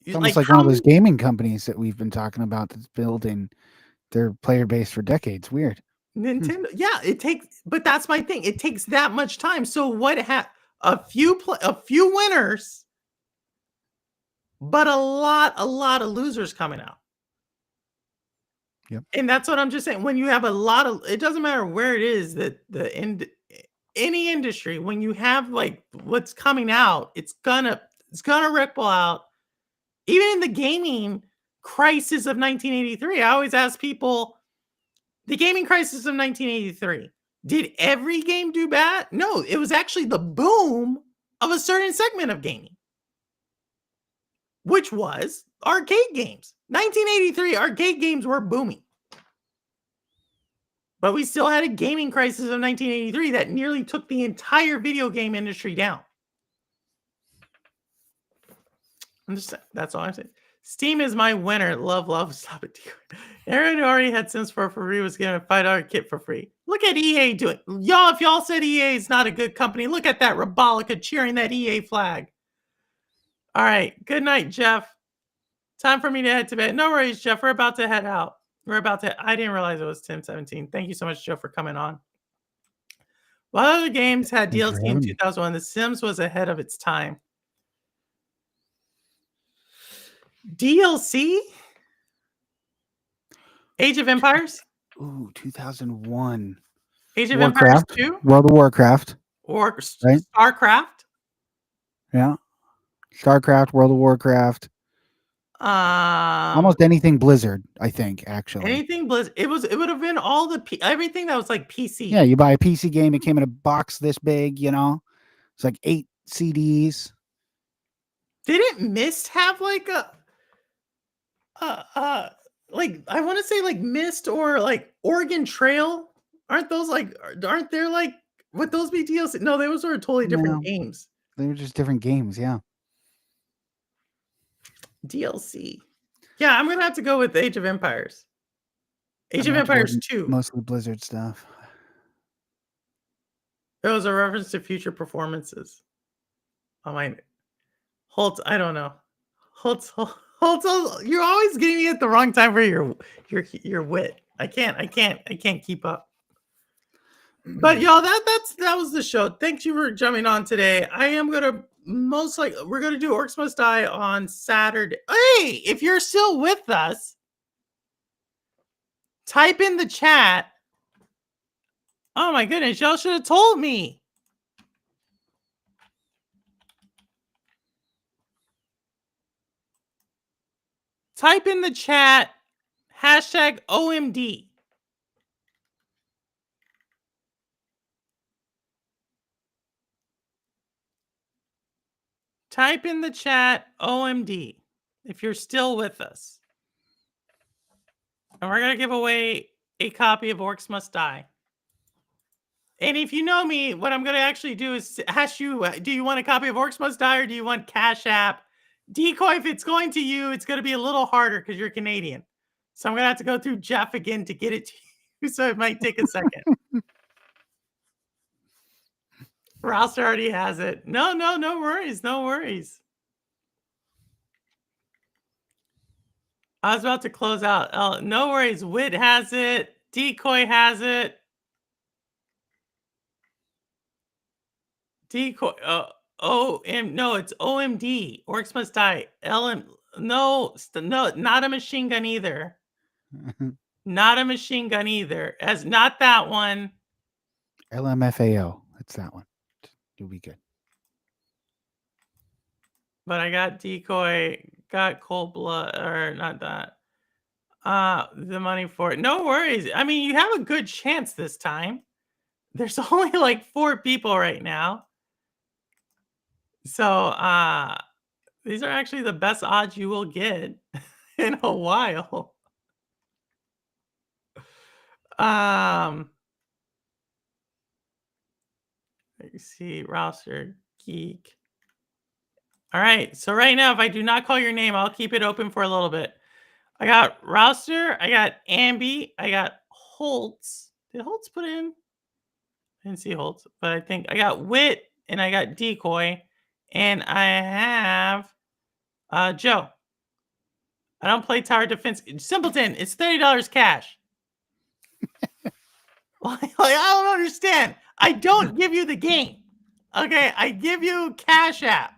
It's almost like one of those gaming companies that we've been talking about that's building their player base for decades. Weird. Nintendo, yeah, but that's my thing. It takes that much time. So what a few winners, but a lot of losers coming out. Yep. And that's what I'm just saying. When you have a lot of, it doesn't matter where it is that any industry, when you have like what's coming out, it's gonna ripple out. Even in the gaming crisis of 1983, I always ask people, the gaming crisis of 1983, did every game do bad? No, it was actually the boom of a certain segment of gaming, which was arcade games. 1983, arcade games were booming. But we still had a gaming crisis of 1983 that nearly took the entire video game industry down. That's all I'm saying. Steam is my winner. Love, stop it. Aaron who already had Sims 4 for free was given a $5 kit for free. Look at EA doing. Y'all, if y'all said EA is not a good company, look at that Rabolica cheering that EA flag. All right. Good night, Jeff. Time for me to head to bed. No worries, Jeff. We're about to head out. I didn't realize it was 10:17. Thank you so much, Joe, for coming on. While other games had Thanks for DLC in having me. 2001, The Sims was ahead of its time. DLC? Age of Empires? Ooh, 2001. Age of Empires Warcraft. 2? World of Warcraft. Or Right? StarCraft? Yeah. StarCraft, World of Warcraft. Almost anything Blizzard, I think, actually. Anything Blizzard. It would have been all everything that was like PC. Yeah, you buy a PC game, it came in a box this big, It's like 8 CDs. Didn't Myst have like like I want to say like Myst or like Oregon Trail? Aren't there like would those be DLC? No, those were totally different games. They were just different games, yeah. DLC. Yeah, I'm gonna have to go with Age of Empires. Age of I'm gonna have to go Empires with 2. mostly Blizzard stuff. It was a reference to future performances. Oh my Holt, I don't know. Holt, you're always getting me at the wrong time for your wit. I can't keep up. But y'all, that was the show. Thank you for jumping on today. I am gonna we're gonna do Orcs Must Die on Saturday. Hey, if you're still with us, type in the chat. Oh my goodness, y'all should have told me. Type in the chat hashtag OMD. Type in the chat OMD if you're still with us. And we're going to give away a copy of Orcs Must Die. And if you know me, what I'm going to actually do is ask you, do you want a copy of Orcs Must Die or do you want Cash App? Decoy, if it's going to you, it's going to be a little harder because you're Canadian. So I'm going to have to go through Jeff again to get it to you. So it might take a second. Ross already has it. No worries. No worries. I was about to close out. Oh, no worries. Wit has it. Decoy has it. Decoy. No, it's OMD. Orcs Must Die. No, not a machine gun either. Not a machine gun either. As not that one. LMFAO. That's that one. You'll be good. But I got Decoy, got Cold Blood, or not that. The money for it. No worries. I mean, you have a good chance this time. There's only like 4 people right now. So, these are actually the best odds you will get in a while. Let me see, roster geek. All right, so right now, if I do not call your name, I'll keep it open for a little bit. I got roster, I got Ambi, I got Holtz. Did Holtz put in? I didn't see Holtz, but I think I got Wit and I got Decoy, and I have Joe. I don't play tower defense. Simpleton, it's $30 cash. Like, I don't understand. I don't give you the game. Okay, I give you Cash App.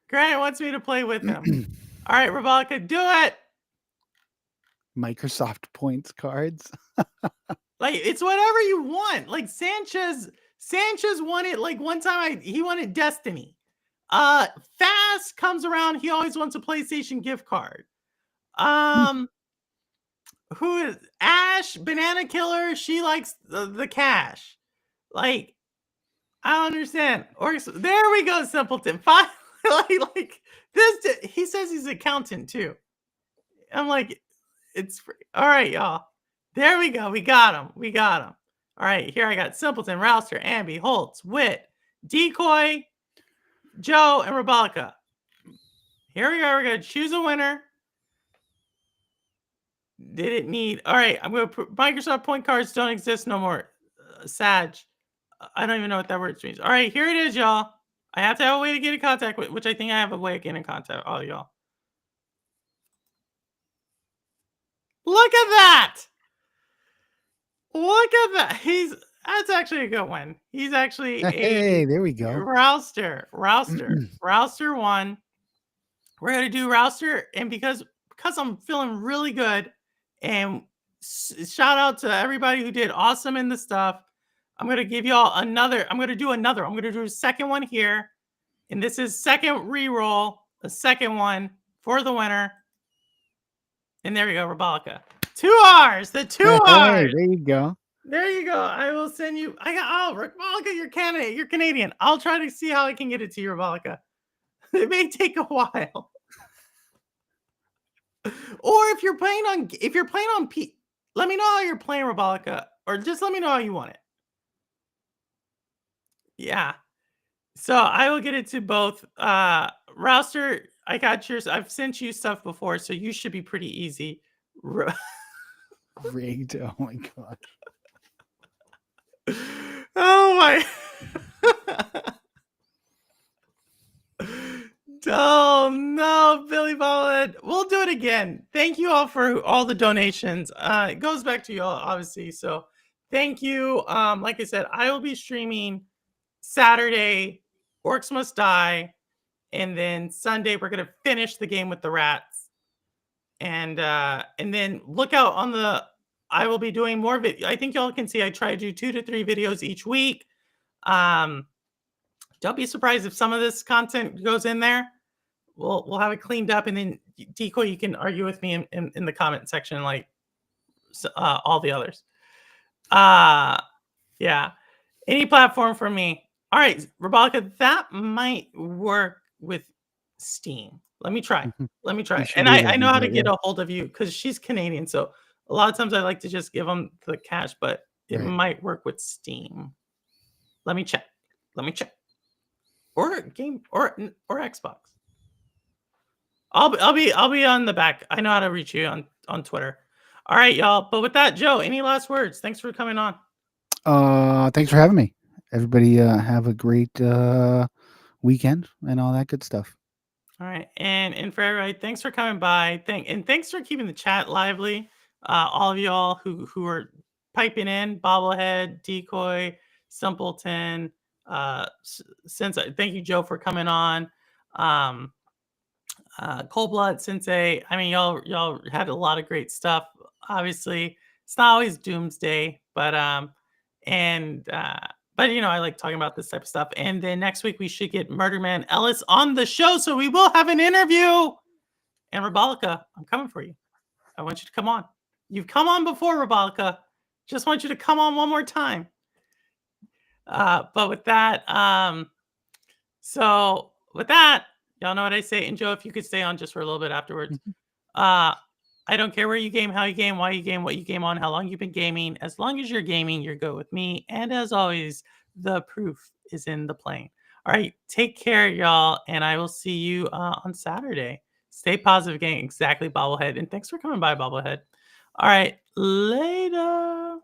Grant wants me to play with him. All right, Rebecca, do it. Microsoft points cards. Like, it's whatever you want. Like Sanchez wanted, like one time he wanted Destiny. Fast comes around, he always wants a PlayStation gift card. Who is Ash Banana Killer? She likes the cash. Like, I don't understand. Or there we go, Simpleton. Finally, like this. He says he's an accountant too. I'm like, it's free. All right, y'all. There we go. We got him. We got him. All right, here I got Simpleton, Rouster, Ambi, Holtz, Wit, Decoy, Joe, and Rebecca. Here we go. We're gonna choose a winner. Did it need? All right, I'm gonna put Microsoft point cards don't exist no more. Sag. I don't even know what that word means. All right, here it is, y'all. I have to have a way to get in contact with, which I think I have a way of getting in contact with all y'all. Look at that! Look at that. That's actually a good one. He's actually Hey, a there we go. Rouster. Rouster 1. We're gonna do Rouster, and because I'm feeling really good, and shout out to everybody who did awesome in the stuff. I'm gonna give y'all another. I'm gonna do another. I'm gonna do a second one here, and this is second reroll, a second one for the winner. And there we go, Rebolica. 2 R's, the 2 Hey, R's. there you go. There you go. I will send you. Rebolica, you're Canada. You're Canadian. I'll try to see how I can get it to you, Rebolica. It may take a while. Or if you're playing on let me know how you're playing Rebolica, or just let me know how you want it. Yeah. So I will get it to both. Rouster, I got yours. I've sent you stuff before, so you should be pretty easy. Rigged. Oh my god. Oh my. Oh no, Billy Bobblehead. We'll do it again. Thank you all for all the donations. It goes back to you all, obviously. So thank you. Like I said, I will be streaming Saturday, Orcs Must Die, and then Sunday we're gonna finish the game with the rats. And then look out on the. I will be doing more I think y'all can see I try to do 2 to 3 videos each week. Don't be surprised if some of this content goes in there. We'll have it cleaned up, and then Decoy, you can argue with me in the comment section like all the others. Yeah, any platform for me. All right, Rebolica, that might work with Steam. Let me try. Let me try. And I know how to get a hold of you because she's Canadian. So a lot of times I like to just give them the cash, but it might work with Steam. Let me check. Or game or Xbox. I'll be on the back. I know how to reach you on Twitter. All right, y'all. But with that, Joe, any last words? Thanks for coming on. Thanks for having me. Everybody have a great weekend and all that good stuff. All right. And for everybody, thanks for coming by. Thanks for keeping the chat lively. All of y'all who are piping in, Bobblehead, Decoy, Simpleton, thank you, Joe, for coming on. Cold Blood Sensei. I mean, y'all had a lot of great stuff. Obviously, it's not always doomsday, but you know, I like talking about this type of stuff. And then next week we should get Murder Man Ellis on the show, so we will have an interview. And Rebolica, I'm coming for you. I want you to come on. You've come on before, Rebolica. Just want you to come on one more time. But with that, so with that, y'all know what I say. And Joe, if you could stay on just for a little bit afterwards. I don't care where you game, how you game, why you game, what you game on, how long you've been gaming. As long as you're gaming, you're good with me. And as always, the proof is in the playing. All right, take care, y'all. And I will see you on Saturday. Stay positive, gang. Exactly, Bobblehead. And thanks for coming by, Bobblehead. All right, later.